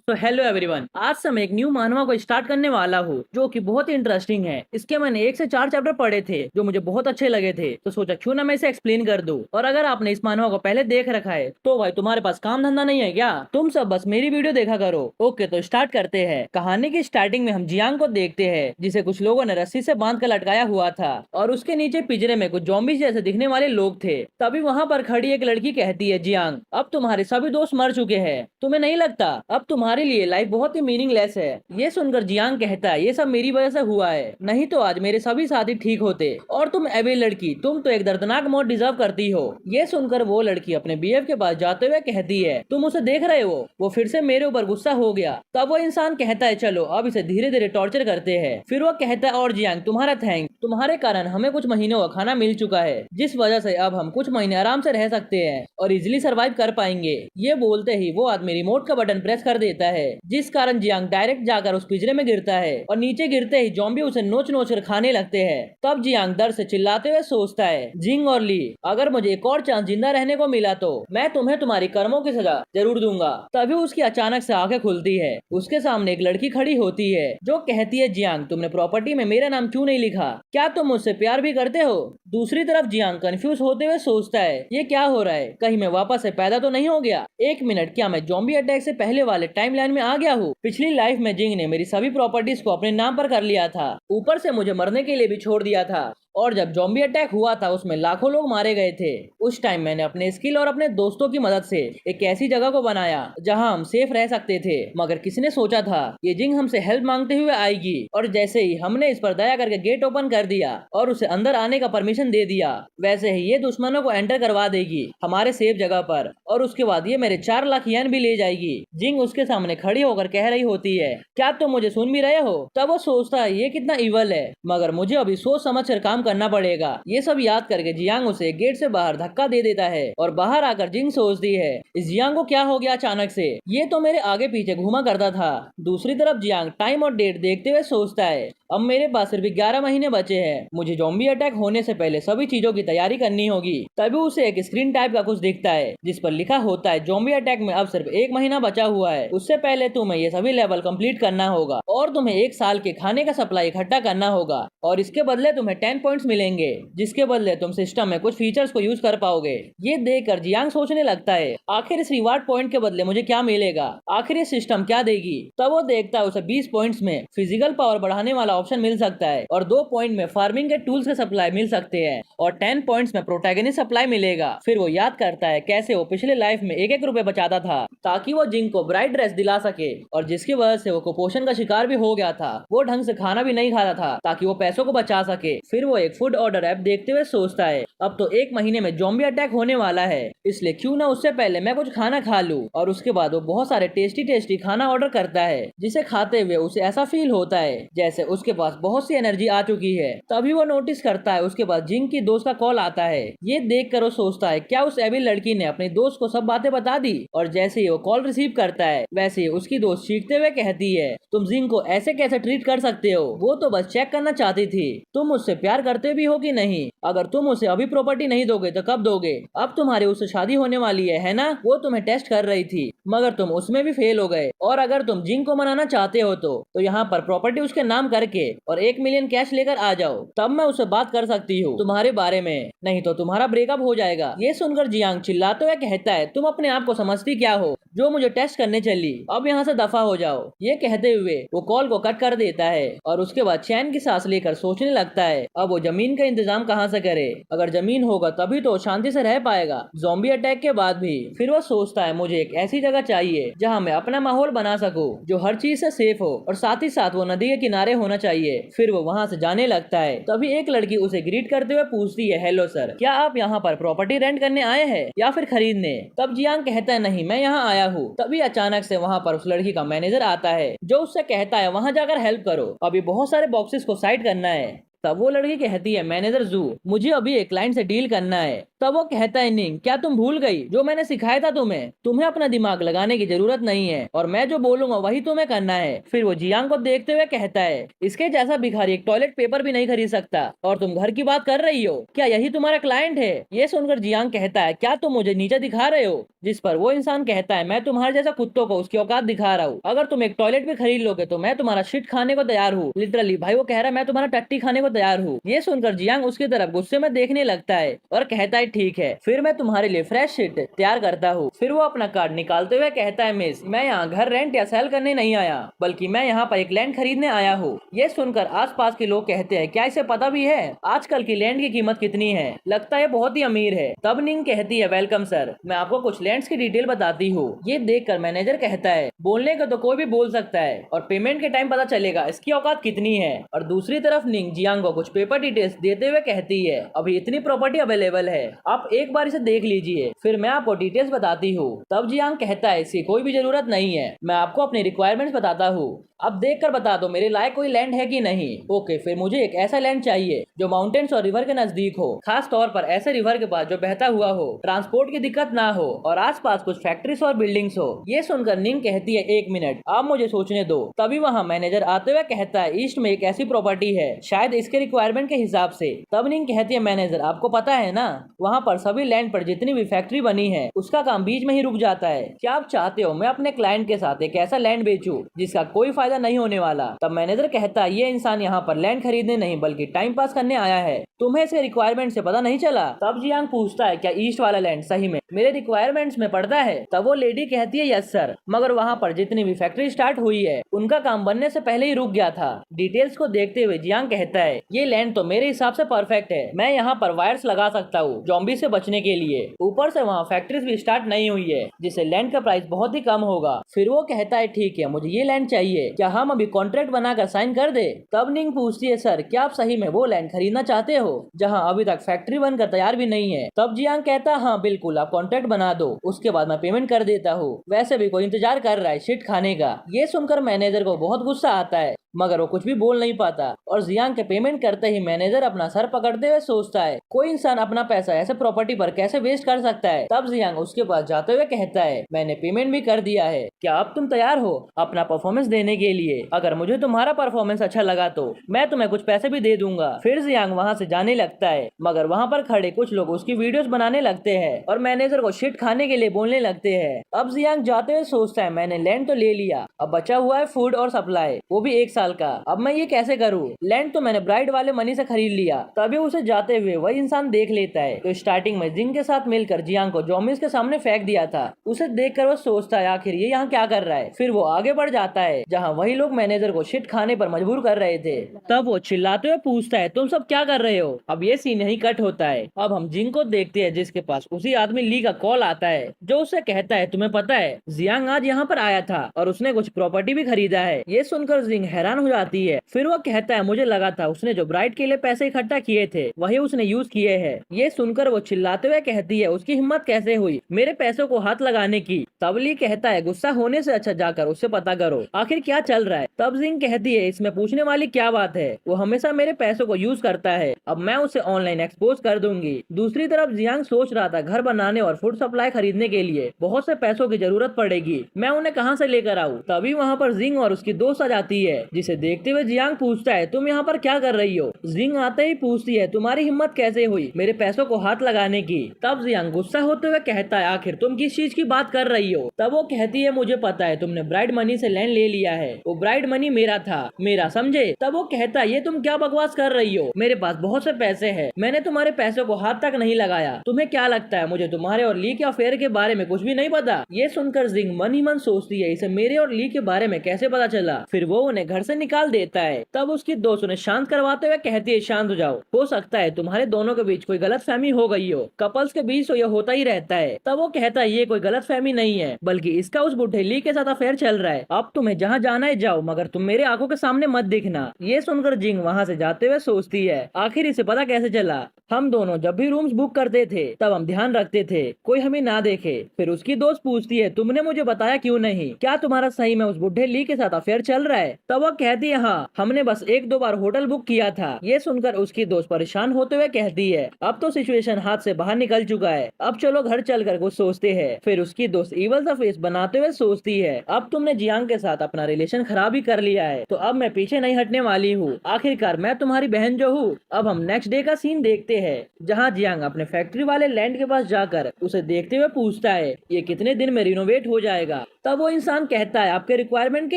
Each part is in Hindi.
तो हेलो एवरीवन, आज से मैं एक न्यू मानवा को स्टार्ट करने वाला हूँ जो कि बहुत ही इंटरेस्टिंग है। इसके मैंने 1 से 4 चैप्टर पढ़े थे जो मुझे बहुत अच्छे लगे थे, तो सोचा क्यों ना मैं इसे एक्सप्लेन कर दूं। और अगर आपने इस मानवा को पहले देख रखा है तो भाई तुम्हारे पास काम धंधा नहीं है क्या? तुम सब बस मेरी वीडियो देखा करो। ओके, तो स्टार्ट करते हैं। कहानी की स्टार्टिंग में हम जियांग को देखते हैं जिसे कुछ लोगों ने रस्सी से बांध कर लटकाया हुआ था और उसके नीचे पिंजरे में कुछ ज़ॉम्बीज़ जैसे दिखने वाले लोग थे। तभी वहाँ पर खड़ी एक लड़की कहती है, जियांग अब तुम्हारे सभी दोस्त मर चुके हैं, तुम्हें नहीं लगता अब तुम्हारे लिए लाइफ बहुत ही मीनिंगलेस है? ये सुनकर जियांग कहता है, ये सब मेरी वजह से हुआ है, नहीं तो आज मेरे सभी साथी ठीक होते। और तुम एवी लड़की, तुम तो एक दर्दनाक मौत डिजर्व करती हो। ये सुनकर वो लड़की अपने बीएफ के पास जाते हुए कहती है, तुम उसे देख रहे हो, वो फिर से मेरे ऊपर गुस्सा हो गया। तब वो इंसान कहता है, चलो अब इसे धीरे धीरे टॉर्चर करते हैं। फिर वो कहता है, और जियांग तुम्हारा थैंक, तुम्हारे कारण हमें कुछ महीनों का खाना मिल चुका है, जिस वजह से अब हम कुछ महीने आराम से रह सकते हैं और इजिली सरवाइव कर पाएंगे। ये बोलते ही वो आदमी रिमोट का बटन प्रेस कर देता है, जिस कारण जियांग डायरेक्ट जाकर उस पिंजरे में गिरता है और नीचे गिरते ही ज़ॉम्बी उसे नोच नोच कर खाने लगते हैं। तब जियांग दर्द से चिल्लाते हुए सोचता है, जिंग और ली, अगर मुझे एक और चांस जिंदा रहने को मिला तो मैं तुम्हें तुम्हारी कर्मों की सजा जरूर दूंगा। तभी उसकी अचानक से आंखें खुलती है। उसके सामने एक लड़की खड़ी होती है जो कहती है, जियांग तुमने प्रॉपर्टी में मेरा नाम क्यों नहीं लिखा? क्या तुम मुझसे प्यार भी करते हो? दूसरी तरफ जियांग कंफ्यूज होते हुए सोचता है, ये क्या हो रहा है, कहीं मैं वापस से पैदा तो नहीं हो गया? एक मिनट, क्या मैं ज़ॉम्बी अटैक से पहले वाले टाइमलाइन में आ गया हूँ? पिछली लाइफ में जिंग ने मेरी सभी प्रॉपर्टीज को अपने नाम पर कर लिया था, ऊपर से मुझे मरने के लिए भी छोड़ दिया था। और जब ज़ॉम्बी अटैक हुआ था उसमें लाखों लोग मारे गए थे। उस टाइम मैंने अपने स्किल और अपने दोस्तों की मदद से एक ऐसी जगह को बनाया जहां हम सेफ रह सकते थे। मगर किसने सोचा था ये जिंग हमसे हेल्प मांगते हुए आएगी। और जैसे ही हमने इस पर दया करके गेट ओपन कर दिया और उसे अंदर आने का परमिशन दे दिया, वैसे ही ये दुश्मनों को एंटर करवा देगी हमारे सेफ जगह पर। और उसके बाद ये मेरे 4 लाख येन भी ले जाएगी। जिंग उसके सामने खड़ी होकर कह रही होती है, क्या तुम मुझे सुन भी रहे हो? तब वो सोचता है, ये कितना इवल है, मगर मुझे अभी सोच समझ कर काम करना पड़ेगा। ये सब याद करके जियांग उसे गेट से बाहर धक्का दे देता है और बाहर आकर जिंग सोचती है, इस जियांग को क्या हो गया अचानक से, ये तो मेरे आगे पीछे घूमा करता था। दूसरी तरफ जियांग टाइम और डेट देखते हुए सोचता है, अब मेरे पास सिर्फ 11 महीने बचे हैं, मुझे ज़ॉम्बी अटैक होने से पहले सभी चीजों की तैयारी करनी होगी। तभी उसे एक स्क्रीन टाइप का कुछ दिखता है जिस पर लिखा होता है, ज़ॉम्बी अटैक में अब सिर्फ 1 महीना बचा हुआ है, उससे पहले तुम्हें ये सभी लेवल कंप्लीट करना होगा और तुम्हें 1 साल के खाने का सप्लाई इकट्ठा करना होगा और इसके बदले तुम्हें 10 पॉइंट्स मिलेंगे, जिसके बदले तुम सिस्टम में कुछ फीचर्स को यूज कर पाओगे। ये देखकर जियांग सोचने लगता है, आखिर इस रिवार्ड पॉइंट के बदले मुझे क्या मिलेगा, आखिर ये सिस्टम क्या देगी? तब वो देखता है उसे 20 पॉइंट्स में फिजिकल पावर बढ़ाने वाला ऑप्शन मिल सकता है और 2 पॉइंट में फार्मिंग के टूल्स के सप्लाई मिल सकते हैं और 10 पॉइंट्स में प्रोटैगनिस्ट सप्लाई मिलेगा। फिर वो याद करता है कैसे वो पिछले लाइफ में 1-1 रुपए बचाता था ताकि वो जिंग को ब्राइट ड्रेस दिला सके, और जिसकी वजह से वो कुपोषण का शिकार भी हो गया था। वो ढंग से खाना भी नहीं खाता था ताकि वो पैसों को बचा सके। फिर वो एक फूड ऑर्डर ऐप देखते हुए सोचता है, अब तो 1 महीने में ज़ॉम्बी अटैक होने वाला है, इसलिए क्यों ना उससे पहले मैं कुछ खाना खा लूं। और उसके बाद वो बहुत सारे टेस्टी टेस्टी खाना ऑर्डर करता है, जिसे खाते हुए उसे ऐसा फील होता है जैसे उसके पास बहुत सी एनर्जी आ चुकी है। तभी वो नोटिस करता है उसके पास जिंग की दोस्त का कॉल आता है। ये देखकर वो सोचता है, क्या उस एविल लड़की ने अपने दोस्त को सब बातें बता दी? और जैसे ही वो कॉल रिसीव करता है वैसे ही उसकी दोस्त चीखते हुए कहती है, तुम जिंग को ऐसे कैसे ट्रीट कर सकते हो, वो तो बस चेक करना चाहती थी तुम उससे प्यार करते भी हो कि नहीं, अगर तुम उसे अभी प्रॉपर्टी नहीं दोगे तो कब दोगे? अब तुम्हारी उससे शादी होने वाली है ना? वो तुम्हें टेस्ट कर रही थी मगर तुम उसमें भी फेल हो गए, और अगर तुम जिंग को मनाना चाहते हो तो यहाँ पर प्रॉपर्टी उसके नाम करके और 1 मिलियन कैश लेकर आ जाओ, तब मैं उससे बात कर सकती हूँ तुम्हारे बारे में, नहीं तो तुम्हारा ब्रेकअप हो जाएगा। ये सुनकर जियांग चिल्लाते हुए कहता है, तुम अपने आप को समझती क्या हो जो मुझे टेस्ट करने चली, अब यहाँ से दफा हो जाओ। ये कहते हुए वो कॉल को कट कर देता है और उसके बाद चैन की सांस लेकर सोचने लगता है, अब वो जमीन का इंतजाम कहाँ से करे, अगर जमीन होगा तभी तो शांति से रह पाएगा ज़ॉम्बी अटैक के बाद भी। फिर वो सोचता है, मुझे एक ऐसी जगह चाहिए जहाँ मैं अपना माहौल बना सकूं जो हर चीज से सेफ हो, और साथ ही साथ वो नदी के किनारे होना चाहिए। फिर वो वहाँ से जाने लगता है। तभी एक लड़की उसे ग्रीट करते हुए पूछती है, हेलो सर, क्या आप यहाँ पर प्रॉपर्टी रेंट करने आए हैं या फिर खरीदने? तब जियांग कहता है, नहीं, मैं यहाँ आया हूँ। तभी अचानक से वहाँ पर उस लड़की का मैनेजर आता है जो उससे कहता है, वहाँ जाकर हेल्प करो, अभी बहुत सारे बॉक्सेस को साइड करना है। तब वो लड़की कहती है, मैनेजर जू, मुझे अभी एक क्लाइंट से डील करना है, तब वो कहता है निंग, क्या तुम भूल गई जो मैंने सिखाया था तुम्हें? तुम्हें अपना दिमाग लगाने की जरूरत नहीं है और मैं जो बोलूंगा वही तुम्हें करना है। फिर वो जियांग को देखते हुए कहता है, इसके जैसा भिखारी एक टॉयलेट पेपर भी नहीं खरीद सकता और तुम घर की बात कर रही हो? क्या यही तुम्हारा क्लाइंट है? ये सुनकर जियांग कहता है, क्या तुम मुझे नीचे दिखा रहे हो? जिस पर वो इंसान कहता है, मैं तुम्हारे जैसा कुत्तों को उसकी औकात दिखा रहा हूँ। अगर तुम एक टॉयलेट भी खरीद लोगे तो मैं तुम्हारा शिट खाने को तैयार हूँ। लिटरली भाई वो कह रहा है, मैं तुम्हारा टट्टी खाने को तैयार हूँ। ये सुनकर जियांग उसकी तरफ गुस्से में देखने लगता है और कहता है, ठीक है, फिर मैं तुम्हारे लिए फ्रेश शिट तैयार करता हूँ। फिर वो अपना कार्ड निकालते हुए कहता है, मिस, मैं यहाँ घर रेंट या सेल करने नहीं आया, बल्कि मैं यहाँ पर एक लैंड खरीदने आया हूँ। ये सुनकर आसपास के लोग कहते हैं, क्या इसे पता भी है आजकल की लैंड की कीमत कितनी है? लगता है बहुत ही अमीर है। तब निंग कहती है, वेलकम सर, मैं आपको कुछ लैंड्स की डिटेल बताती हूँ। ये देखकर मैनेजर कहता है, बोलने को तो कोई भी बोल सकता है और पेमेंट के टाइम पता चलेगा इसकी औकात कितनी है। और दूसरी तरफ निंग जियांग को कुछ पेपर डिटेल्स देते हुए कहती है, अभी इतनी प्रॉपर्टी अवेलेबल है, आप एक बार इसे देख लीजिए, फिर मैं आपको डिटेल्स बताती हूँ। तब जियांग कहता है, इसकी कोई भी जरूरत नहीं है, मैं आपको अपनी रिक्वायरमेंट्स बताता हूँ, अब देख कर बता दो मेरे लायक कोई लैंड है कि नहीं। ओके, फिर मुझे एक ऐसा लैंड चाहिए जो माउंटेन्स और रिवर के नजदीक हो, खास तौर पर ऐसे रिवर के पास जो बहता हुआ हो, ट्रांसपोर्ट की दिक्कत ना हो और आसपास कुछ फैक्ट्रीज और बिल्डिंग्स हो। ये सुनकर निंग कहती है, एक मिनट, आप मुझे सोचने दो। तभी वहाँ मैनेजर आते हुए कहता है, ईस्ट में एक ऐसी प्रॉपर्टी है, शायद इसके रिक्वायरमेंट के हिसाब से। तब निंग कहती है, मैनेजर आपको पता है ना, वहाँ पर सभी लैंड पर जितनी भी फैक्ट्री बनी है उसका काम बीच में ही रुक जाता है। क्या आप चाहते हो मैं अपने क्लाइंट के साथ एक ऐसा लैंड बेचूं जिसका कोई फायदा नहीं होने वाला? तब मैनेजर कहता है, ये इंसान यहाँ पर लैंड खरीदने नहीं बल्कि टाइम पास करने आया है, तुम्हें इसके रिक्वायरमेंट से पता नहीं चला? तब जियांग पूछता है, क्या ईस्ट वाला लैंड सही में मेरे रिक्वायरमेंट्स में पड़ता है? तब वो लेडी कहती है, यस सर, मगर वहाँ पर जितनी भी फैक्ट्री स्टार्ट हुई है उनका काम बनने से पहले ही रुक गया था। डिटेल्स को देखते हुए जियांग कहता है, ये लैंड तो मेरे हिसाब से परफेक्ट है, मैं यहाँ पर वायर्स लगा सकता हूँ जॉम्बी से बचने के लिए। ऊपर से वहाँ फैक्ट्रीज भी स्टार्ट नहीं हुई है, जिससे लैंड का प्राइस बहुत ही कम होगा। फिर वो कहता है, ठीक है, मुझे ये लैंड चाहिए, क्या हम अभी कॉन्ट्रैक्ट बनाकर साइन कर दे? तब निंग पूछती है, सर क्या आप सही में वो लैंड खरीदना चाहते हो जहाँ अभी तक फैक्ट्री बनकर तैयार भी नहीं है? तब जियांग कहता है, हाँ बिल्कुल, आप कॉन्ट्रैक्ट बना दो, उसके बाद मैं पेमेंट कर देता हूँ, वैसे भी कोई इंतजार कर रहा है शिट खाने का। ये सुनकर मैनेजर को बहुत गुस्सा आता है, मगर वो कुछ भी बोल नहीं पाता और जियांग के पेमेंट करते ही मैनेजर अपना सर पकड़ते हुए सोचता है, कोई इंसान अपना पैसा ऐसे प्रॉपर्टी पर कैसे वेस्ट कर सकता है? तब जियांग उसके पास जाते हुए कहता है, मैंने पेमेंट भी कर दिया है, क्या अब तुम तैयार हो अपना परफॉर्मेंस देने के लिए? अगर मुझे तुम्हारा परफॉर्मेंस अच्छा लगा तो मैं तुम्हें कुछ पैसे भी दे दूंगा। फिर जियांग वहाँ से जाने लगता है, मगर वहाँ पर खड़े कुछ लोग उसकी वीडियोस बनाने लगते हैं और मैनेजर को शिट खाने के लिए बोलने लगते हैं। अब जियांग जाते हुए सोचता है, मैंने लैंड तो ले लिया, अब बचा हुआ है फूड और सप्लाई, वो भी 1 साल का, अब मैं ये कैसे करूँ? लैंड तो मैंने ब्राइड वाले मनी से खरीद लिया। तभी उसे जाते हुए वही इंसान देख लेता है तो स्टार्टिंग में जिंग के साथ मिलकर जियांग को जॉम्बीज के सामने फेंक दिया था। उसे देखकर वो सोचता है, आखिर ये यहाँ क्या कर रहा है? फिर वो आगे बढ़ जाता है जहाँ वही लोग मैनेजर को शिट खाने पर मजबूर कर रहे थे। तब वो चिल्लाते हुए पूछता है, तुम सब क्या कर रहे हो? अब ये सीन यही कट होता है। अब हम जिंग को देखते हैं जिसके पास उसी आदमी ली का कॉल आता है जो उससे कहता है, तुम्हें पता है जियांग आज यहाँ पर आया था और उसने कुछ प्रॉपर्टी भी खरीदा है। ये सुनकर जिंग हैरान हो जाती है। फिर वो कहता है, मुझे लगा था उसने जो ब्राइड के लिए पैसे इकट्ठा किए थे वही उसने यूज किए हैं। ये सुनकर वो चिल्लाते हुए कहती है, उसकी हिम्मत कैसे हुई मेरे पैसों को हाथ लगाने की? तब ली कहता है, गुस्सा होने से अच्छा जाकर उससे पता करो आखिर क्या चल रहा है। तब जिंग कहती है, इसमें पूछने वाली क्या बात है, वो हमेशा मेरे पैसों को यूज करता है, अब मैं उसे ऑनलाइन एक्सपोज कर दूंगी। दूसरी तरफ जियांग सोच रहा था, घर बनाने और फूड सप्लाई खरीदने के लिए बहुत से पैसों की जरूरत पड़ेगी, मैं उन्हें कहाँ से लेकर आऊँ? तभी वहाँ पर जिंग और उसकी दोस्त आ जाती है, जिसे देखते हुए जियांग पूछता है, तुम यहाँ पर क्या कर रही हो? जिंग आते ही पूछती है, तुम्हारी हिम्मत कैसे हुई मेरे पैसों को हाथ लगाने की? तब जियांग गुस्सा होते हुए कहता है, आखिर तुम किस चीज की बात कर रही हो? तब वो कहती है, मुझे पता है तुमने ब्राइड मनी से लैंड ले लिया है, वो ब्राइड मनी मेरा था, मेरा समझे? तब वो कहता है, ये तुम क्या बकवास कर रही हो, मेरे पास बहुत से पैसे हैं, मैंने तुम्हारे पैसों को हाथ तक नहीं लगाया, तुम्हें क्या लगता है मुझे तुम्हारे और ली के अफेयर के बारे में कुछ भी नहीं पता? ये सुनकर जिंग मन ही मन सोचती है, इसे मेरे और ली के बारे में कैसे पता चला? फिर वो उन्हें घर से निकाल देता है। तब उसकी दोस्त उन्हें शांत करवाते हुए कहती है, शांत हो जाओ, हो सकता है तुम्हारे दोनों के बीच कोई गलतफहमी हो गई हो, कपल्स के बीच तो यह होता ही रहता है। तब वो कहता है, ये कोई गलतफहमी नहीं है, बल्कि इसका उस बुढ़े ली के साथ अफेयर चल रहा है, अब तुम्हें जहाँ जाना है जाओ, मगर तुम मेरे आंखों के सामने मत दिखना। ये सुनकर जिंग वहाँ से जाते हुए सोचती है, आखिर इसे पता कैसे चला? हम दोनों जब भी रूम्स बुक करते थे तब हम ध्यान रखते थे कोई हमें ना देखे। फिर उसकी दोस्त पूछती है तुमने मुझे बताया क्यों नहीं, क्या तुम्हारा सही में उस बुढ़े ली के साथ अफेयर चल रहा है? तब वो कहती है हाँ, हमने बस एक दो बार होटल बुक किया था। ये सुनकर उसकी दोस्त परेशान होते हुए कहती है अब तो सिचुएशन हाथ से बाहर निकल चुका है, अब चलो घर चलकर कुछ सोचते हैं। फिर उसकी दोस्त इवल सा फेस बनाते हुए सोचती है अब तुमने जियांग के साथ अपना रिलेशन खराब ही कर लिया है तो अब मैं पीछे नहीं हटने वाली हूँ, आखिरकार मैं तुम्हारी बहन जो हूँ। अब हम नेक्स्ट डे का सीन देखते हैं जहाँ जियांग अपने फैक्ट्री वाले लैंड के पास जाकर उसे देखते हुए पूछता है ये कितने दिन में रिनोवेट हो जाएगा। तब वो इंसान कहता है आपके रिक्वायरमेंट के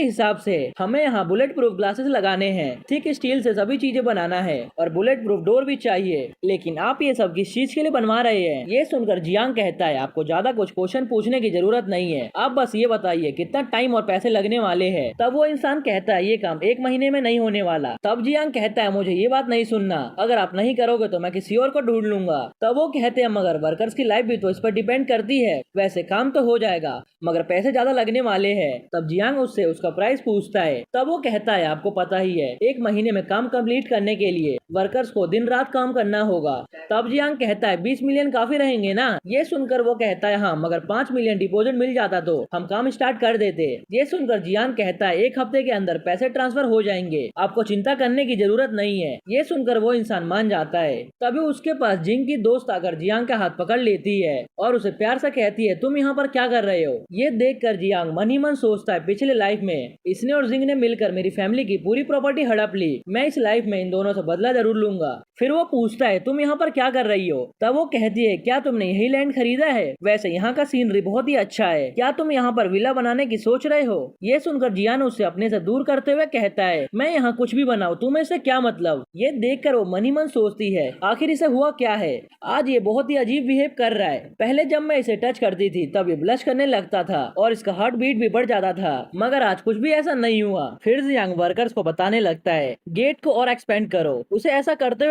हिसाब से हमें यहाँ बुलेट प्रूफ ग्लासेस लगाने हैं, थिक स्टील से सभी चीजें बनाना है और बुलेट प्रूफ डोर भी चाहिए, लेकिन आप ये सब किस चीज के लिए बनवा रहे हैं? ये सुनकर जियांग कहता है आपको ज्यादा कुछ क्वेश्चन पूछने की जरूरत नहीं है, आप बस ये बताइए कितना टाइम और पैसे लगने वाले हैं। तब वो इंसान कहता है ये काम 1 महीने में नहीं होने वाला। तब जियांग कहता है मुझे ये बात नहीं सुनना, अगर आप नहीं करोगे तो मैं किसी और को ढूंढ लूंगा। तब वो कहते हैं मगर वर्कर्स की लाइफ भी तो इस पर डिपेंड करती है, वैसे काम तो हो जाएगा मगर पैसे ज्यादा लगने वाले हैं। तब जियांग उससे उसका प्राइस पूछता है। तब वो कहता है आपको पता ही है 1 महीने में काम कंप्लीट करने के लिए वर्कर्स को दिन रात काम करना होगा। तब जियांग कहता है 20 मिलियन काफी रहेंगे ना? ये सुनकर वो कहता है हाँ, मगर 5 मिलियन डिपॉजिट मिल जाता तो हम काम स्टार्ट कर देते। ये सुनकर जियांग कहता है 1 हफ्ते के अंदर पैसे ट्रांसफर हो जाएंगे, आपको चिंता करने की जरूरत नहीं है। ये सुनकर वो इंसान मान जाता है। तभी उसके पास जिंग की दोस्त आकर जियांग का हाथ पकड़ लेती है और उसे प्यार से कहती है तुम यहाँ पर क्या कर रहे हो? ये देखकर जियांग मन ही मन सोचता है पिछले लाइफ में इसने और जिंग ने मिलकर मेरी फैमिली की पूरी प्रॉपर्टी हड़प ली, मैं इस लाइफ में इन दोनों से बदला जरूर लूंगा। फिर वो पूछता है तुम यहाँ पर क्या कर रही हो? तब वो कहती है क्या तुमने यही लैंड खरीदा है? वैसे यहाँ का सीनरी बहुत ही अच्छा है, क्या तुम यहाँ पर विला बनाने की सोच रहे हो? ये सुनकर जियान उससे अपने से दूर करते हुए कहता है मैं यहाँ कुछ भी बनाऊँ, तुम्हें इससे क्या मतलब? ये देखकर वो मन ही मन सोचती है आखिर इसे हुआ क्या है, आज ये बहुत ही अजीब बिहेव कर रहा है। पहले जब मैं इसे टच करती थी तब ये ब्लश करने लगता था और इसका हार्ट बीट भी बढ़ जाता था, मगर आज कुछ भी ऐसा नहीं हुआ। फिर जियांग वर्कर्स को बताने लगता है गेट को और एक्सपेंड करो। उसे ऐसा करते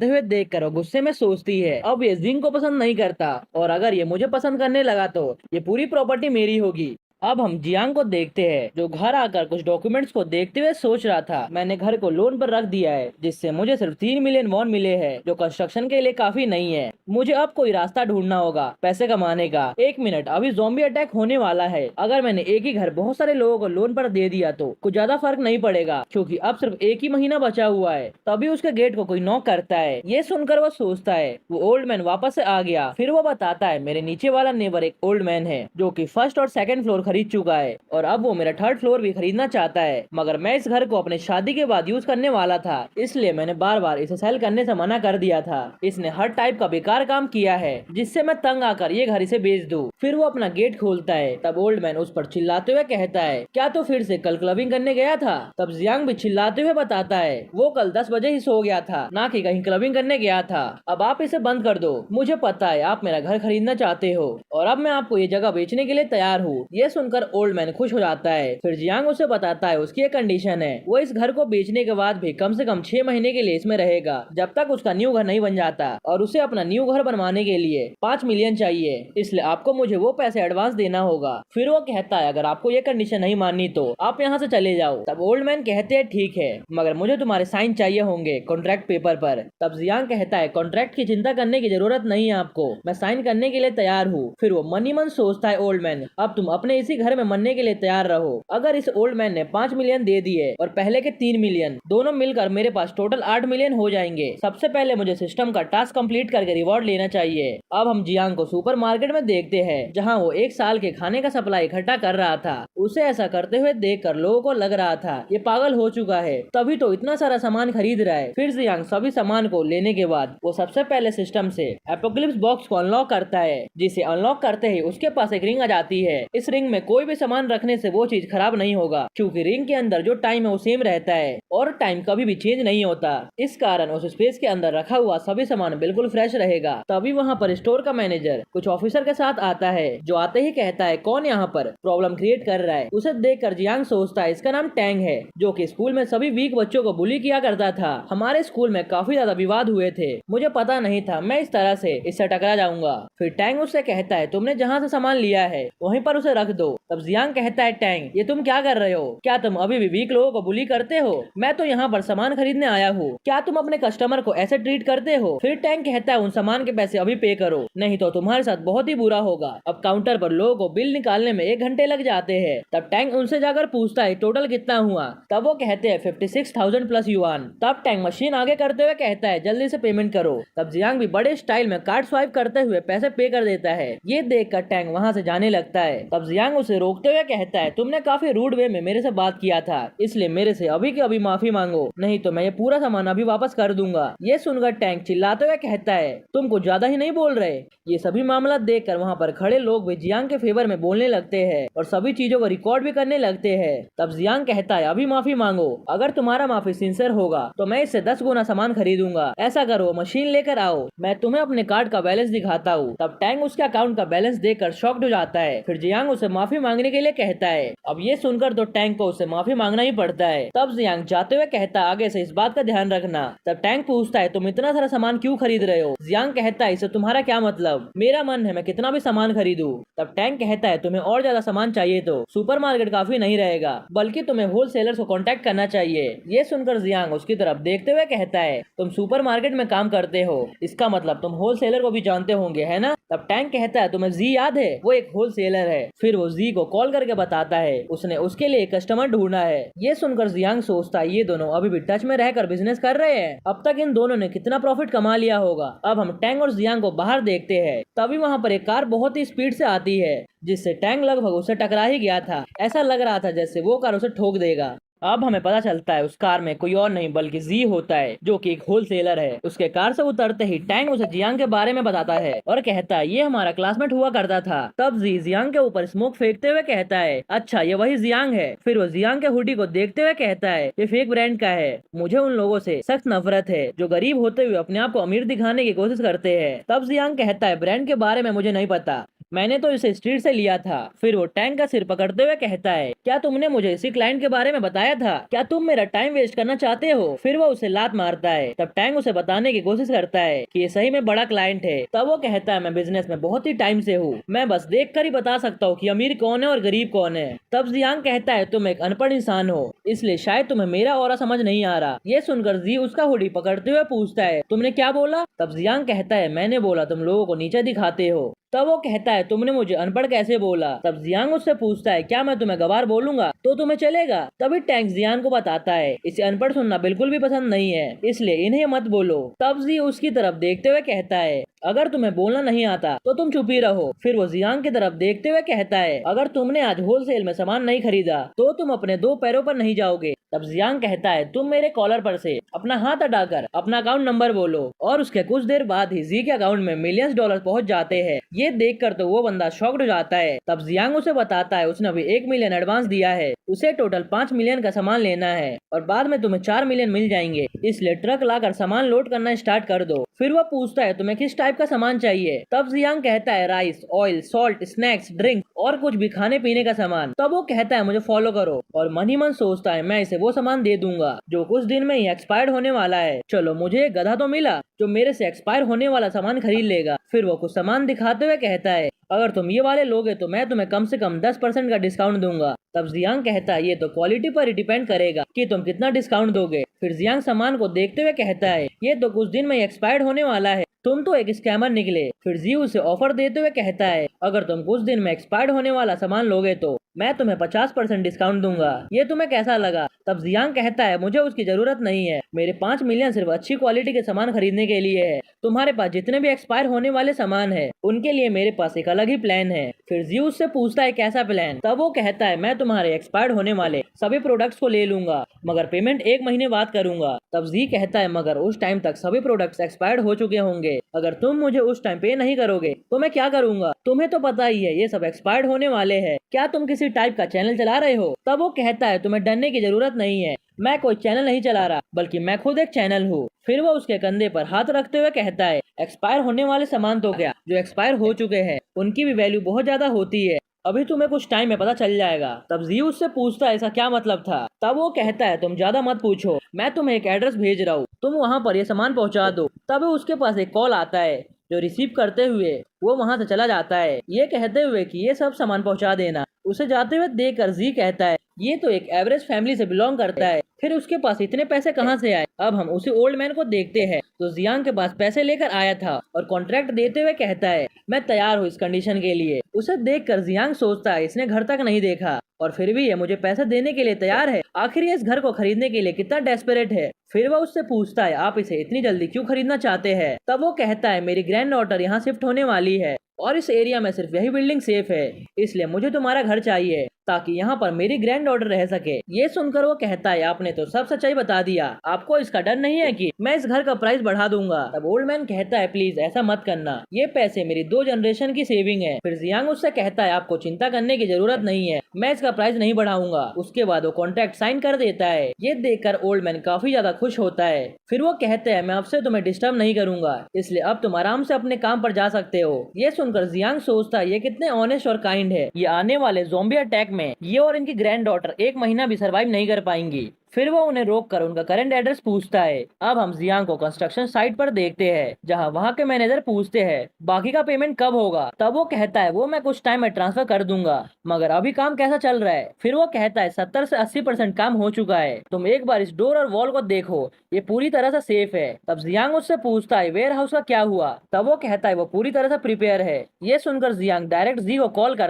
हुए देखकर वो गुस्से में सोचती है अब ये जिंग को पसंद नहीं करता और अगर ये मुझे पसंद करने लगा तो ये पूरी प्रॉपर्टी मेरी होगी। अब हम जियांग को देखते हैं जो घर आकर कुछ डॉक्यूमेंट्स को देखते हुए सोच रहा था मैंने घर को लोन पर रख दिया है जिससे मुझे सिर्फ 3 मिलियन वॉन मिले हैं जो कंस्ट्रक्शन के लिए काफी नहीं है, मुझे अब कोई रास्ता ढूंढना होगा पैसे कमाने का। 1 मिनट, अभी ज़ॉम्बी अटैक होने वाला है, अगर मैंने एक ही घर बहुत सारे लोगों को लोन पर दे दिया तो कुछ ज्यादा फर्क नहीं पड़ेगा क्योंकि अब सिर्फ 1 ही महीना बचा हुआ है। तभी उसके गेट को कोई नॉक करता है। ये सुनकर वो सोचता है वो ओल्ड मैन वापस से आ गया। फिर वो बताता है मेरे नीचे वाला नेबर एक ओल्ड मैन है जो कि फर्स्ट और सेकंड फ्लोर खरीद चुका है और अब वो मेरा 3rd फ्लोर भी खरीदना चाहता है, मगर मैं इस घर को अपने शादी के बाद यूज करने वाला था इसलिए मैंने बार बार इसे सेल करने से मना कर दिया था। इसने हर टाइप का बेकार काम किया है जिससे मैं तंग आकर ये घर इसे बेच दूं। फिर वो अपना गेट खोलता है। तब ओल्ड मैन उस पर चिल्लाते हुए कहता है क्या तो फिर से कल क्लबिंग करने गया था? तब जियांग भी चिल्लाते हुए बताता है वो कल 10 बजे ही सो गया था, ना कि कहीं क्लबिंग करने गया था। अब आप इसे बंद कर दो, मुझे पता है आप मेरा घर खरीदना चाहते हो और अब मैं आपको ये जगह बेचने के लिए तैयार हूँ। ये सुनकर ओल्ड मैन खुश हो जाता है। फिर जियांग उसे बताता है उसकी एक कंडीशन है, वो इस घर को बेचने के बाद भी कम से कम 6 महीने के लिए इसमें रहेगा जब तक उसका न्यू घर नहीं बन जाता और उसे अपना न्यू घर बनवाने के लिए 5 मिलियन चाहिए, इसलिए आपको मुझे वो पैसे एडवांस देना होगा। फिर वो कहता है अगर आपको ये कंडीशन नहीं माननी तो आप यहाँ से चले जाओ। तब ओल्ड मैन कहते हैं ठीक है, मगर मुझे तुम्हारे साइन चाहिए होंगे कॉन्ट्रैक्ट पेपर पर। तब जियांग कहता है कॉन्ट्रैक्ट की चिंता करने की जरूरत नहीं है आपको, मैं साइन करने के लिए तैयार हूँ। फिर वो मन ही मन सोचता है ओल्ड मैन अब तुम अपने इसी घर में मरने के लिए तैयार रहो। अगर इस ओल्ड मैन ने 5 मिलियन दे दिए और पहले के 3 मिलियन दोनों मिलकर मेरे पास टोटल 8 मिलियन हो जाएंगे। सबसे पहले मुझे सिस्टम का टास्क कंप्लीट करके रिवॉर्ड लेना चाहिए। अब हम जियांग को सुपरमार्केट में देखते हैं जहां वो 1 साल के खाने का सप्लाई इकट्ठा कर रहा था। उसे ऐसा करते हुए देखकर लोगों को लग रहा था ये पागल हो चुका है, तभी तो इतना सारा सामान खरीद रहा है। फिर जियांग सभी सामान को लेने के बाद वो सबसे पहले सिस्टम से एपोकलिप्स बॉक्स को अनलॉक करता है, जिसे अनलॉक करते ही उसके पास एक रिंग आ जाती है। इस रिंग में कोई भी सामान रखने से वो चीज खराब नहीं होगा क्योंकि रिंग के अंदर जो टाइम है वो सेम रहता है और टाइम कभी भी चेंज नहीं होता। इस कारण उस स्पेस के अंदर रखा हुआ सभी सामान बिल्कुल फ्रेश रहेगा। तभी वहाँ पर स्टोर का मैनेजर कुछ ऑफिसर के साथ आता है जो आते ही कहता है कौन यहाँ पर प्रॉब्लम क्रिएट कर रहा है। उसे देखकर जियांग सोचता है इसका नाम टैंग है जो कि स्कूल में सभी वीक बच्चों को बुली किया करता था। हमारे स्कूल में काफी ज्यादा विवाद हुए थे, मुझे पता नहीं था मैं इस तरह से इससे टकरा जाऊंगा। फिर टैंग उससे कहता है तुमने जहाँ से सामान लिया है वहीं पर उसे रख दो तब जियांग कहता है टैंक ये तुम क्या कर रहे हो? क्या तुम अभी भी वीक लोगों को बुली करते हो? मैं तो यहाँ पर सामान खरीदने आया हूँ। क्या तुम अपने कस्टमर को ऐसे ट्रीट करते हो? फिर टैंक कहता है उन सामान के पैसे अभी पे करो, नहीं तो तुम्हारे साथ बहुत ही बुरा होगा। अब काउंटर पर लोगों को बिल निकालने में 1 घंटे लग जाते हैं। तब टैंक उनसे जाकर पूछता है टोटल कितना हुआ? तब वो कहते हैं 56,000 प्लस युआन। तब टैंक मशीन आगे करते हुए कहता है जल्दी से पेमेंट करो। तब जियांग भी बड़े स्टाइल में कार्ड स्वाइप करते हुए पैसे पे कर देता है। ये देखकर टैंक वहाँ से जाने लगता है। तब जियांग उसे रोकते हुए कहता है तुमने काफी रूड वे में मेरे से बात किया था, इसलिए मेरे से अभी के अभी माफी मांगो, नहीं तो मैं ये पूरा सामान अभी वापस कर दूंगा। ये सुनकर टैंक चिल्लाते हुए कहता है तुम कुछ ज्यादा ही नहीं बोल रहे? ये सभी मामला देखकर वहाँ पर खड़े लोग भी जियांग के फेवर में बोलने लगते हैं और सभी चीजों को रिकॉर्ड भी करने लगते हैं। तब जियांग कहता है अभी माफी मांगो, अगर तुम्हारा माफी सिंसियर होगा तो मैं इससे 10 गुना सामान खरीदूंगा। ऐसा करो मशीन लेकर आओ, मैं तुम्हें अपने कार्ड का बैलेंस दिखाता हूँ। तब टैंक उसके अकाउंट का बैलेंस देखकर शॉक्ड हो जाता है। फिर जियांग उसे माफी मांगने के लिए कहता है। अब ये सुनकर तो टैंक को उसे माफी मांगना ही पड़ता है। तब जियांग जाते हुए कहता है आगे से इस बात का ध्यान रखना। तब टैंक पूछता है तुम इतना सारा सामान क्यों खरीद रहे हो? जियांग कहता है इसे तुम्हारा क्या मतलब, मेरा मन है मैं कितना भी सामान खरीदूं। तब टैंक कहता है तुम्हें और ज्यादा सामान चाहिए तो सुपरमार्केट काफी नहीं रहेगा, बल्कि तुम्हें होलसेलर्स को कांटेक्ट करना चाहिए। ये सुनकर जियांग उसकी तरफ देखते हुए कहता है तुम सुपरमार्केट में काम करते हो, इसका मतलब तुम होलसेलर को भी जानते होंगे है ना? तब टैंक कहता है तुम्हें जी याद है, वो एक होलसेलर है। फिर वो जी को कॉल करके बताता है उसने उसके लिए कस्टमर ढूंढा है। ये सुनकर जियांग सोचता है ये दोनों अभी भी टच में रहकर बिजनेस कर रहे हैं, अब तक इन दोनों ने कितना प्रॉफिट कमा लिया होगा। अब हम टैंक और जियांग को बाहर देखते हैं। तभी वहाँ पर एक कार बहुत ही स्पीड से आती है, जिससे टैंक लगभग उसे टकरा ही गया था। ऐसा लग रहा था जैसे वो कार उसे ठोक देगा। अब हमें पता चलता है उस कार में कोई और नहीं बल्कि जी होता है, जो कि एक होलसेलर है। उसके कार से उतरते ही टैंक उसे जियांग के बारे में बताता है और कहता है ये हमारा क्लासमेट हुआ करता था। तब जी जियांग के ऊपर स्मोक फेंकते हुए कहता है अच्छा ये वही जियांग है। फिर वो जियांग के हुडी को देखते हुए कहता है ये फेक ब्रांड का है, मुझे उन लोगों से सख्त नफरत है जो गरीब होते हुए अपने आप को अमीर दिखाने की कोशिश करते हैं। तब जियांग कहता है ब्रांड के बारे में मुझे नहीं पता, मैंने तो इसे स्ट्रीट से लिया था। फिर वो टैंक का सिर पकड़ते हुए कहता है क्या तुमने मुझे इसी क्लाइंट के बारे में बताया था? क्या तुम मेरा टाइम वेस्ट करना चाहते हो? फिर वो उसे लात मारता है। तब टैंक उसे बताने की कोशिश करता है कि ये सही में बड़ा क्लाइंट है। तब वो कहता है मैं बिजनेस में बहुत ही टाइम से हूँ, मैं बस देख कर ही बता सकता हूँ कि अमीर कौन है और गरीब कौन है। तब जियांग कहता है तुम एक अनपढ़ इंसान हो, इसलिए शायद तुम्हें मेरा ऑरा समझ नहीं आ रहा। ये सुनकर जी उसका हुडी पकड़ते हुए पूछता है तुमने क्या बोला? तब जियांग कहता है मैंने बोला तुम लोगों को नीचे दिखाते हो। तब वो कहता है तुमने मुझे अनपढ़ कैसे बोला? तब जियांग उससे पूछता है क्या मैं तुम्हें गवार बोलूंगा तो तुम्हें चलेगा? तभी टैंक जियांग को बताता है इसे अनपढ़ सुनना बिल्कुल भी पसंद नहीं है, इसलिए इन्हें मत बोलो। तब जी उसकी तरफ देखते हुए कहता है अगर तुम्हें बोलना नहीं आता तो तुम चुप ही रहो। फिर वो जियांग की तरफ देखते हुए कहता है अगर तुमने आज होलसेल में सामान नहीं खरीदा तो तुम अपने 2 पैरों पर नहीं जाओगे। तब जियांग कहता है तुम मेरे कॉलर पर से अपना हाथ हटाकर अपना अकाउंट नंबर बोलो। और उसके कुछ देर बाद ही जी के अकाउंट में मिलियंस डॉलर पहुंच जाते हैं। ये देखकर तो वो बंदा शॉक्ड हो जाता है। तब जियांग उसे बताता है उसने अभी 1 मिलियन एडवांस दिया है, उसे टोटल 5 मिलियन का सामान लेना है और बाद में तुम्हें 4 मिलियन मिल जाएंगे, इसलिए ट्रक लाकर सामान लोड करना स्टार्ट कर दो। फिर वो पूछता है तुम्हें किस टाइप का सामान चाहिए? तब जियांग कहता है rice, oil, salt, snacks, drink और कुछ भी खाने पीने का सामान। तब वो कहता है मुझे फॉलो करो और मन ही मन सोचता है मैं इसे वो सामान दे दूंगा जो कुछ दिन में ही एक्सपायर्ड होने वाला है। चलो मुझे एक गधा तो मिला जो मेरे से एक्सपायर होने वाला सामान खरीद लेगा। फिर वो कुछ सामान दिखाते हुए कहता है अगर तुम ये वाले लोगे तो मैं तुम्हें कम से कम 10% का डिस्काउंट दूंगा। तब जियांग कहता है ये तो क्वालिटी पर ही डिपेंड करेगा कि तुम कितना डिस्काउंट दोगे। फिर जियांग सामान को देखते हुए कहता है ये तो कुछ दिन में एक्सपायर्ड होने वाला है, तुम तो एक स्कैमर निकले। फिर जी उसे ऑफर देते हुए कहता है अगर तुम कुछ दिन में एक्सपायर्ड होने वाला सामान लोगे तो मैं तुम्हें 50% डिस्काउंट दूंगा, ये तुम्हें कैसा लगा? तब जियांग कहता है मुझे उसकी जरूरत नहीं है, मेरे 5 मिलियन सिर्फ अच्छी क्वालिटी के सामान खरीदने के लिए है। तुम्हारे पास जितने भी एक्सपायर होने वाले सामान है उनके लिए मेरे पास एक अलग ही प्लान है। फिर जी उससे पूछता है कैसा प्लान? तब वो कहता है मैं तुम्हारे एक्सपायर्ड होने वाले सभी प्रोडक्ट्स को ले लूंगा मगर पेमेंट 1 महीने बाद करूंगा। तब जी कहता है मगर उस टाइम तक सभी प्रोडक्ट्स एक्सपायर्ड हो चुके होंगे, अगर तुम मुझे उस टाइम पे नहीं करोगे तो मैं क्या करूंगा? तुम्हें तो पता ही है ये सब एक्सपायर्ड होने वाले हैं, क्या तुम किसी टाइप का चैनल चला रहे हो? तब वो कहता है तुम्हें डरने की जरूरत नहीं है, मैं कोई चैनल नहीं चला रहा बल्कि मैं खुद एक चैनल हूँ। फिर वो उसके कंधे पर हाथ रखते हुए कहता है एक्सपायर होने वाले सामान तो क्या, जो एक्सपायर हो चुके हैं उनकी भी वैल्यू बहुत ज्यादा होती है, अभी तुम्हें कुछ टाइम में पता चल जाएगा। तब जी उससे पूछता है ऐसा क्या मतलब था? तब वो कहता है तुम ज्यादा मत पूछो, मैं तुम्हें एक एड्रेस भेज रहा हूँ, तुम वहाँ पर ये सामान पहुँचा दो। तब उसके पास एक कॉल आता है जो रिसीव करते हुए वो वहां से चला जाता है, ये कहते हुए कि ये सब सामान पहुंचा देना। उसे जाते हुए देखकर जी कहता है ये तो एक एवरेज फैमिली से बिलोंग करता है, फिर उसके पास इतने पैसे कहाँ से आए। अब हम उसी ओल्ड मैन को देखते हैं जो जियांग के पास पैसे लेकर आया था और कॉन्ट्रैक्ट देते हुए कहता है मैं तैयार हूँ इस कंडीशन के लिए। उसे देखकर जियांग सोचता है इसने घर तक नहीं देखा और फिर भी ये मुझे पैसे देने के लिए तैयार है, आखिर ये इस घर को खरीदने के लिए कितना डेस्परेट है। फिर वह उससे पूछता है आप इसे इतनी जल्दी क्यों खरीदना चाहते हैं। तब वो कहता है मेरी ग्रैंड डॉटर यहाँ शिफ्ट होने वाली है और इस एरिया में सिर्फ यही बिल्डिंग सेफ है, इसलिए मुझे तुम्हारा घर चाहिए ताकि यहाँ पर मेरी ग्रैंड डॉटर रह सके। ये सुनकर वो कहता है आपने तो सब सच्चाई बता दिया, आपको इसका डर नहीं है कि मैं इस घर का प्राइस बढ़ा दूंगा। तब ओल्ड मैन कहता है प्लीज ऐसा मत करना, ये पैसे मेरी 2 जनरेशन की सेविंग है। फिर जियांग उससे कहता है आपको चिंता करने की जरूरत नहीं है, मैं इसका प्राइस नहीं बढ़ाऊंगा। उसके बाद वो कॉन्ट्रैक्ट साइन कर देता है। ये देखकर ओल्ड मैन काफी ज्यादा खुश होता है। फिर वो कहते हैं मैं आपसे तुम्हें डिस्टर्ब नहीं करूंगा, इसलिए अब तुम आराम से अपने काम पर जा सकते हो। ये सुनकर जियांग सोचता है ये कितने ऑनेस्ट और काइंड है, ये आने वाले ज़ॉम्बी अटैक में ये और इनकी ग्रैंड डॉटर 1 महीना भी सरवाइव नहीं कर पाएंगी। फिर वो उन्हें रोककर उनका करंट एड्रेस पूछता है। अब हम जियांग को कंस्ट्रक्शन साइट पर देखते हैं जहां वहां के मैनेजर पूछते हैं बाकी का पेमेंट कब होगा। तब वो कहता है वो मैं कुछ टाइम में ट्रांसफर कर दूंगा, मगर अभी काम कैसा चल रहा है। फिर वो कहता है 70 से 80% काम हो चुका है, तुम एक बार इस डोर और वॉल को देखो, ये पूरी तरह से सेफ है। तब जियांग उससे पूछता है वेयर हाउस का क्या हुआ। तब वो कहता है वो पूरी तरह से प्रिपेयर है। ये सुनकर जियांग डायरेक्ट जी को कॉल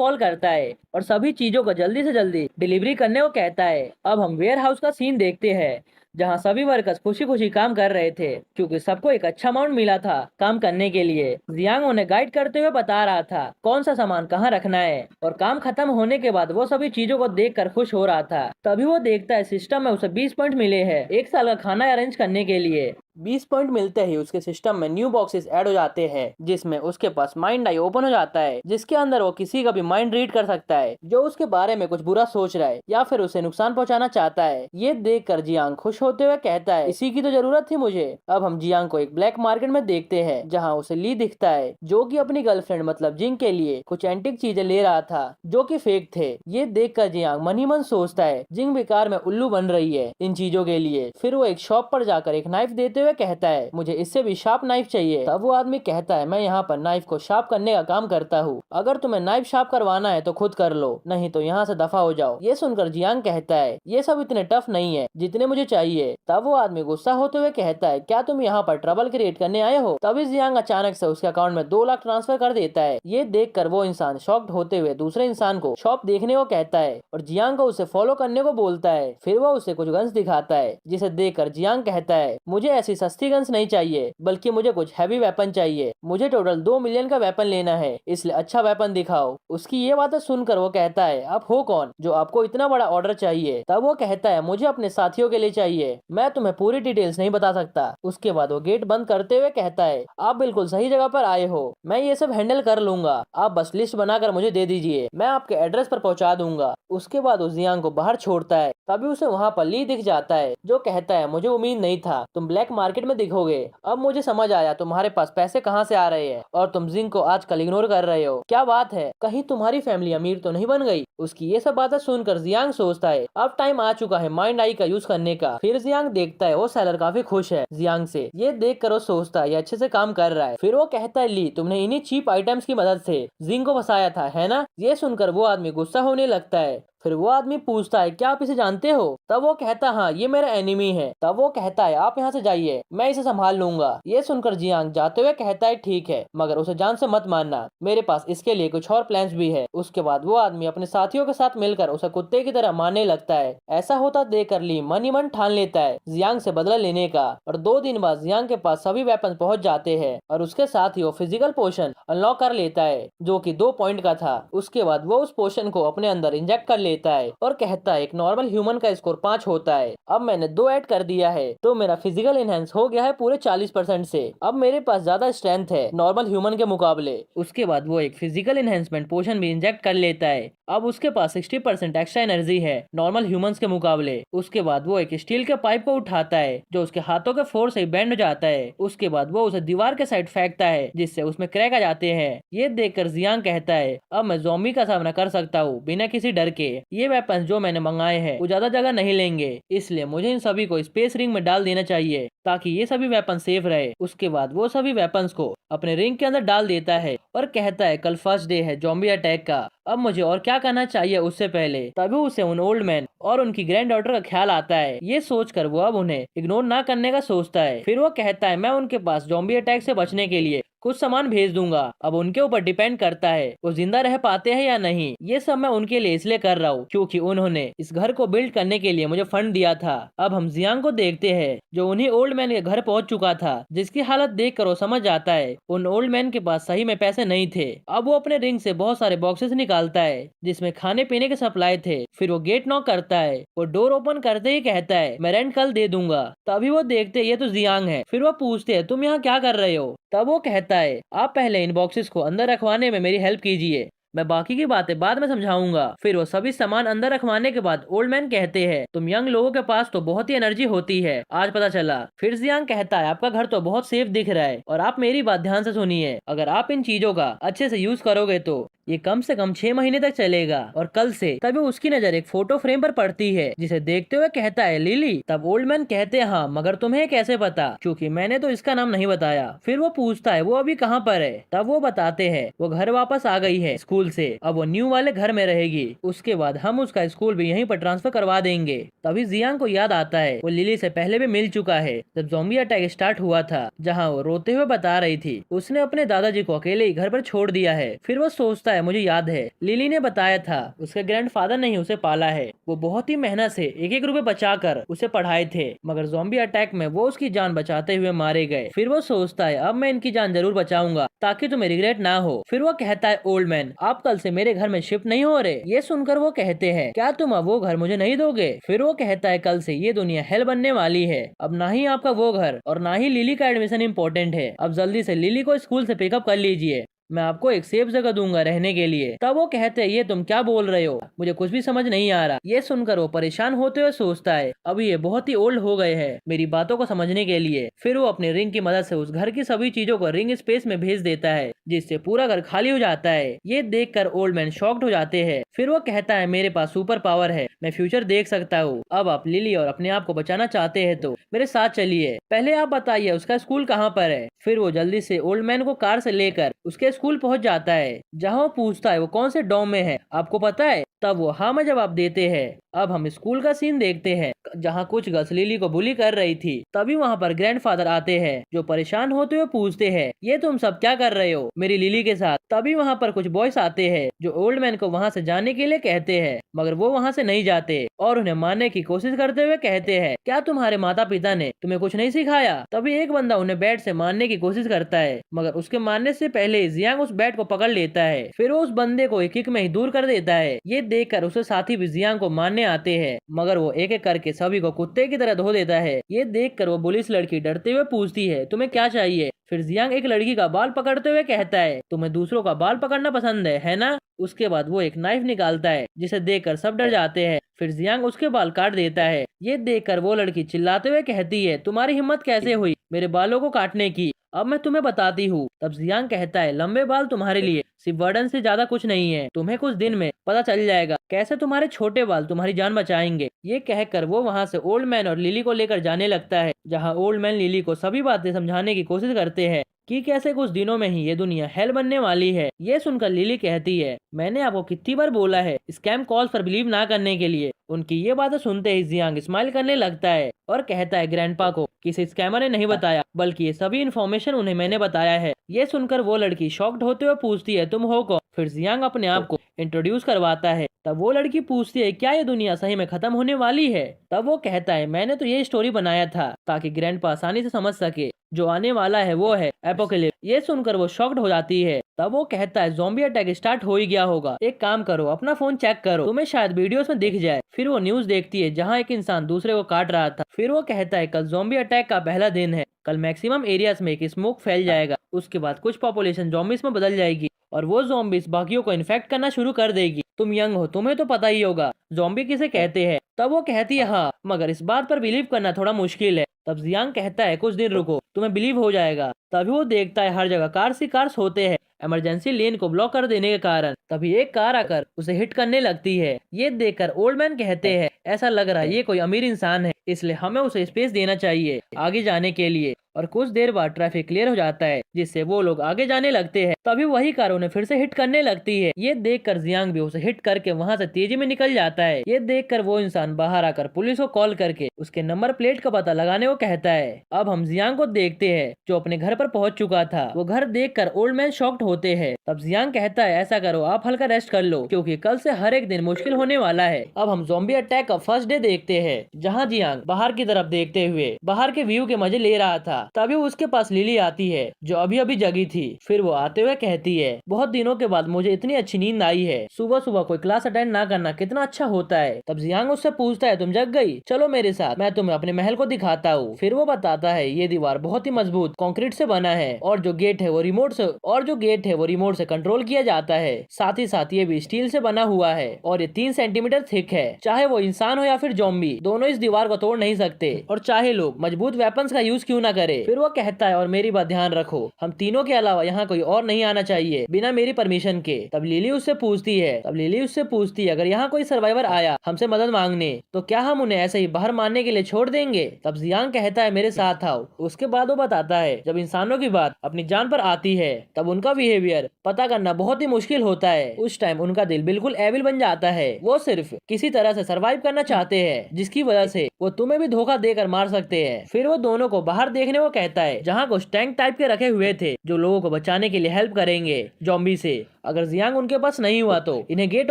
करता है और सभी चीजों को जल्दी से जल्दी डिलीवरी करने को कहता है। अब हम वेयर हाउस का सीन देखते हैं जहां सभी वर्कर्स खुशी खुशी काम कर रहे थे क्योंकि सबको एक अच्छा अमाउंट मिला था काम करने के लिए। जियांग उन्हें गाइड करते हुए बता रहा था कौन सा सामान कहाँ रखना है और काम खत्म होने के बाद वो सभी चीजों को देखकर खुश हो रहा था। तभी वो देखता है सिस्टम में उसे 20 पॉइंट मिले हैं 1 साल का खाना अरेंज करने के लिए। 20 पॉइंट मिलते ही उसके सिस्टम में न्यू बॉक्सेस ऐड हो जाते हैं जिसमें उसके पास माइंड आई ओपन हो जाता है जिसके अंदर वो किसी का भी माइंड रीड कर सकता है जो उसके बारे में कुछ बुरा सोच रहा है या फिर उसे नुकसान पहुंचाना चाहता है। ये देखकर जियांग खुश होते हुए कहता है इसी की तो जरूरत थी मुझे। अब हम जियांग को एक ब्लैक मार्केट में देखते हैं जहाँ उसे ली दिखता है जो कि अपनी गर्लफ्रेंड मतलब जिंग के लिए कुछ एंटिक चीजें ले रहा था जो कि फेक थे। ये देखकर जियांग मन ही मन सोचता है जिंग बेकार में उल्लू बन रही है इन चीजों के लिए। फिर वो एक शॉप पर जाकर एक नाइफ देते हुए कहता है मुझे इससे भी शार्प नाइफ चाहिए। तब वो आदमी कहता है मैं यहाँ पर नाइफ को शार्प करने का काम करता हूँ, अगर तुम्हें नाइफ शार्प करवाना है तो खुद कर लो, नहीं तो यहाँ से दफा हो जाओ। ये सुनकर जियांग कहता है ये सब इतने टफ नहीं है जितने मुझे चाहिए। तब वो आदमी गुस्सा होते हुए कहता है क्या तुम यहाँ पर ट्रबल क्रिएट करने आए हो। तभी जियांग अचानक से उसके अकाउंट में 2 लाख ट्रांसफर कर देता है। ये देखकर वो इंसान शॉक्ड होते हुए दूसरे इंसान को शॉप देखने को कहता है और जियांग को उसे फॉलो करने को बोलता है। फिर वो उसे कुछ गन्स दिखाता है जिसे देखकर जियांग कहता है मुझे ऐसी सस्ती गन्स नहीं चाहिए बल्कि मुझे कुछ हैवी वेपन चाहिए, मुझे टोटल 2 मिलियन का वेपन लेना है, इसलिए अच्छा वेपन दिखाओ। उसकी ये बातें सुनकर वो कहता है आप हो कौन जो आपको इतना बड़ा ऑर्डर चाहिए। तब वो कहता है मुझे अपने साथियों के लिए चाहिए, मैं तुम्हें पूरी डिटेल्स नहीं बता सकता। उसके बाद वो गेट बंद करते हुए कहता है आप बिल्कुल सही जगह पर आए हो, मैं ये सब हैंडल कर लूंगा, आप बस लिस्ट बनाकर मुझे दे दीजिए, मैं आपके एड्रेस पर पहुंचा दूंगा। उसके बाद वो जियांग को बाहर छोड़ता है। तभी उसे वहाँ पर ली दिख जाता है जो कहता है मुझे उम्मीद नहीं था तुम ब्लैक मार्केट में दिखोगे, अब मुझे समझ आया तुम्हारे पास पैसे कहाँ से आ रहे हैं और तुम जिंग को आजकल इग्नोर कर रहे हो, क्या बात है कहीं तुम्हारी फैमिली अमीर तो नहीं बन गई। उसकी ये सब बातें सुनकर जियांग सोचता है अब टाइम आ चुका है माइंड आई का यूज करने का। फिर जियांग देखता है वो सेलर काफी खुश है जियांग से। ये देख कर वो सोचता है ये अच्छे से काम कर रहा है। फिर वो कहता है ली तुमने इन्हीं चीप आइटम्स की मदद से जिंग को फंसाया था है ना। ये सुनकर वो आदमी गुस्सा होने लगता है। फिर वो आदमी पूछता है क्या आप इसे जानते हो। तब वो कहता है हाँ ये मेरा एनिमी है। तब वो कहता है आप यहाँ से जाइए मैं इसे संभाल लूंगा। ये सुनकर जियांग जाते हुए कहता है ठीक है मगर उसे जान से मत मारना, मेरे पास इसके लिए कुछ और प्लान्स भी है। उसके बाद वो आदमी अपने साथियों के साथ मिलकर उसे कुत्ते की तरह मारने लगता है। ऐसा होता देखकर ली मन ही मन ठान लेता है जियांग से बदला लेने का और 2 दिन बाद जियांग के पास सभी वेपन पहुंच जाते हैं और उसके साथ ही वो फिजिकल पोशन अनलॉक कर लेता है जो कि 2 पॉइंट का था। उसके बाद वो उस पोशन को अपने अंदर इंजेक्ट कर लेता है और कहता है एक नॉर्मल ह्यूमन का स्कोर 5 होता है, अब मैंने 2 ऐड कर दिया है तो मेरा फिजिकल एनहेंस हो गया है पूरे 40% से, अब मेरे पास ज्यादा स्ट्रेंथ है नॉर्मल ह्यूमन के मुकाबले। उसके बाद वो एक फिजिकल एनहेंसमेंट पोशन भी इंजेक्ट कर लेता है, अब उसके पास 60% एक्स्ट्रा एनर्जी है नॉर्मल ह्यूमंस के मुकाबले। उसके बाद वो एक स्टील के पाइप को उठाता है जो उसके हाथों के फोर्स से बेंड हो जाता है। उसके बाद वो उसे दीवार के साइड फेंकता है जिससे उसमें क्रैक आ जाते हैं। ये देखकर जियांग कहता है अब मैं ज़ॉम्बी का सामना कर सकता हूँ बिना किसी डर के, ये वेपन्स जो मैंने मंगाए हैं वो ज्यादा जगह नहीं लेंगे, इसलिए मुझे इन सभी को स्पेस रिंग में डाल देना चाहिए ताकि ये सभी वेपन सेफ रहे। उसके बाद वो सभी वेपन्स को अपने रिंग के अंदर डाल देता है और कहता है कल फर्स्ट डे है ज़ॉम्बी अटैक का, अब मुझे और क्या करना चाहिए उससे पहले। तभी उसे उन ओल्ड मैन और उनकी ग्रैंड डॉटर का ख्याल आता है। ये सोचकर वो अब उन्हें इग्नोर ना करने का सोचता है। फिर वो कहता है मैं उनके पास ज़ॉम्बी अटैक से बचने के लिए कुछ सामान भेज दूंगा, अब उनके ऊपर डिपेंड करता है वो जिंदा रह पाते हैं या नहीं। ये सब मैं उनके लिए इसलिए कर रहा हूँ क्योंकि उन्होंने इस घर को बिल्ड करने के लिए मुझे फंड दिया था। अब हम जियांग को देखते हैं जो उन्हीं ओल्ड मैन के घर पहुंच चुका था, जिसकी हालत देख कर वो समझ जाता है उन ओल्ड मैन के पास सही में पैसे नहीं थे। अब वो अपने रिंग से बहुत सारे बॉक्सेस निकालता है जिसमें खाने पीने के सप्लाई थे। फिर वो गेट नॉक करता है, वो डोर ओपन करते ही कहता है मैं रेंट कल दे दूंगा। तभी वो देखते ये तो जियांग है। फिर वो पूछते हैं तुम यहाँ क्या कर रहे हो। तब वो कहता है आप पहले इन बॉक्सेस को अंदर रखवाने में मेरी हेल्प कीजिए, मैं बाकी की बातें बाद में समझाऊंगा। फिर वो सभी सामान अंदर रखवाने के बाद ओल्ड मैन कहते हैं तुम यंग लोगों के पास तो बहुत ही एनर्जी होती है, आज पता चला। फिर जियांग कहता है आपका घर तो बहुत सेफ दिख रहा है और आप मेरी बात ध्यान से सुनिए, अगर आप इन चीजों का अच्छे से यूज करोगे तो ये कम से कम 6 महीने तक चलेगा और कल से। तभी उसकी नजर एक फोटो फ्रेम पर पड़ती है जिसे देखते हुए कहता है लिली। तब ओल्ड मैन कहते हैं हाँ मगर तुम्हें कैसे पता, क्योंकि मैंने तो इसका नाम नहीं बताया। फिर वो पूछता है वो अभी कहाँ पर है। तब वो बताते हैं वो घर वापस आ गई है स्कूल से, अब वो न्यू वाले घर में रहेगी, उसके बाद हम उसका स्कूल भी यहीं पर ट्रांसफर करवा देंगे। तभी जियांग को याद आता है वो लिली से पहले भी मिल चुका है जब ज़ॉम्बी अटैक स्टार्ट हुआ था, जहाँ वो रोते हुए बता रही थी उसने अपने दादाजी को अकेले ही घर पर छोड़ दिया है। फिर वो सोचता है मुझे याद है लिली ने बताया था उसके ग्रैंडफादर ने ही उसे पाला है, वो बहुत ही मेहनत से एक एक रुपए बचाकर उसे पढ़ाए थे, मगर ज़ॉम्बी अटैक में वो उसकी जान बचाते हुए मारे गए। फिर वो सोचता है अब मैं इनकी जान जरूर बचाऊंगा ताकि तुम्हें रिग्रेट ना हो। फिर वो कहता है ओल्ड मैन आप कल से मेरे घर में शिफ्ट नहीं हो रहे। ये सुनकर वो कहते हैं क्या तुम अब वो घर मुझे नहीं दोगे। फिर वो कहता है कल से ये दुनिया हेल बनने वाली है, अब ना ही आपका वो घर और ना ही लिली का एडमिशन इम्पोर्टेंट है, अब जल्दी से लिली को स्कूल से पिकअप कर लीजिए, मैं आपको एक सेफ जगह दूंगा रहने के लिए। तब वो कहते हैं ये तुम क्या बोल रहे हो, मुझे कुछ भी समझ नहीं आ रहा। ये सुनकर वो परेशान होते हुए सोचता है अभी ये बहुत ही ओल्ड हो गए हैं मेरी बातों को समझने के लिए। फिर वो अपने रिंग की मदद से उस घर की सभी चीजों को रिंग स्पेस में भेज देता है जिससे पूरा घर खाली हो जाता है। ये देखकर ओल्ड मैन शॉक्ड हो जाते हैं। फिर वो कहता है मेरे पास सुपर पावर है, मैं फ्यूचर देख सकता हूँ, अब आप लिली और अपने आप को बचाना चाहते हैं तो मेरे साथ चलिए, पहले आप बताइए उसका स्कूल कहाँ पर है। फिर वो जल्दी से ओल्ड मैन को कार से लेकर उसके स्कूल पहुंच जाता है, जहां वो पूछता है वो कौन से डॉम में है, आपको पता है। तब वो हाँ में जवाब देते हैं। अब हम स्कूल का सीन देखते हैं जहाँ कुछ गर्ल्स लिली को बुली कर रही थी। तभी वहाँ पर ग्रैंडफादर आते हैं जो परेशान होते हुए पूछते हैं ये तुम सब क्या कर रहे हो मेरी लिली के साथ। तभी वहाँ पर कुछ बॉयज आते हैं जो ओल्ड मैन को वहाँ से जाने के लिए कहते हैं, मगर वो वहाँ से नहीं जाते और उन्हें मारने की कोशिश करते हुए कहते हैं क्या तुम्हारे माता पिता ने तुम्हें कुछ नहीं सिखाया। तभी एक बंदा उन्हें बैट से मारने की कोशिश करता है, मगर उसके मारने से पहले जियांग उस बैट को पकड़ लेता है। फिर वो उस बंदे को एक किक में ही दूर कर देता है। ये देखकर उसके साथी भी जियांग को मारने आते हैं, मगर वो एक एक करके सभी को कुत्ते की तरह धो देता है। ये देखकर वो पुलिस लड़की डरते हुए पूछती है तुम्हें क्या चाहिए। फिर जियांग एक लड़की का बाल पकड़ते हुए कहता है तुम्हें दूसरों का बाल पकड़ना पसंद है ना। उसके बाद वो एक नाइफ निकालता है जिसे देखकर सब डर जाते हैं। फिर जियांग उसके बाल काट देता है। ये देखकर वो लड़की चिल्लाते हुए कहती है तुम्हारी हिम्मत कैसे हुई मेरे बालों को काटने की, अब मैं तुम्हें बताती हूँ। तब जियांग कहता है लंबे बाल तुम्हारे लिए सिर्फ बर्डन से ज्यादा कुछ नहीं है, तुम्हें कुछ दिन में पता चल जाएगा कैसे तुम्हारे छोटे बाल तुम्हारी जान बचाएंगे। ये कहकर वो वहाँ से ओल्ड मैन और लिली को लेकर जाने लगता है, जहाँ ओल्ड मैन लिली को सभी बातें समझाने की कोशिश करते हैं कि कैसे कुछ दिनों में ही ये दुनिया हेल बनने वाली है। ये सुनकर लिली कहती है मैंने आपको कितनी बार बोला है स्कैम कॉल्स पर बिलीव ना करने के लिए। उनकी ये बातें सुनते ही जियांग स्माइल करने लगता है और कहता है ग्रैंडपा को किसी स्कैमर ने नहीं बताया, बल्कि ये सभी इन्फॉर्मेशन उन्हें मैंने बताया है। ये सुनकर वो लड़की शॉक्ड होते हुए पूछती है तुम हो कौन। फिर जियांग अपने आप को इंट्रोड्यूस करवाता है। तब वो लड़की पूछती है क्या ये दुनिया सही में खत्म होने वाली है। तब वो कहता है मैंने तो ये स्टोरी बनाया था ताकि ग्रैंडपा आसानी से समझ सके जो आने वाला है वो है एपोकलिप्स। ये सुनकर वो शॉक्ड हो जाती है। तब वो कहता है ज़ॉम्बी अटैक स्टार्ट हो ही गया होगा, एक काम करो अपना फोन चेक करो, तुम्हें शायद वीडियोस में दिख जाए। फिर वो न्यूज देखती है जहाँ एक इंसान दूसरे को काट रहा था। फिर वो कहता है कल ज़ॉम्बी अटैक का पहला दिन है, कल मैक्सिमम एरियाज में एक स्मोक फैल जाएगा, उसके बाद कुछ पॉपुलेशन ज़ॉम्बीज में बदल जाएगी और वो ज़ॉम्बीज बाकियों को इन्फेक्ट करना शुरू कर देगी। तुम यंग हो तुम्हें तो पता ही होगा ज़ॉम्बी किसे कहते हैं। तब वो कहती है हाँ, मगर इस बात पर बिलीव करना थोड़ा मुश्किल है। तब जियांग कहता है कुछ दिन रुको तुम्हें बिलीव हो जाएगा। तभी वो देखता है हर जगह कार्स ही कार्स होते हैं, इमरजेंसी लेन को ब्लॉक कर देने के कारण तभी एक कार आकर उसे हिट करने लगती है। ये देखकर ओल्ड मैन कहते हैं ऐसा लग रहा है ये कोई अमीर इंसान है, इसलिए हमें उसे स्पेस देना चाहिए आगे जाने के लिए। और कुछ देर बाद ट्रैफिक क्लियर हो जाता है जिससे वो लोग आगे जाने लगते हैं। तभी वही कार उन्हें फिर से हिट करने लगती है। ये देखकर जियांग भी उसे हिट करके वहाँ से तेजी में निकल जाता है। ये देखकर वो इंसान बाहर आकर पुलिस को कॉल करके उसके नंबर प्लेट का पता लगाने को कहता है। अब हम जियांग को देखते हैं जो अपने घर पर पहुंच चुका था। वो घर देखकर ओल्ड मैन शॉक्ड होते हैं। तब जियांग कहता है ऐसा करो, आप हल्का रेस्ट कर लो क्योंकि कल से हर एक दिन मुश्किल होने वाला है। अब हम ज़ॉम्बी अटैक का फर्स्ट डे देखते हैं जहाँ जियांग बाहर की तरफ देखते हुए बाहर के व्यू के मजे ले रहा था। तभी उसके पास लिली आती है जो अभी अभी जगी थी। फिर वो आते हुए कहती है बहुत दिनों के बाद मुझे इतनी अच्छी नींद आई है, सुबह सुबह कोई क्लास अटेंड ना करना कितना अच्छा होता है। तब जियांग उससे पूछता है तुम जग गई, चलो मेरे साथ, मैं तुम्हें अपने महल को दिखाता हूँ। फिर वो बताता है ये दीवार बहुत ही मजबूत कंक्रीट से बना है और जो गेट है वो रिमोट से कंट्रोल किया जाता है। साथ ही साथ ये भी स्टील से बना हुआ है और ये 3 सेंटीमीटर थिक है। चाहे वो इंसान हो या फिर ज़ॉम्बी, दोनों इस दीवार को तोड़ नहीं सकते और चाहे लोग मजबूत वेपन्स का यूज क्यों ना करे। फिर वो कहता है और मेरी बात ध्यान रखो, हम तीनों के अलावा यहाँ कोई और नहीं आना चाहिए बिना मेरी परमिशन के। तब लिली उससे पूछती है अगर यहाँ कोई सर्वाइवर आया हमसे मदद मांगने तो क्या हम उन्हें ऐसे ही बाहर मारने के लिए छोड़ देंगे। तब जियांग कहता है मेरे साथ आओ। उसके बाद वो बताता है जब इंसानों की बात अपनी जान पर आती है तब उनका बिहेवियर पता करना बहुत ही मुश्किल होता है। उस टाइम उनका दिल बिल्कुल एविल बन जाता है। वो सिर्फ किसी तरह से सरवाइव करना चाहते हैं जिसकी वजह से वो तुम्हें भी धोखा देकर मार सकते हैं। फिर वो दोनों को बाहर देखने को कहता है जहाँ कुछ टैंक टाइप के रखे हुए थे जो लोगों को बचाने के लिए हेल्प करेंगे ज़ॉम्बी से। अगर जियांग उनके पास नहीं हुआ तो इन्हें गेट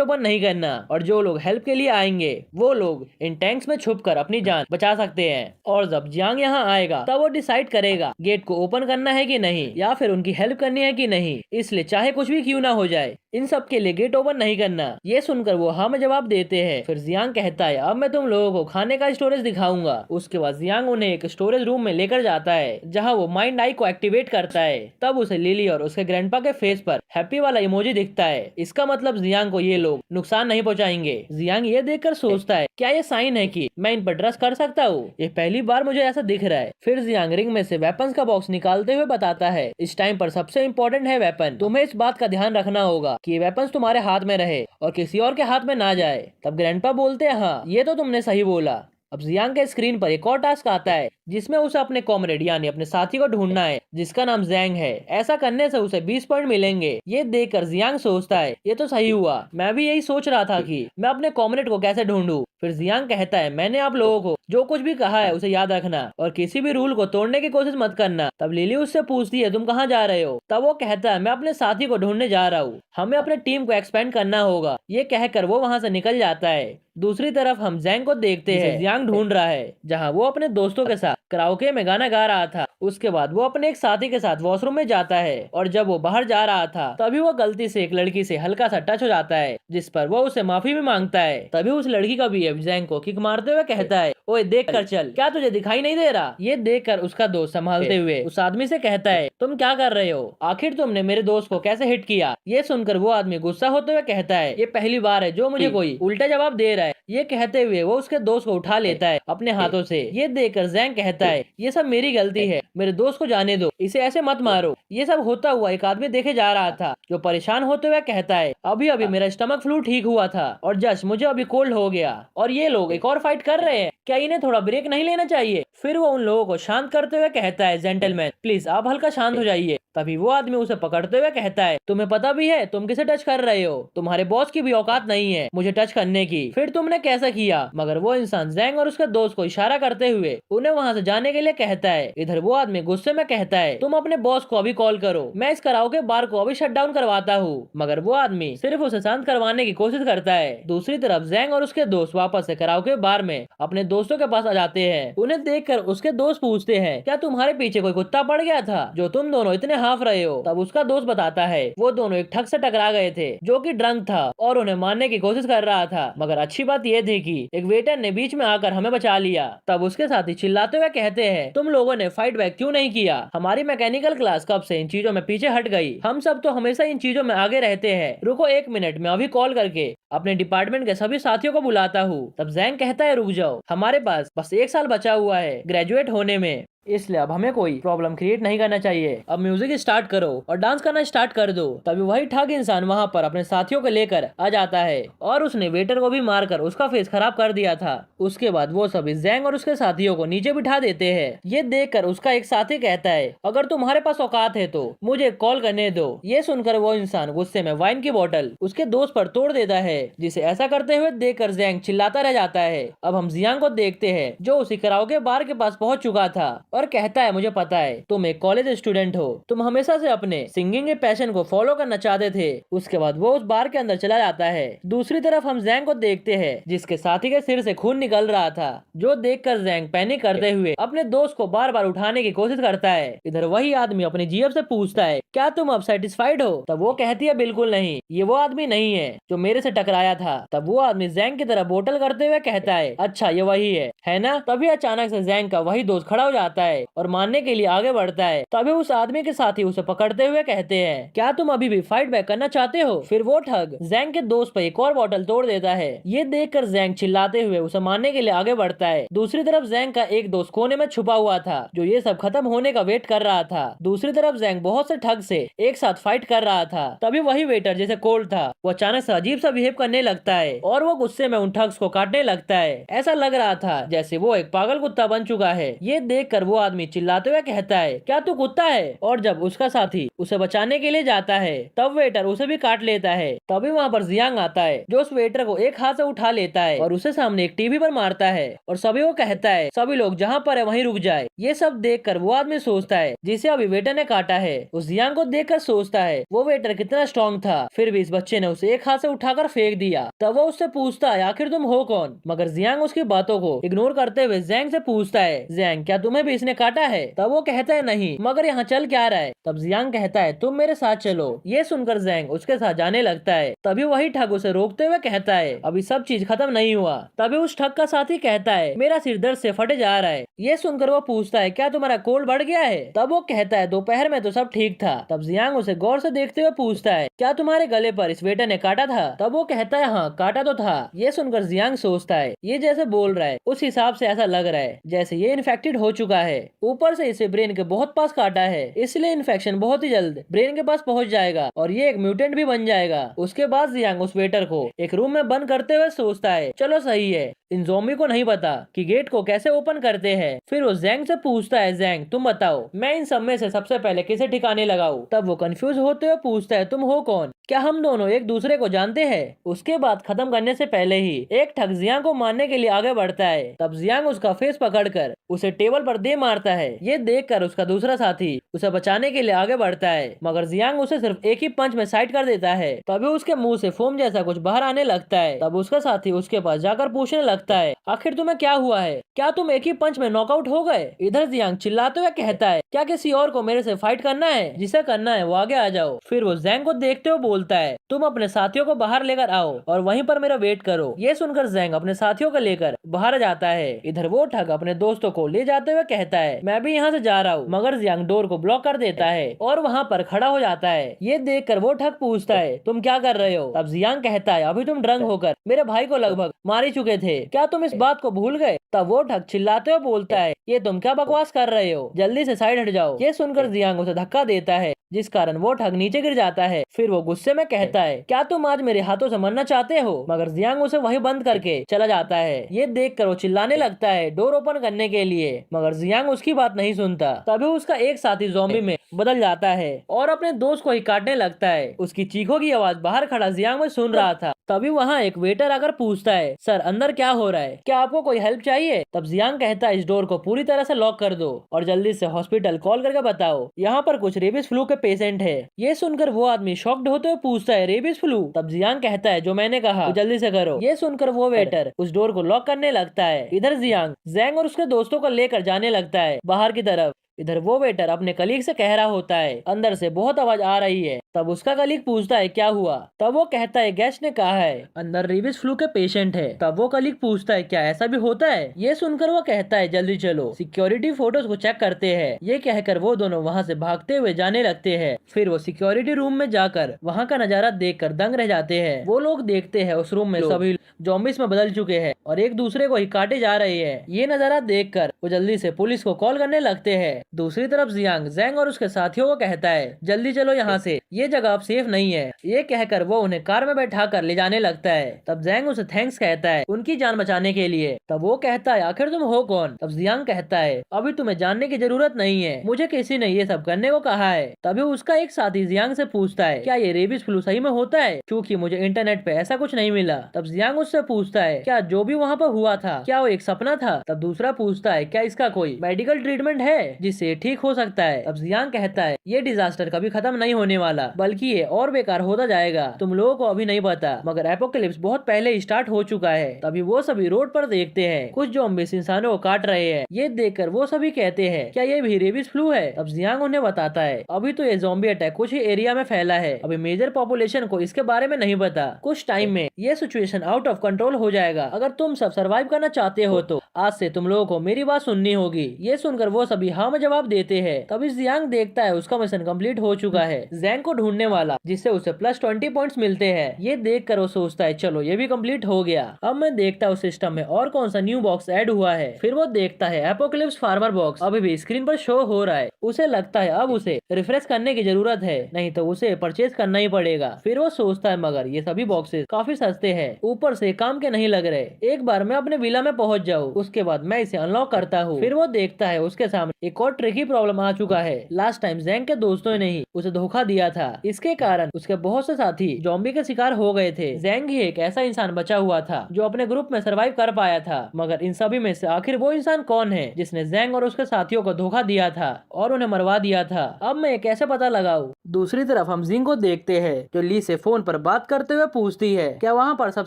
ओपन नहीं करना और जो लोग हेल्प के लिए आएंगे वो लोग इन टैंक्स में छुपकर अपनी जान बचा सकते हैं। और जब जियांग यहाँ आएगा तब वो डिसाइड करेगा गेट को ओपन करना है कि नहीं या फिर उनकी हेल्प करनी है कि नहीं। इसलिए चाहे कुछ भी क्यों ना हो जाए इन सब के लिए गेट ओपन नहीं करना। ये सुनकर वो हाँ में जवाब देते हैं। फिर जियांग कहता है अब मैं तुम लोगों को खाने का स्टोरेज दिखाऊंगा। उसके बाद जियांग उन्हें एक स्टोरेज रूम में लेकर जाता है जहाँ वो माइंड आई को एक्टिवेट करता है। तब उसे लिली और उसके ग्रैंडपा के फेस पर हैप्पी वाला इमोजी दिखता है। इसका मतलब जियांग को ये लोग नुकसान नहीं पहुंचाएंगे। जियांग ये देखकर सोचता है क्या ये साइन है कि मैं इन पर ट्रस्ट कर सकता हूँ, ये पहली बार मुझे ऐसा दिख रहा है। फिर जियांग रिंग में से वेपन्स का बॉक्स निकालते हुए बताता है इस टाइम पर सबसे इम्पोर्टेंट है वेपन, तुम्हें इस बात का ध्यान रखना होगा कि ये वेपन्स तुम्हारे हाथ में रहे और किसी और के हाथ में ना जाए। तब ग्रैंडपा बोलते हैं हाँ ये तो तुमने सही बोला। अब जियांग के स्क्रीन पर एक और टास्क आता है जिसमें उसे अपने कॉमरेड यानी अपने साथी को ढूंढना है जिसका नाम जैंग है। ऐसा करने से उसे 20 पॉइंट मिलेंगे। ये देखकर जियांग सोचता है ये तो सही हुआ, मैं भी यही सोच रहा था कि मैं अपने कॉमरेड को कैसे ढूंढूं। फिर जियांग कहता है मैंने आप लोगों को जो कुछ भी कहा है उसे याद रखना और किसी भी रूल को तोड़ने की कोशिश मत करना। तब लिली उससे पूछती है तुम कहाँ जा रहे हो। तब वो कहता है मैं अपने साथी को ढूंढने जा रहा हूँ, हमें अपने टीम को एक्सपेंड करना होगा। ये कहकर वो वहाँ से निकल जाता है। दूसरी तरफ हम जैंग को देखते हैं जियांग ढूंढ रहा है जहाँ वो अपने दोस्तों के साथ कराओके में गाना गा रहा था। उसके बाद वो अपने एक साथी के साथ वॉशरूम में जाता है और जब वो बाहर जा रहा था तभी वो गलती से एक लड़की से हल्का सा टच हो जाता है जिस पर वो उसे माफी भी मांगता है। तभी उस लड़की का भी जैंग को किक मारते हुए कहता है ओए देख कर चल, क्या तुझे दिखाई नहीं दे रहा। ये देखकर उसका दोस्त संभालते हुए उस आदमी से कहता है तुम क्या कर रहे हो, आखिर तुमने मेरे दोस्त को कैसे हिट किया। ये सुनकर वो आदमी गुस्सा होते हुए कहता है ये पहली बार है जो मुझे कोई उल्टा जवाब दे रहा है। ये कहते हुए वो उसके दोस्त को उठा लेता है अपने हाथों से। ये देखकर जैंग कहता है ये सब मेरी गलती है, मेरे दोस्त को जाने दो, इसे ऐसे मत मारो। ये सब होता हुआ एक आदमी देखे जा रहा था जो परेशान होते हुए कहता है अभी अभी मेरा स्टमक फ्लू ठीक हुआ था और जस्ट मुझे अभी कोल्ड हो गया और ये लोग एक और फाइट कर रहे हैं, क्या इन्हें थोड़ा ब्रेक नहीं लेना चाहिए। फिर वो उन लोगों को शांत करते हुए कहता है जेंटलमैन प्लीज आप हल्का शांत हो जाइए। तभी वो आदमी उसे पकड़ते हुए कहता है तुम्हें पता भी है तुम किसे टच कर रहे हो, तुम्हारे बॉस की भी औकात नहीं है मुझे टच करने की। फिर तुमने कैसा किया। मगर वो इंसान जैंग और उसके दोस्त को इशारा करते हुए उन्हें वहाँ से जाने के लिए कहता है। इधर वो आदमी गुस्से में कहता है तुम अपने बॉस को अभी कॉल करो, मैं इस कराओके बार को अभी शट डाउन करवाता हूँ। मगर वो आदमी सिर्फ उसे शांत करवाने की कोशिश करता है। दूसरी तरफ जैंग और उसके दोस्त वापस से कराओके बार में अपने दोस्तों के पास आ जाते हैं। उन्हें देखकर उसके दोस्त पूछते हैं क्या तुम्हारे पीछे कोई कुत्ता पड़ गया था जो तुम दोनों इतने हाफ रहे हो। तब उसका दोस्त बताता है वो दोनों एक ठग से टकरा गए थे जो कि ड्रंक था और उन्हें मारने की कोशिश कर रहा था। मगर अच्छी बात यह थी कि एक वेटर ने बीच में आकर हमें बचा लिया। तब उसके साथी चिल्लाते हुए कहते हैं तुम लोगों ने फाइट बैक क्यों नहीं किया, हमारी मैकेनिकल क्लास कब से इन चीजों में पीछे हट गई, हम सब तो हमेशा इन चीजों में आगे रहते हैं। रुको 1 मिनट, मैं अभी कॉल करके अपने डिपार्टमेंट के सभी साथियों को बुलाता हूँ। तब जैंग कहता है रुक जाओ, हमारे पास बस 1 साल बचा हुआ है ग्रेजुएट होने में। इसलिए अब हमें कोई प्रॉब्लम क्रिएट नहीं करना चाहिए। अब म्यूजिक स्टार्ट करो और डांस करना स्टार्ट कर दो। तभी वही ठग इंसान वहाँ पर अपने साथियों को लेकर आ जाता है और उसने वेटर को भी मारकर उसका फेस खराब कर दिया था। उसके बाद वो सभी जैंग और उसके साथियों को नीचे बिठा देते हैं। ये देखकर उसका एक साथी कहता है, अगर तुम्हारे पास औकात है तो मुझे कॉल करने दो। ये सुनकर वो इंसान गुस्से में वाइन की बोतल उसके दोस्त पर तोड़ देता है, जिसे ऐसा करते हुए देखकर जैंग चिल्लाता रह जाता है। अब हम जियांग को देखते हैं जो उसी कराओके बार के पास पहुंच चुका था और कहता है, मुझे पता है तुम एक कॉलेज स्टूडेंट हो, तुम हमेशा से अपने सिंगिंग के पैशन को फॉलो करना चाहते थे। उसके बाद वो उस बार के अंदर चला जाता है। दूसरी तरफ हम जैंग को देखते हैं जिसके साथी के सिर से खून निकल रहा था, जो देखकर जैंग पैनिक करते हुए अपने दोस्त को बार बार उठाने की कोशिश करता है। इधर वही आदमी अपनी जीएफ से पूछता है, क्या तुम अब सेटिस्फाइड हो? तब वो कहती है, बिल्कुल नहीं, ये वो आदमी नहीं है जो मेरे से टकराया था। तब वो आदमी जैंग की तरफ बोतल करते हुए कहता है, अच्छा ये वही है ना? तभी अचानक से जैंग का वही दोस्त खड़ा हो जाता है और मारने के लिए आगे बढ़ता है। तभी उस आदमी के साथी उसे पकड़ते हुए कहते हैं, क्या तुम अभी भी फाइट बैक करना चाहते हो? फिर वो ठग जैंग के दोस्त पर एक और बोतल तोड़ देता है। ये देखकर जैंग चिल्लाते हुए उसे मारने के लिए आगे बढ़ता है। दूसरी तरफ जैंग का एक दोस्त कोने में छुपा हुआ था जो ये सब खत्म होने का वेट कर रहा था। दूसरी तरफ जैंग बहुत से ठग से एक साथ फाइट कर रहा था। तभी वही वेटर जैसे कोल्ड था वो अचानक से अजीब सा बिहेव करने लगता है और वो गुस्से में उन ठग्स को काटने लगता है। ऐसा लग रहा था जैसे वो एक पागल कुत्ता बन चुका है। ये देखकर वो आदमी चिल्लाते हुए कहता है, क्या तू कुत्ता है? और जब उसका साथी उसे बचाने के लिए जाता है तब वेटर उसे भी काट लेता है। तभी वहाँ पर जियांग आता है जो उस वेटर को एक हाथ से उठा लेता है और उसे सामने एक टीवी पर मारता है और सभी को कहता है, सभी लोग जहाँ पर है वहीं रुक जाए। ये सब देखकर वो आदमी सोचता है जिसे अभी वेटर ने काटा है। उस जियांग को देखकर सोचता है वो वेटर कितना स्ट्रॉन्ग था, फिर भी इस बच्चे ने उसे एक हाथ से उठाकर फेंक दिया। तब वो उससे पूछता है, आखिर तुम हो कौन? मगर जियांग उसकी बातों को इग्नोर करते हुए जैंग से पूछता है, जैंग क्या तुम्हें भी इसने काटा है? तब वो कहता है, नहीं, मगर यहाँ चल क्या रहा है? तब जियांग कहता है, तुम मेरे साथ चलो। ये सुनकर जैंग उसके साथ जाने लगता है। तभी वही ठग उसे रोकते हुए कहता है, अभी सब चीज खत्म नहीं हुआ। तभी उस ठग का साथी कहता है, मेरा सिर दर्द से फटे जा रहा है। ये सुनकर वो पूछता है, क्या तुम्हारा कोल्ड बढ़ गया है? तब वो कहता है, दोपहर में तो सब ठीक था। तब जियांग उसे गौर से देखते हुए पूछता है, क्या तुम्हारे गले पर इस वेटर ने काटा था? तब वो कहता है, हाँ काटा तो था। ये सुनकर जियांग सोचता है ये जैसे बोल रहा है उस हिसाब से ऐसा लग रहा है जैसे ये इन्फेक्टेड हो चुका है। ऊपर से इसे ब्रेन के बहुत पास काटा है, इसलिए इन्फेक्शन बहुत ही जल्द ब्रेन के पास पहुंच जाएगा और ये एक म्यूटेंट भी बन जाएगा। उसके बाद जियांग उस वेटर को एक रूम में बंद करते हुए सोचता है, चलो सही है, इन ज़ॉम्बी को नहीं पता कि गेट को कैसे ओपन करते हैं। फिर वो जैंग से पूछता है, जैंग तुम बताओ मैं इन सब में से सबसे पहले किसे ठिकाने लगाऊं? तब वो कंफ्यूज होते हुए पूछता है, तुम हो कौन? क्या हम दोनों एक दूसरे को जानते हैं? उसके बाद खत्म करने से पहले ही एक ठग जियांग को मारने के लिए आगे बढ़ता है। तब जियांग उसका फेस पकड़कर उसे टेबल पर दे मारता है। ये देखकर उसका दूसरा साथी उसे बचाने के लिए आगे बढ़ता है, मगर जियांग उसे सिर्फ एक ही पंच में साइड कर देता है। तभी उसके मुंह से फोम जैसा कुछ बाहर आने लगता है। तब उसका साथी उसके पास जाकर पूछने लगता है, आखिर तुम्हें क्या हुआ है? क्या तुम एक ही पंच में नॉकआउट हो गए? इधर जियांग चिल्लाते हुए कहता है, क्या किसी और को मेरे से फाइट करना है? जिसे करना है वो आगे आ जाओ। फिर वो जैंग को देखते हुए बोलता है, तुम अपने साथियों को बाहर लेकर आओ और वहीं पर मेरा वेट करो। ये सुनकर जैंग अपने साथियों को लेकर बाहर जाता है। इधर वो ठग अपने दोस्तों को ले जाते हुए कहता है, मैं भी यहाँ से जा रहा हूँ, मगर जियांग डोर को ब्लॉक कर देता है और वहाँ पर खड़ा हो जाता है। ये देखकर वो ठग पूछता है, तुम क्या कर रहे हो? तब जियांग कहता है, अभी तुम ड्रंक होकर मेरे भाई को लगभग मार ही चुके थे, क्या तुम इस बात को भूल गए? तब वो ठग चिल्लाते हुए बोलता है, ये तुम क्या बकवास कर रहे हो, जल्दी से साइड हट जाओ। ये सुनकर जियांग उसे धक्का देता है जिस कारण वो ठग नीचे गिर जाता है। फिर वो गुस्से में कहता है, क्या तुम आज मेरे हाथों से मरना चाहते हो? मगर जियांग उसे वहीं बंद करके चला जाता है। ये देखकर वो चिल्लाने लगता है डोर ओपन करने के लिए, मगर जियांग उसकी बात नहीं सुनता। तभी उसका एक साथी ज़ॉम्बी में बदल जाता है और अपने दोस्त को ही काटने लगता है। उसकी चीखों की आवाज बाहर खड़ा जियांग में सुन रहा था। तभी वहाँ एक वेटर आकर पूछता है, सर अंदर क्या हो रहा है, क्या आपको कोई हेल्प चाहिए? तब जियांग कहता है, इस डोर को पूरी तरह से लॉक कर दो और जल्दी से हॉस्पिटल कॉल करके बताओ, यहाँ पर कुछ रेबीज फ्लू के पेशेंट है। ये सुनकर वो आदमी शॉक्ड होते हुए पूछता है, रेबीज फ्लू? तब जियांग कहता है, जो मैंने कहा वो जल्दी से करो। ये सुनकर वो वेटर उस डोर को लॉक करने लगता है। इधर जियांग जैंग और उसके दोस्तों को लेकर जाने लगता है बाहर की तरफ। इधर वो वेटर अपने कलीग से कह रहा होता है, अंदर से बहुत आवाज आ रही है, तब उसका कलीग पूछता है क्या हुआ। तब वो कहता है गेस्ट ने कहा है अंदर रेबीज फ्लू के पेशेंट है। तब वो कलीग पूछता है क्या ऐसा भी होता है। ये सुनकर वो कहता है जल्दी चलो सिक्योरिटी फोटोज को चेक करते हैं। ये कहकर वो दोनों वहाँ से भागते हुए जाने लगते हैं। फिर वो सिक्योरिटी रूम में जाकर वहाँ का नजारा देखकर दंग रह जाते हैं। वो लोग देखते हैं उस रूम में सभी ज़ॉम्बीज में बदल चुके हैं और एक दूसरे को ही काटे जा रहे हैं। ये नजारा देखकर वो जल्दी से पुलिस को कॉल करने लगते हैं। दूसरी तरफ जियांग जैंग और उसके साथियों को कहता है जल्दी चलो यहाँ से, ये जगह अब सेफ नहीं है। ये कहकर वो उन्हें कार में बैठा कर ले जाने लगता है। तब जैंग उसे थैंक्स कहता है उनकी जान बचाने के लिए। तब वो कहता है आखिर तुम हो कौन। तब जियांग कहता है अभी तुम्हें जानने की जरूरत नहीं है, मुझे किसी ने ये सब करने को कहा है। तभी उसका एक साथी जियांग से पूछता है क्या ये रेबीज फ्लू सही में होता है, क्योंकि मुझे इंटरनेट पे ऐसा कुछ नहीं मिला। तब जियांग उससे पूछता है क्या जो भी वहाँ पर हुआ था क्या वो एक सपना था। तब दूसरा पूछता है क्या इसका कोई मेडिकल ट्रीटमेंट है जिससे ठीक हो सकता है। तब जियांग कहता है ये डिजास्टर कभी खत्म नहीं होने वाला, बल्कि ये और बेकार होता जाएगा। तुम लोगों को अभी नहीं पता मगर एपोकलिप्स बहुत पहले स्टार्ट हो चुका है। तभी वो सभी रोड पर देखते हैं कुछ ज़ॉम्बीज़ इंसानों को काट रहे हैं। ये देखकर वो सभी कहते हैं क्या ये भी रेबीज फ्लू है। तब जियांग उन्हें बताता है अभी तो ये ज़ॉम्बी अटैक कुछ ही एरिया में फैला है, अभी मेजर पॉपुलेशन को इसके बारे में नहीं पता। कुछ टाइम में ये सिचुएशन आउट ऑफ कंट्रोल हो जाएगा। अगर तुम सब सर्वाइव करना चाहते हो तो आज से तुम लोगों को मेरी बात सुननी होगी। ये सुनकर वो सभी हाँ में जवाब देते हैं। तभी जियांग देखता है उसका मिशन कंप्लीट हो चुका है, जैंग को ढूंढने वाला, जिससे उसे +20 पॉइंट्स मिलते हैं। ये देखकर वो सोचता है चलो ये भी कंप्लीट हो गया। अब मैं देखता हूँ सिस्टम में और कौन सा न्यू बॉक्स ऐड हुआ है। फिर वो देखता है एपोकलिप्स फार्मर बॉक्स अभी भी स्क्रीन पर शो हो रहा है। उसे लगता है अब उसे रिफ्रेश करने की जरूरत है, नहीं तो उसे परचेज करना ही पड़ेगा। फिर वो सोचता है मगर ये सभी बॉक्सेस काफी सस्ते हैं, ऊपर से काम के नहीं लग रहे। एक बार मैं अपने विला में पहुंच जाऊँ उसके बाद मैं इसे अनलॉक करता हूँ। फिर वो देखता है उसके सामने एक और ट्रिकी प्रॉब्लम आ चुका है। लास्ट टाइम जैंग के दोस्तों ने ही उसे धोखा दिया था, इसके कारण उसके बहुत से साथी ज़ॉम्बी के शिकार हो गए थे। जैंग ही एक ऐसा इंसान बचा हुआ था जो अपने ग्रुप में सरवाइव कर पाया था। मगर इन सभी में से आखिर वो इंसान कौन है जिसने जैंग और उसके साथियों को धोखा दिया था और उन्हें मरवा दिया था। अब मैं कैसे पता लगाऊं। दूसरी तरफ हम जिंग को देखते हैं जो ली से फोन पर बात करते हुए पूछती है क्या वहाँ पर सब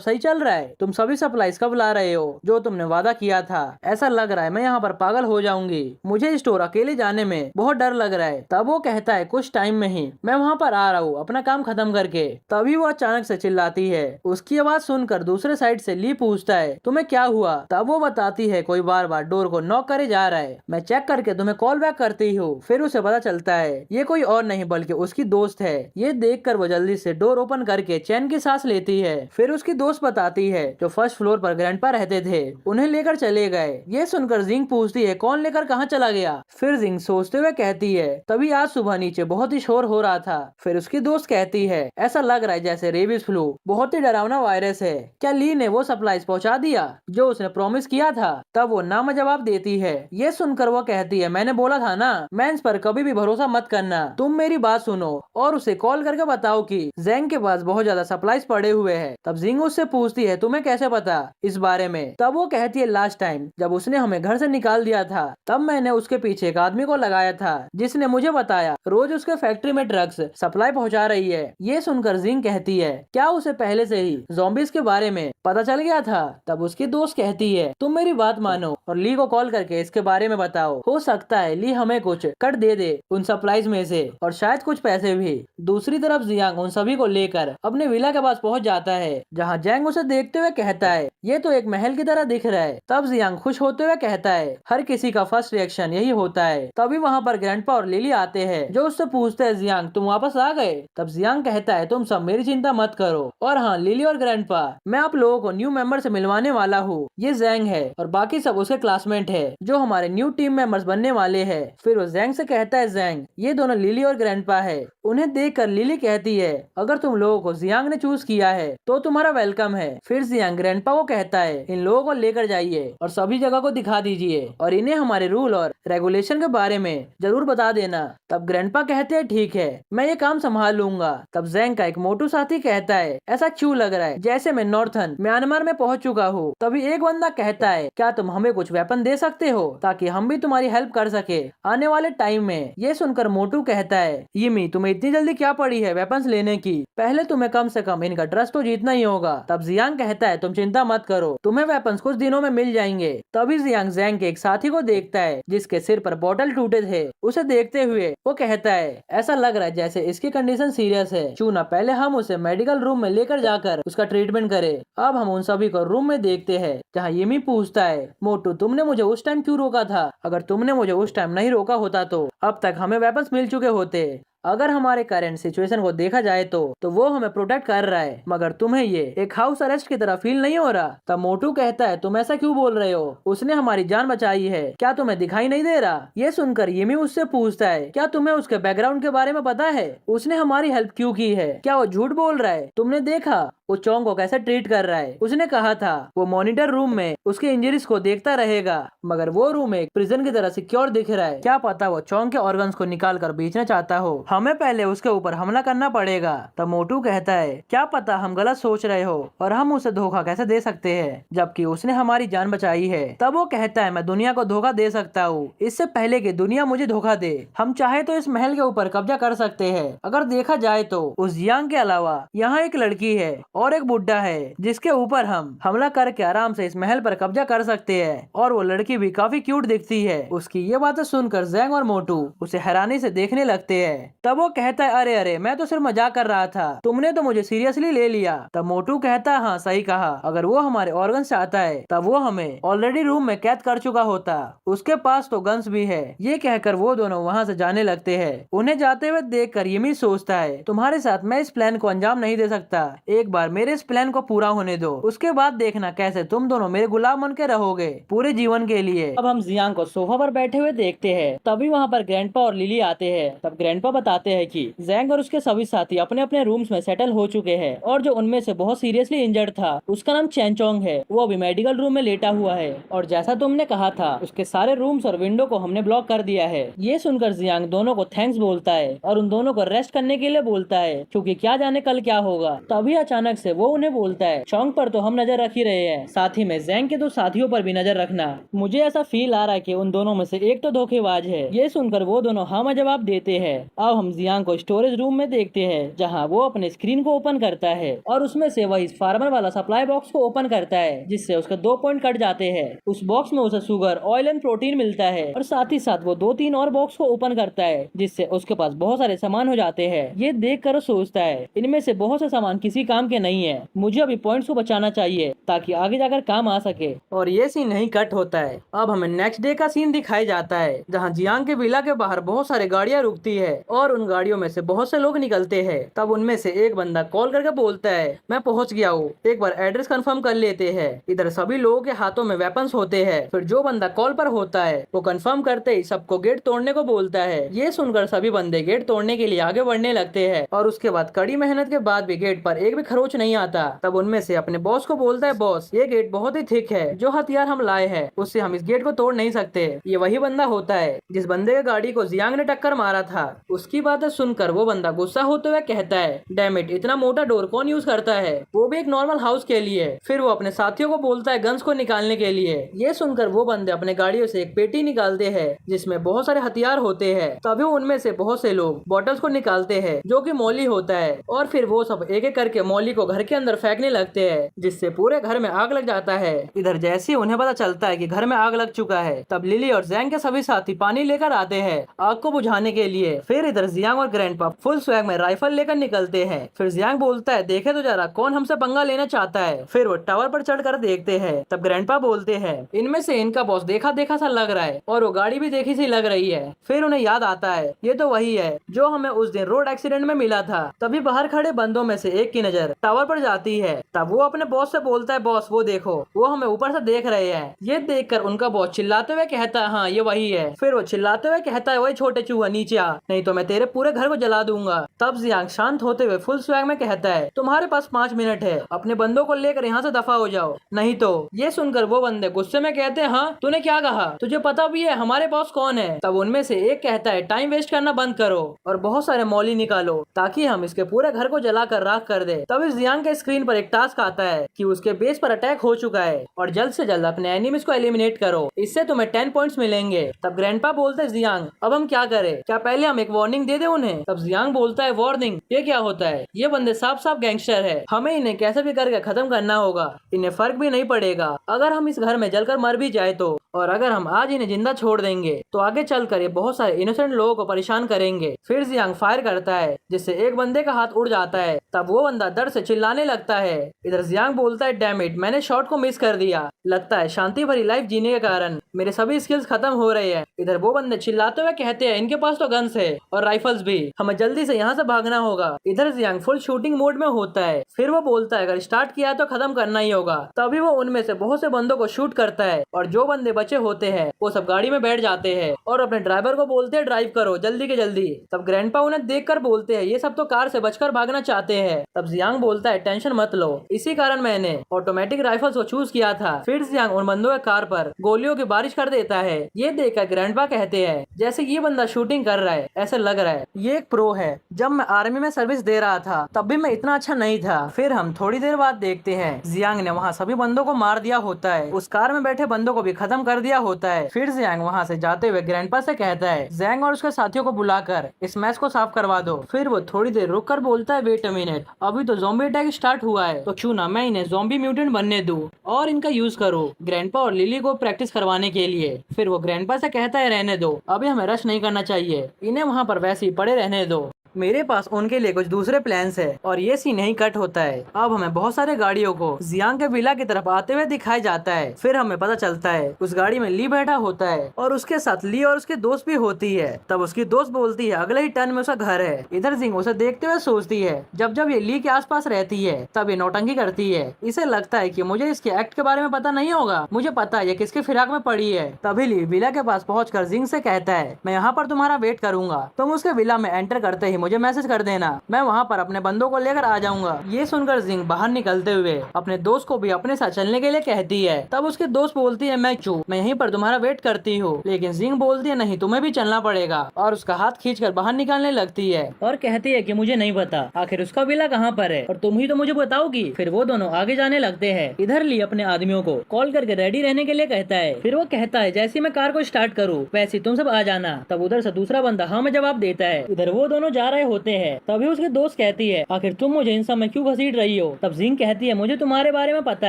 सही चल रहा है, तुम सभी सप्लाईज कब ला रहे हो जो तुमने वादा किया था। ऐसा लग रहा है मैं यहाँ पर पागल हो जाऊंगी, मुझे स्टोर अकेले जाने में बहुत डर लग रहा है। तब वो कहता है कुछ टाइम में ही मैं वहाँ पर आ रहा हूँ अपना काम खत्म करके। तभी वो अचानक से चिल्लाती है। उसकी आवाज सुनकर दूसरे साइड से ली पूछता है तुम्हें क्या हुआ। तब वो बताती है कोई बार बार डोर को नॉक करे जा रहा है, मैं चेक करके तुम्हें कॉल बैक करती हूँ। फिर उसे पता चलता है ये कोई और नहीं बल्कि उसकी दोस्त है। ये देखकर वो जल्दी से डोर ओपन करके चैन की सांस लेती है। फिर उसकी दोस्त बताती है जो फर्स्ट फ्लोर पर ग्रैंडपा रहते थे उन्हें लेकर चले गए। ये सुनकर जिंग पूछती है कौन लेकर कहाँ चला गया। फिर जिंग सोचते हुए कहती है तभी आज सुबह नीचे बहुत ही शोर हो रहा था। फिर उसकी दोस्त कहती है ऐसा लग रहा है जैसे रेबीज फ्लू बहुत ही डरावना वायरस है, क्या ली ने वो सप्लाईज पहुंचा दिया जो उसने प्रॉमिस किया था। तब वो ना में जवाब देती है। ये सुनकर वो कहती है मैंने बोला था ना मेंस पर कभी भी भरोसा मत करना, तुम मेरी बात सुनो और उसे कॉल करके बताओ कि जैंग के पास बहुत ज्यादा सप्लाईज पड़े हुए हैं। तब जिंग उससे पूछती है तुम्हें कैसे पता इस बारे में। तब वो कहती है लास्ट टाइम जब उसने हमें घर से निकाल दिया था तब मैंने उसके पीछे एक आदमी को लगाया था जिसने मुझे बताया रोज उसके फैक्ट्री में ड्रग्स सप्लाई पहुंचा रही है। ये सुनकर जिंग कहती है क्या उसे पहले से ही ज़ॉम्बीज के बारे में पता चल गया था। तब उसकी दोस्त कहती है तुम मेरी बात मानो और ली को कॉल करके इसके बारे में बताओ, हो सकता है ली हमें कुछ कट दे दे उन सप्लाईज में से और शायद कुछ पैसे भी। दूसरी तरफ जियांग उन सभी को लेकर अपने विला के पास पहुंच जाता है जहां जैंग उसे देखते हुए कहता है ये तो एक महल की तरह दिख रहा है। तब जियांग खुश होते हुए कहता है हर किसी का फर्स्ट रिएक्शन यही होता है। तभी वहाँ पर ग्रैंडपा और लिली आते हैं जो उससे पूछते हैं जियांग तुम वापस आ गए। तब जियांग कहता है तुम सब मेरी चिंता मत करो और हाँ लिली और ग्रैंडपा मैं आप लोगों को न्यू मेंबर से मिलवाने वाला हूँ, ये जैंग है और बाकी सब उसके क्लासमेट है जो हमारे न्यू टीम मेंबर्स बनने वाले हैं। फिर वो जैंग से कहता है जैंग ये दोनों लिली और ग्रैंडपा है। उन्हें देखकर लिली कहती है अगर तुम लोगों को जियांग ने चूज किया है तो तुम्हारा वेलकम है। फिर जियांग ग्रैंडपा को कहता है इन लोगों को लेकर जाइए और सभी जगह को दिखा दीजिए और इन्हें हमारे रूल और रेगुलेशन के बारे में जरूर बता देना। तब ग्रैंडपा कहते हैं ठीक है मैं ये काम संभाल लूंगा। तब जैंग का एक मोटू साथी कहता है ऐसा क्यों लग रहा है जैसे मैं नॉर्थन म्यांमार में पहुंच चुका हूँ। तभी एक बंदा कहता है क्या तुम हमें कुछ वेपन दे सकते हो ताकि हम भी तुम्हारी हेल्प कर सके आने वाले टाइम में। ये सुनकर मोटू कहता है यिमी तुम्हें इतनी जल्दी क्या पड़ी है वेपन्स लेने की, पहले तुम्हें कम से कम इनका ट्रस्ट तो जीतना ही होगा। तब जियांग कहता है तुम चिंता मत करो तुम्हें वेपन्स कुछ दिनों में मिल जाएंगे। जाएंगे। तभी जियांग जैंग के एक साथी को देखता है जिसके सिर पर बॉटल टूटे थे। उसे देखते हुए वो कहता है, ऐसा लग रहा है जैसे इसकी कंडीशन सीरियस है, क्यों ना पहले हम उसे मेडिकल रूम में लेकर जाकर उसका ट्रीटमेंट करें। अब हम उन सभी को रूम में देखते हैं जहाँ येमी पूछता है, मोटू तुमने मुझे उस टाइम क्यों रोका था? अगर तुमने मुझे उस टाइम नहीं रोका होता तो अब तक हमें वेपन्स मिल चुके होते। अगर हमारे करंट सिचुएशन को देखा जाए तो वो हमें प्रोटेक्ट कर रहा है, मगर तुम्हें ये एक हाउस अरेस्ट की तरह फील नहीं हो रहा? तब मोटू कहता है, तुम ऐसा क्यों बोल रहे हो? उसने हमारी जान बचाई है, क्या तुम्हें दिखाई नहीं दे रहा? ये सुनकर येमी उससे पूछता है, क्या तुम्हें उसके बैकग्राउंड के बारे में पता है? उसने हमारी हेल्प क्यों की है? क्या वो झूठ बोल रहा है? तुमने देखा वो चोंग को कैसे ट्रीट कर रहा है? उसने कहा था वो मॉनिटर रूम में उसके इंजरीज को देखता रहेगा, मगर वो रूम एक प्रिजन की तरह सिक्योर दिख रहा है। क्या पता वो चोंग के ऑर्गन्स को निकाल कर बेचना चाहता हो। हमें पहले उसके ऊपर हमला करना पड़ेगा। तब मोटू कहता है, क्या पता हम गलत सोच रहे हो और हम उसे धोखा कैसे दे सकते हैं जबकि उसने हमारी जान बचाई है। तब वो कहता है, मैं दुनिया को धोखा दे सकता हूँ, इससे पहले कि दुनिया मुझे धोखा दे। हम चाहे तो इस महल के ऊपर कब्जा कर सकते हैं। अगर देखा जाए तो उस जियांग के अलावा यहाँ एक लड़की है और एक बुड्ढा है जिसके ऊपर हम हमला करके आराम से इस महल पर कब्जा कर सकते हैं। और वो लड़की भी काफी क्यूट दिखती है। उसकी ये बातें सुनकर जैंग और मोटू उसे हैरानी से देखने लगते हैं। तब वो कहता है, अरे अरे मैं तो सिर्फ मजाक कर रहा था, तुमने तो मुझे सीरियसली ले लिया। तब मोटू कहता है, हाँ सही कहा, अगर वो हमारे ऑर्गन चाहता है तब वो हमें ऑलरेडी रूम में कैद कर चुका होता, उसके पास तो गन्स भी है। ये कहकर वो दोनों वहाँ से जाने लगते हैं। उन्हें जाते हुए देख कर येमी सोचता है, तुम्हारे साथ मैं इस प्लान को अंजाम नहीं दे सकता, एक बार मेरे इस प्लान को पूरा होने दो, उसके बाद देखना कैसे तुम दोनों मेरे गुलाम बन के रहोगे पूरे जीवन के लिए। अब हम जियांग को सोफा पर बैठे हुए देखते हैं। तभी वहाँ पर ग्रैंडपा और लिली आते हैं। तब ग्रैंडपा बताते हैं कि जैंग और उसके सभी साथी अपने अपने रूम्स में सेटल हो चुके हैं और जो उनमें से बहुत सीरियसली इंजर्ड था उसका नाम चैनचोंग है, वो अभी मेडिकल रूम में लेटा हुआ है और जैसा तुमने कहा था उसके सारे रूम्स और विंडो को हमने ब्लॉक कर दिया है। ये सुनकर जियांग दोनों को थैंक्स बोलता है और उन दोनों को रेस्ट करने के लिए बोलता है क्योंकि क्या जाने कल क्या होगा। तभी अचानक से वो उन्हें बोलता है, चोंग पर तो हम नजर रख ही रहे हैं, साथ ही में जैंग के दो साथियों पर भी नजर रखना। मुझे ऐसा फील आ रहा है कि उन दोनों में से एक तो धोखेबाज है। ये सुनकर वो दोनों हाँ में जवाब देते हैं। अब हम जियांग को स्टोरेज रूम में देखते हैं जहाँ वो अपने स्क्रीन को ओपन करता है और उसमें से वही फार्मर वाला सप्लाई बॉक्स को ओपन करता है जिससे उसके 2 पॉइंट कट जाते हैं। उस बॉक्स में उसे शुगर, ऑयल एंड प्रोटीन मिलता है और साथ ही साथ वो 2-3 और बॉक्स को ओपन करता है जिससे उसके पास बहुत सारे सामान हो जाते हैं। ये देख कर सोचता है, इनमें से बहुत से सामान किसी काम के नहीं है, मुझे अभी पॉइंट्स को बचाना चाहिए ताकि आगे जाकर काम आ सके। और ये सीन नहीं कट होता है। अब हमें नेक्स्ट डे का सीन दिखाया जाता है जहाँ जियांग के विला के बाहर बहुत सारे गाड़ियाँ रुकती है और उन गाड़ियों में से बहुत से लोग निकलते हैं। तब उनमें से एक बंदा कॉल करके बोलता है, मैं पहुंच गया हूँ, एक बार एड्रेस कंफर्म कर लेते हैं। इधर सभी लोगों के हाथों में वेपन्स होते हैं। फिर जो बंदा कॉल पर होता है वो कंफर्म करते ही सबको गेट तोड़ने को बोलता है। ये सुनकर सभी बंदे गेट तोड़ने के लिए आगे बढ़ने लगते हैं और उसके बाद कड़ी मेहनत के बाद भी गेट पर एक भी खरोच नहीं आता। तब उनमें से अपने बॉस को बोलता है, बॉस ये गेट बहुत ही थिक है, जो हथियार हम लाए हैं उससे हम इस गेट को तोड़ नहीं सकते। ये वही बंदा होता है जिस बंदे के गाड़ी को जियांग ने टक्कर मारा था। उसकी बातें सुनकर वो बंदा गुस्सा होते हुए कहता है, डैम इट, इतना मोटा डोर कौन यूज करता है, वो भी एक नॉर्मल हाउस के लिए। फिर वो अपने साथियों को बोलता है गन्स को निकालने के लिए। ये सुनकर वो बंदे अपने गाड़ियों से एक पेटी निकालते हैं जिसमें बहुत सारे हथियार होते हैं। तभी उनमें से बहुत से लोग बॉटल्स को निकालते हैं जो कि मौली होता है और फिर वो सब एक एक करके मौली को घर के अंदर फेंकने लगते हैं जिससे पूरे घर में आग लग जाता है। इधर जैसे ही उन्हें पता चलता है कि घर में आग लग चुका है तब लिली और जैंग के सभी साथी पानी लेकर आते हैं आग को बुझाने के लिए। फिर इधर जियांग और ग्रैंडपा फुल स्वैग में राइफल लेकर निकलते हैं। फिर जियांग बोलता है, देखे तो जरा कौन हमसे पंगा लेना चाहता है। फिर वो टावर पर चढ़कर देखते हैं। तब ग्रैंडपा बोलते हैं, इनमें से इनका बॉस देखा देखा सा लग रहा है और वो गाड़ी भी देखी सी लग रही है। फिर उन्हें याद आता है, ये तो वही है जो हमें उस दिन रोड एक्सीडेंट में मिला था। तभी बाहर खड़े बंदों में से एक की नजर टावर पर जाती है। तब वो अपने बॉस से बोलता है, बॉस वो देखो, वो हमें ऊपर से देख रहे हैं। ये देखकर उनका बॉस चिल्लाते हुए कहता है, हाँ ये वही है। फिर वो चिल्लाते हुए कहता है, वही छोटे चूहा नीचे आ, नहीं तो मैं तेरे पूरे घर को जला दूंगा। तब जियांग शांत होते हुए फुल स्वैग में कहता है, तुम्हारे पास 5 मिनट है, अपने बंदों को लेकर यहाँ से दफा हो जाओ, नहीं तो। ये सुनकर वो बंदे गुस्से में कहते हैं, हाँ तूने क्या कहा, तुझे पता भी है हमारे बॉस कौन है। तब उनमें से एक कहता है, टाइम वेस्ट करना बंद करो और बहुत सारे मौली निकालो ताकि हम इसके पूरे घर को जला कर राख कर दे। तभी जियांग के स्क्रीन पर एक टास्क आता है कि उसके बेस पर अटैक हो चुका है और जल्द से जल्द अपने एनिमीज को एलिमिनेट करो, इससे तुम्हें 10 पॉइंट्स मिलेंगे। तब ग्रैंडपा बोलते हैं जियांग अब हम क्या करें, क्या पहले हम एक वार्निंग दे दे उन्हें। तब जियांग बोलता है वार्निंग, ये क्या होता है, ये बंदे साफ साफ गैंगस्टर है, हमें इन्हें कैसे भी करके खत्म करना होगा, इन्हें फर्क भी नहीं पड़ेगा अगर हम इस घर में जलकर मर भी जाए तो, और अगर हम आज इन्हें जिंदा छोड़ देंगे तो आगे चलकर ये बहुत सारे इनोसेंट लोगों को परेशान करेंगे। फिर जियांग फायर करता है जिससे एक बंदे का हाथ उड़ जाता है, तब वो बंदा दर्द से चिल्लाने लगता है। इधर जियांग बोलता है डैम इट, मैंने शॉट को मिस कर दिया, लगता है शांति भरी लाइफ जीने के कारण मेरे सभी स्किल्स खत्म हो रहे हैं। इधर वो बंदे चिल्लाते हुए कहते हैं इनके पास तो गन्स है और राइफल्स भी, हमें जल्दी से यहाँ से भागना होगा। इधर जियांग फुल शूटिंग मोड में होता है, फिर वो बोलता है अगर स्टार्ट किया तो खत्म करना ही होगा। तभी वो उनमें से बहुत से बंदों को शूट करता है और जो बंदे बचे होते हैं वो सब गाड़ी में बैठ जाते हैं और अपने ड्राइवर को बोलते हैं ड्राइव करो जल्दी के जल्दी। तब ग्रैंडपा उन्हें देखकर बोलते हैं ये सब तो कार से बचकर भागना चाहते हैं। तब जियांग बोलता है टेंशन मत लो, इसी कारण मैंने ऑटोमेटिक राइफल्स को चूज किया था। फिर जियांग उन बंदों के कार पर गोलियों की बारिश कर देता है। ये देखकर ग्रैंडपा कहते हैं जैसे ये बंदा शूटिंग कर रहा है, ऐसे लग रहा है ये एक प्रो है, जब मैं आर्मी में सर्विस दे रहा था तब भी मैं इतना अच्छा नहीं था। फिर हम थोड़ी देर बाद देखते हैं जियांग ने वहाँ सभी बंदों को मार दिया होता है, उस कार में बैठे बंदों को भी खत्म कर दिया होता है। फिर जियांग वहाँ से जाते हुए ग्रैंडपा से कहता है जैंग और उसके साथियों को बुलाकर इस मैच को साफ करवा दो। फिर वो थोड़ी देर रुक कर बोलता है वेट अ मिनट, अभी तो ज़ॉम्बी अटैक स्टार्ट हुआ है तो क्यों ना मैं इन्हें ज़ॉम्बी म्यूटेंट बनने दूं और इनका यूज करो ग्रैंडपा और लिली को प्रैक्टिस करवाने के लिए। फिर वो ग्रैंडपा से कहता है रहने दो, अभी हमें रश नहीं करना चाहिए, इन्हें वहाँ पर वैसे ही पड़े रहने दो, मेरे पास उनके लिए कुछ दूसरे प्लान्स है। और ये सीन नहीं कट होता है, अब हमें बहुत सारे गाड़ियों को जियांग के विला की तरफ आते हुए दिखाया जाता है। फिर हमें पता चलता है उस गाड़ी में ली बैठा होता है और उसके साथ ली और उसके दोस्त भी होती है। तब उसकी दोस्त बोलती है अगले ही टर्न में उसका घर है। इधर जिंग उसे देखते हुए सोचती है जब जब ये ली के आसपास रहती है तब ये नौटंकी करती है, इसे लगता है कि मुझे इसके एक्ट के बारे में पता नहीं होगा, मुझे पता है ये किसके फिराक में पड़ी है। तभी ली विला के पास पहुंचकर जिंग से कहता है मैं यहाँ पर तुम्हारा वेट करूंगा, तुम उसके विला में एंटर करते ही मुझे मैसेज कर देना, मैं वहाँ पर अपने बंदों को लेकर आ जाऊंगा। ये सुनकर जिंग बाहर निकलते हुए अपने दोस्त को भी अपने साथ चलने के लिए कहती है। तब उसके दोस्त बोलती है मैं यहीं पर तुम्हारा वेट करती हूँ, लेकिन जिंग बोलती है नहीं तुम्हें भी चलना पड़ेगा और उसका हाथ खींचकर बाहर निकालने लगती है और कहती है कि मुझे नहीं पता आखिर उसका विला कहाँ पर है और तुम ही तो मुझे बताओगी। फिर वो दोनों आगे जाने लगते हैं। इधर ली अपने आदमियों को कॉल करके रेडी रहने के लिए कहता है। फिर वो कहता है जैसे मैं कार को स्टार्ट करूँ वैसे तुम सब आ जाना। तब उधर से दूसरा बंदा हाँ में जवाब देता है। इधर वो दोनों जा रहे होते हैं, तभी उसके दोस्त कहती है आखिर तुम मुझे इन सब में क्यों घसीट रही हो। तब जिंग कहती है मुझे तुम्हारे बारे में पता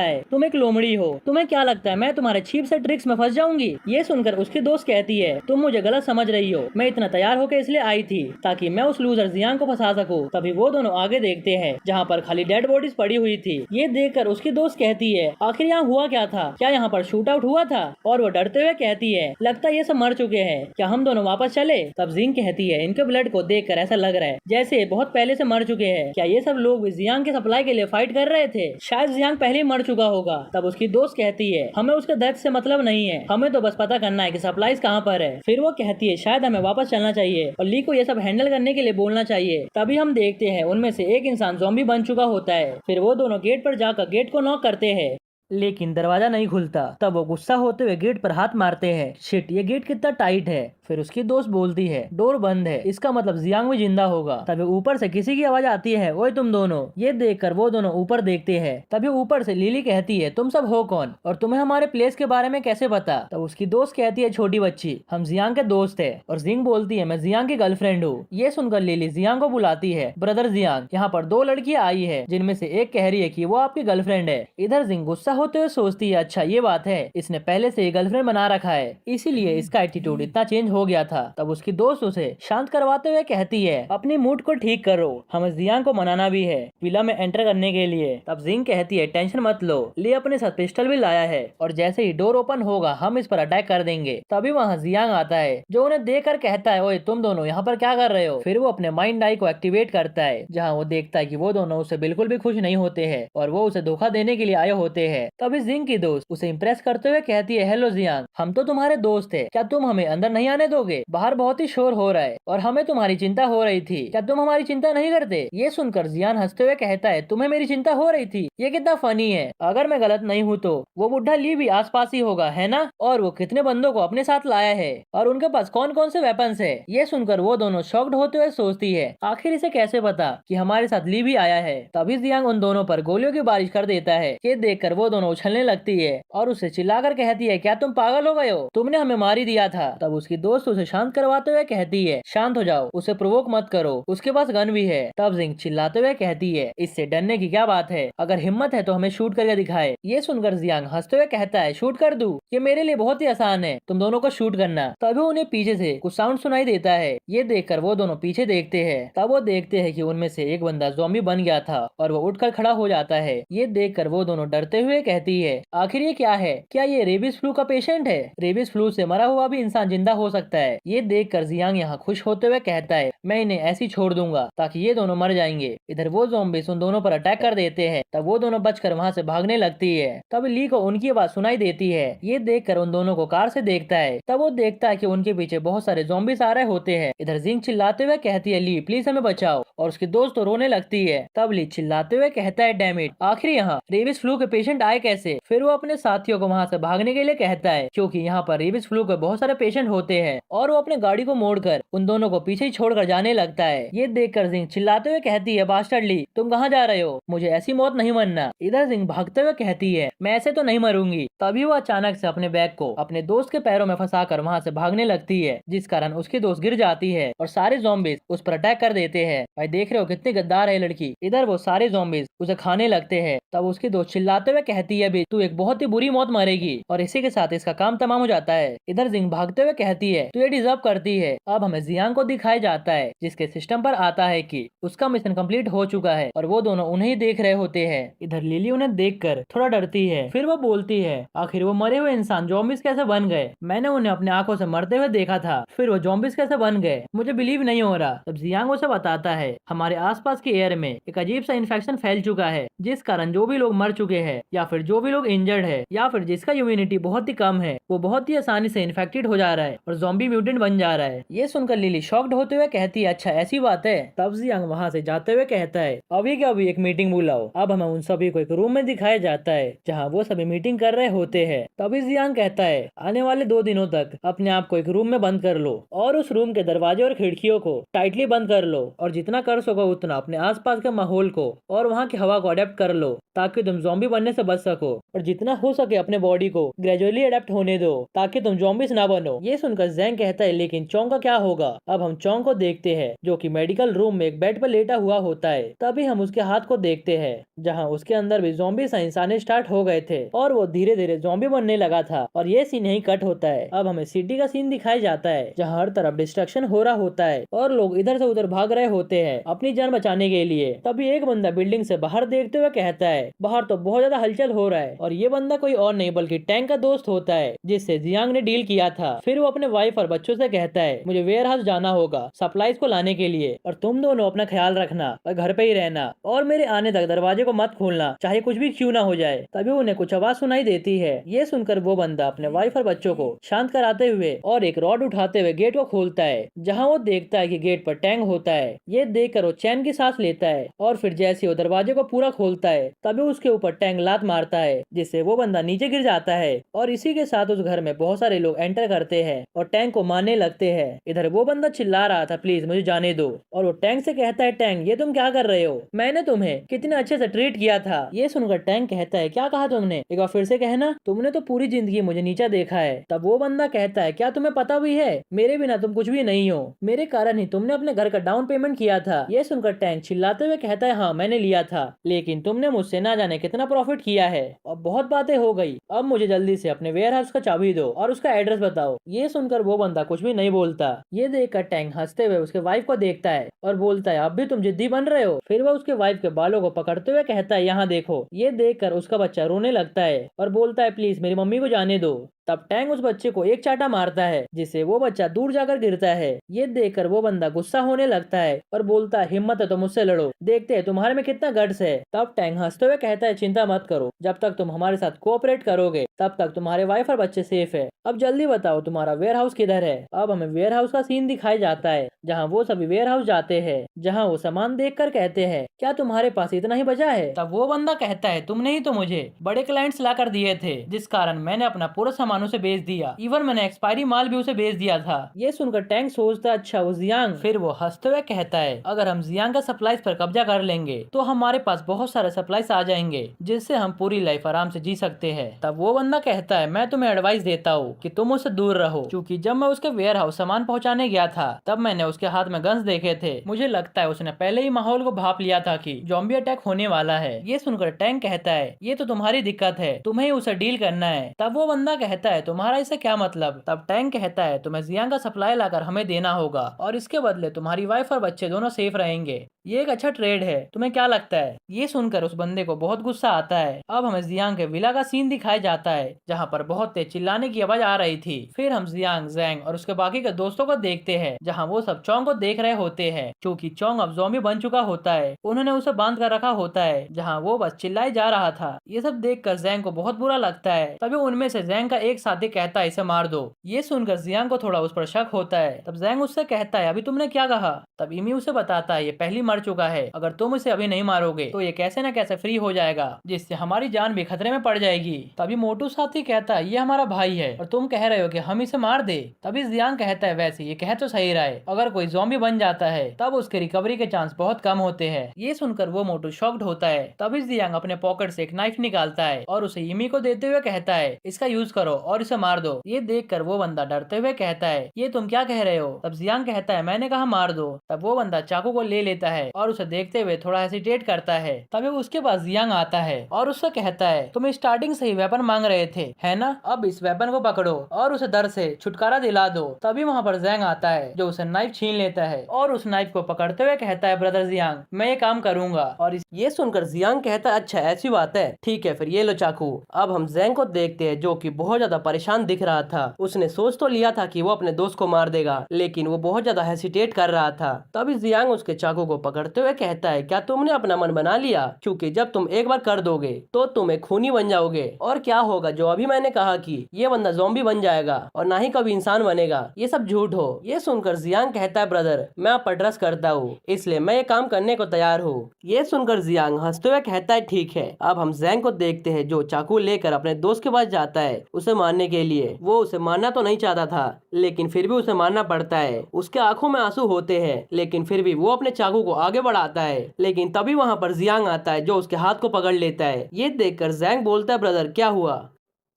है, तुम एक लोमड़ी हो, तुम्हें क्या लगता है मैं तुम्हारे छीप से ट्रिक्स में फंस जाऊंगी। ये सुनकर उसकी दोस्त कहती है तुम मुझे गलत समझ रही हो, मैं इतना तैयार होकर इसलिए आई थी ताकि मैं उस लूजर जियांग को फंसा सकूं। तभी वो दोनों आगे देखते हैं जहाँ पर खाली डेड बॉडीज पड़ी हुई थी। ये देखकर उसकी दोस्त कहती है आखिर यहाँ हुआ क्या था, क्या यहाँ पर शूट आउट हुआ था। और वो डरते हुए कहती है लगता है ये सब मर चुके हैं, क्या हम दोनों वापस चले। तब जिंग कहती है इनके ब्लड को देखकर ऐसा लग रहा है जैसे बहुत पहले से मर चुके हैं, क्या ये सब लोग भी जियांग के सप्लाई के लिए फाइट कर रहे थे, शायद जियांग पहले ही मर चुका होगा। तब उसकी दोस्त कहती है हमें उसके दर्द से मतलब नहीं है, हमें तो बस पता करना है कि सप्लाईज कहाँ पर है। फिर वो कहती है शायद हमें वापस चलना चाहिए और ली को ये सब हैंडल करने के लिए बोलना चाहिए। तभी हम देखते हैं उनमें से एक इंसान ज़ॉम्बी बन चुका होता है। फिर वो दोनों गेट पर जाकर गेट को नॉक करते हैं लेकिन दरवाजा नहीं खुलता। तब वो गुस्सा होते हुए गेट पर हाथ मारते हैं, शिट ये गेट कितना टाइट है। फिर उसकी दोस्त बोलती है डोर बंद है, इसका मतलब जियांग भी जिंदा होगा। तभी ऊपर से किसी की आवाज आती है ओए तुम दोनों। ये देखकर वो दोनों ऊपर देखते हैं। तभी ऊपर से लिली कहती है तुम सब हो कौन और तुम्हें हमारे प्लेस के बारे में कैसे पता। तब उसकी दोस्त कहती है छोटी बच्ची हम जियांग के दोस्त है। और जिंग बोलती है मैं जियांग की गर्लफ्रेंड हूँ। ये सुनकर लिली जियांग को बुलाती है ब्रदर जियांग, यहाँ पर दो लड़कियां आई है जिनमें से एक कह रही है कि वो आपकी गर्लफ्रेंड है। इधर जिंग गुस्सा होते हुए सोचती है अच्छा ये बात है, इसने पहले से ही गर्लफ्रेंड बना रखा है इसीलिए इसका एटीट्यूड इतना चेंज हो गया था। तब उसकी दोस्त उसे शांत करवाते हुए कहती है अपनी मूड को ठीक करो, हमें जियांग को मनाना भी है विला में एंटर करने के लिए। तब जिंग कहती है टेंशन मत लो, ली अपने साथ पिस्टल भी लाया है और जैसे ही डोर ओपन होगा हम इस पर अटैक कर देंगे। तभी वहाँ जियांग आता है जो उन्हें देखकर कहता है ओए तुम दोनों यहाँ पर क्या कर रहे हो। फिर वो अपने माइंड आई को एक्टिवेट करता है जहाँ वो देखता है कि वो दोनों उसे बिल्कुल भी खुश नहीं होते हैं और वो उसे धोखा देने के लिए आए होते हैं। तभी जिंग की दोस्त उसे इम्प्रेस करते हुए कहती है हेलो जियांग हम तो तुम्हारे दोस्त है, क्या तुम हमें अंदर नहीं आने दोगे? बाहर बहुत ही शोर हो रहा है और हमें तुम्हारी चिंता हो रही थी। क्या तुम हमारी चिंता नहीं करते? ये सुनकर जियान हंसते हुए कहता है, तुम्हें मेरी चिंता हो रही थी? ये कितना फनी है। अगर मैं गलत नहीं हूँ तो वो बुढ़ा ली भी आसपास ही होगा, है ना? और वो कितने बंदों को अपने साथ लाया है और उनके पास कौन कौन से वेपन्स है? ये सुनकर वो दोनों शॉक्ड होते हुए सोचती है, आखिर इसे कैसे पता कि हमारे साथ ली भी आया है। तभी जियांग उन दोनों पर गोलियों की बारिश कर देता है। ये देखकर वो दोनों उछलने लगती है और उसे चिल्लाकर कहती है, क्या तुम पागल हो गए हो? तुमने हमें मार ही दिया था। तब उसकी दोस्त उसे शांत करवाते हुए कहती है, शांत हो जाओ, उसे प्रोवोक मत करो, उसके पास गन भी है। तब जिंग चिल्लाते हुए कहती है, इससे डरने की क्या बात है, अगर हिम्मत है तो हमें शूट करके दिखाए। ये सुनकर जियांग हंसते हुए कहता है, शूट कर दूं? ये मेरे लिए बहुत ही आसान है, तुम दोनों को शूट करना। तभी उन्हें पीछे से कुछ साउंड सुनाई देता है। ये देखकर वो दोनों पीछे देखते हैं। तब वो देखते हैं कि उनमें से एक बंदा ज़ॉम्बी बन गया था और वो उठकर खड़ा हो जाता है। ये देखकर वो दोनों डरते हुए कहती है, आखिर ये क्या है? क्या ये रेबीज फ्लू का पेशेंट है? रेबीज फ्लू से मरा हुआ भी इंसान जिंदा हो सकता है। ये देखकर जियांग यहाँ खुश होते हुए कहता है, मैं इन्हें ऐसे ही छोड़ दूंगा ताकि ये दोनों मर जाएंगे। इधर वो ज़ॉम्बीज उन दोनों पर अटैक कर देते हैं। तब वो दोनों बचकर वहाँ से भागने लगती है। तब ली को उनकी आवाज सुनाई देती है। ये देखकर उन दोनों को कार से देखता है। तब वो देखता है कि उनके पीछे बहुत सारे ज़ॉम्बीज आ रहे होते हैं। इधर जिंग चिल्लाते हुए कहती है, ली प्लीज हमें बचाओ, और उसके दोस्त तो रोने लगती है। तब ली चिल्लाते हुए कहता है, डैम इट, आखिर यहाँ रेबीज फ्लू के पेशेंट आए कैसे? फिर वो अपने साथियों को वहाँ से भागने के लिए कहता है, क्योंकि यहाँ पर रेबीज फ्लू के बहुत सारे पेशेंट होते हैं। और वो अपने गाड़ी को मोड़कर उन दोनों को पीछे ही छोड़कर जाने लगता है। ये देखकर जिंग चिल्लाते हुए कहती है, बास्टर्ड ली, तुम कहाँ जा रहे हो? मुझे ऐसी मौत नहीं मरना। इधर जिंग भागते हुए कहती है, मैं ऐसे तो नहीं मरूंगी। तभी वो अचानक से अपने बैग को अपने दोस्त के पैरों में फंसाकर वहाँ से भागने लगती है, जिस कारण उसकी दोस्त गिर जाती है और सारे ज़ॉम्बीज उस पर अटैक कर देते हैं। भाई देख रहे हो कितनी गद्दार है लड़की। इधर वो सारे ज़ॉम्बीज उसे खाने लगते हैं। तब उसकी दोस्त चिल्लाते हुए कहती है, भी तू एक बहुत ही बुरी मौत मरेगी, और इसी के साथ इसका काम तमाम हो जाता है। इधर जिंग भागते हुए कहती है, तू ये डिजर्व करती है। अब हमें जियांग को दिखाया जाता है, जिसके सिस्टम पर आता है कि उसका मिशन कंप्लीट हो चुका है और वो दोनों उन्हें ही देख रहे होते हैं। इधर लिली उन्हें देखकर थोड़ा डरती है। फिर वो बोलती है, आखिर वो मरे हुए इंसान ज़ॉम्बीज कैसे बन गए? मैंने उन्हें अपने आंखों से मरते हुए देखा था, फिर वो ज़ॉम्बीज कैसे बन गए? मुझे बिलीव नहीं हो रहा। तब जियांग उसे बताता है, हमारे आसपास के एयर में एक अजीब सा इन्फेक्शन फैल चुका है, जिस कारण जो भी लोग मर चुके हैं या फिर जो भी लोग इंजर्ड है या फिर जिसका इम्यूनिटी बहुत ही कम है, वो बहुत ही आसानी से इन्फेक्टेड हो जा रहा है और ज़ॉम्बी म्यूटेंट बन जा रहा है। ये सुनकर लिली शॉक्ड होते हुए कहती है, अच्छा ऐसी बात है। तब जियांग वहाँ से जाते हुए कहता है, अभी क्या अभी एक मीटिंग बुलाओ। अब हमें उन सभी को एक रूम में दिखाया जाता है जहाँ वो सभी मीटिंग कर रहे होते हैं। तभी जियांग कहता है, आने वाले 2 दिनों तक अपने आप को एक रूम में बंद कर लो और उस रूम के दरवाजे और खिड़कियों को टाइटली बंद कर लो, और जितना कर सको उतना अपने आसपास के माहौल को और वहाँ की हवा को अडेप्ट कर लो ताकि तुम ज़ॉम्बी बनने से बच सको, और जितना हो सके अपने बॉडी को ग्रेजुअली अडेप्ट होने दो ताकि तुम ज़ॉम्बीज ना बनो। ये सुनकर जैंग कहता है, लेकिन चोंग का क्या होगा? अब हम चोंग को देखते हैं जो कि मेडिकल रूम में एक बेड पर लेटा हुआ होता है। तभी हम उसके हाथ को देखते हैं जहाँ उसके अंदर भी ज़ॉम्बी साइंस आने स्टार्ट हो गए थे और वो धीरे धीरे ज़ॉम्बी बनने लगा था। और ये सीन यही कट होता है। अब हमें सिटी का सीन दिखाया जाता है जहाँ हर तरफ डिस्ट्रक्शन हो रहा होता है और लोग इधर से उधर भाग रहे होते हैं अपनी जान बचाने के लिए। तभी एक बंदा बिल्डिंग से बाहर देखते हुए कहता है, बाहर तो बहुत ज्यादा हलचल हो रहा है, और ये बंदा कोई और नहीं बल्कि टैंक का दोस्त होता है जिससे जियांग ने डील किया था। फिर वो अपने वाइफ और बच्चों से कहता है, मुझे वेयर हाउस जाना होगा सप्लाईज को लाने के लिए, और तुम दोनों अपना ख्याल रखना और घर पे ही रहना, और मेरे आने तक दरवाजे को मत खोलना चाहे कुछ भी क्यों ना हो जाए। तभी उन्हें कुछ आवाज सुनाई देती है। ये सुनकर वो बंदा अपने वाइफ और बच्चों को शांत कराते हुए और एक रॉड उठाते हुए गेट को खोलता है, जहाँ वो देखता है कि गेट पर टैंक होता है। ये देखकर वो चैन की सांस लेता है और फिर जैसे वो दरवाजे को पूरा खोलता है तभी उसके ऊपर टैंक लात मारता है, जिससे वो बंदा नीचे गिर जाता है। और इसी के साथ उस घर में बहुत सारे लोग एंटर करते हैं और टैंक को मारने लगते हैं। इधर वो बंदा चिल्ला रहा था, प्लीज मुझे जाने दो, और वो टैंक से कहता है, टैंक ये तुम क्या कर रहे हो? मैंने तुम्हें कितने अच्छे से ट्रीट किया था। ये सुनकर टैंक कहता है, क्या कहा तुमने? एक बार फिर से कहना। तुमने तो पूरी जिंदगी मुझे नीचा देखा है। तब वो बंदा कहता है, क्या तुम्हें पता भी है मेरे बिना तुम कुछ भी नहीं हो, मेरे कारण ही तुमने अपने घर का डाउन पेमेंट किया था। ये सुनकर टैंक चिल्लाते हुए कहता है, हाँ मैंने लिया था, लेकिन तुमने मुझसे ना जाने कितना प्रॉफिट किया है। अब बहुत बातें हो गई, अब मुझे जल्दी से अपने वेयर हाउस का चाबी दो और उसका एड्रेस बताओ। ये सुनकर वो बंदा कुछ भी नहीं बोलता। ये देखकर टैंक हंसते हुए उसके वाइफ को देखता है और बोलता है, अब भी तुम जिद्दी बन रहे हो? फिर वो उसके वाइफ के बालों को पकड़ते हुए कहता है, यहाँ देखो। ये देखकर उसका बच्चा रोने लगता है और बोलता है, प्लीज मेरी मम्मी को जाने दो। तब टैंग उस बच्चे को एक चाटा मारता है जिससे वो बच्चा दूर जाकर गिरता है। ये देखकर वो बंदा गुस्सा होने लगता है और बोलता है हिम्मत है तो मुझसे लड़ो, देखते हैं तुम्हारे में कितना गट्स है। तब टैंग हंसते हुए कहता है चिंता मत करो, जब तक तुम हमारे साथ कोऑपरेट करोगे तब तक तुम्हारे वाइफ और बच्चे सेफ है। अब जल्दी बताओ तुम्हारा वेयर हाउस किधर है। अब हमें वेयर हाउस का सीन दिखाया जाता है जहाँ वो सभी वेयर हाउस जाते हैं, जहाँ वो सामान देखकर कहते हैं क्या तुम्हारे पास इतना ही बचा है। तब वो बंदा कहता है तुमने ही तो मुझे बड़े क्लाइंट्स ला कर दिए थे जिस कारण मैंने अपना पूरा सामान उसे बेच दिया, इवन मैंने एक्सपायरी माल भी उसे बेच दिया था। ये सुनकर टैंक सोचता अच्छा वो जियांग। फिर वो हंसते हुए कहता है अगर हम जियांग का सप्लाईज पर कब्जा कर लेंगे तो हमारे पास बहुत सारे सप्लाईज आ जाएंगे जिससे हम पूरी लाइफ आराम से जी सकते हैं। तब वो बंदा कहता है मैं तुम्हें एडवाइस देता हूँ कि तुम उससे दूर रहो, क्योंकि जब मैं उसके वेयर हाउस सामान पहुँचाने गया था तब मैंने उसके हाथ में गन्स देखे थे। मुझे लगता है उसने पहले ही माहौल को भाप लिया था कि ज़ॉम्बी अटैक होने वाला है। ये सुनकर टैंक कहता है ये तो तुम्हारी दिक्कत है, तुम्हें उसे डील करना है। तब वो बंदा कहता है तुम्हारा इससे क्या मतलब। तब टैंक कहता है तुम्हें जियांग का सप्लाई लाकर हमें देना होगा और इसके बदले तुम्हारी वाइफ और बच्चे दोनों सेफ रहेंगे। ये एक अच्छा ट्रेड है, तुम्हें क्या लगता है। ये सुनकर उस बंदे को बहुत गुस्सा आता है। अब हमें जियांग के विला का सीन दिखाया जाता है जहाँ पर बहुत तेज चिल्लाने की आवाज आ रही थी। फिर हम जियांग, जैंग और उसके बाकी के दोस्तों को देखते हैं जहाँ वो सब चोंग को देख रहे होते हैं, क्योंकि चोंग अब ज़ॉम्बी बन चुका होता है। उन्होंने उसे बांध कर रखा होता है जहाँ वो बस चिल्लाए जा रहा था। ये सब देखकर जैंग को बहुत बुरा लगता है। तभी उनमें से जैंग का एक साथी कहता है इसे मार दो। ये सुनकर जियांग को थोड़ा उस पर शक होता है। तब जैंग उससे कहता है अभी तुमने क्या कहा। तब इमी उसे बताता है ये पहली मर चुका है, अगर तुम इसे अभी नहीं मारोगे तो ये कैसे न कैसे फ्री हो जाएगा जिससे हमारी जान भी खतरे में पड़ जाएगी। तभी मोटू साथी कहता है ये हमारा भाई है और तुम कह रहे हो कि हम इसे मार दे। तभी जियांग कहता है वैसे ये कह तो सही रहा है, अगर कोई ज़ॉम्बी बन जाता है तब उसके रिकवरी के चांस बहुत कम होते हैं। ये सुनकर वो मोटू शॉक्ड होता है। तभी जियांग अपने पॉकेट से एक नाइफ निकालता है और उसे इमी को देते हुए कहता है इसका यूज करो और इसे मार दो। ये देखकर वो बंदा डरते हुए कहता है ये तुम क्या कह रहे हो। तब जियांग कहता है मैंने कहा मार दो। तब वो बंदा चाकू को ले लेता है और उसे देखते हुए थोड़ा हेसिटेट करता है। तभी उसके पास जियांग आता है और उससे कहता है तुम स्टार्टिंग से ही वेपन मांग रहे थे है ना, अब इस वेपन को पकड़ो और उसे दर से छुटकारा दिला दो। तभी वहाँ पर जैंग आता है जो उसे नाइफ छीन लेता है और उस नाइफ को पकड़ते हुए कहता है ब्रदर जियांग मैं ये काम करूंगा। और ये सुनकर जियांग कहता है अच्छा ऐसी बात है, ठीक है फिर ये लो चाकू। अब हम जैंग को देखते हैं जो कि बहुत ज्यादा परेशान दिख रहा था। उसने सोच तो लिया था कि वो अपने दोस्त को मार देगा लेकिन वो बहुत ज्यादा हेसिटेट कर रहा था। तभी जियांग उसके चाकू को पकड़ते हुए कहता है क्या तुमने अपना मन बना लिया, क्योंकि जब तुम एक बार कर दोगे तो तुम एक खूनी बन जाओगे और क्या होगा जो अभी मैंने कहा कि ये बंदा ज़ॉम्बी बन जाएगा और ना ही कभी इंसान बनेगा, ये सब झूठ हो। ये सुनकर जियांग कहता है ब्रदर मैं आप पर ट्रस्ट करता हूँ इसलिए मैं ये काम करने को तैयार हूँ। ये सुनकर जियांग हंसते हुए कहता है ठीक है। अब हम जैंग को देखते हैं जो चाकू लेकर अपने दोस्त के पास जाता है उसे मारने के लिए। वो उसे मारना तो नहीं चाहता था लेकिन फिर भी उसे मारना पड़ता है। उसके आंखों में आंसू होते हैं लेकिन फिर भी वो अपने चाकू को आगे बढ़ाता है। लेकिन तभी वहाँ पर जियांग आता है जो उसके हाथ को पकड़ लेता है। ये देखकर जैंग बोलता है ब्रदर क्या हुआ।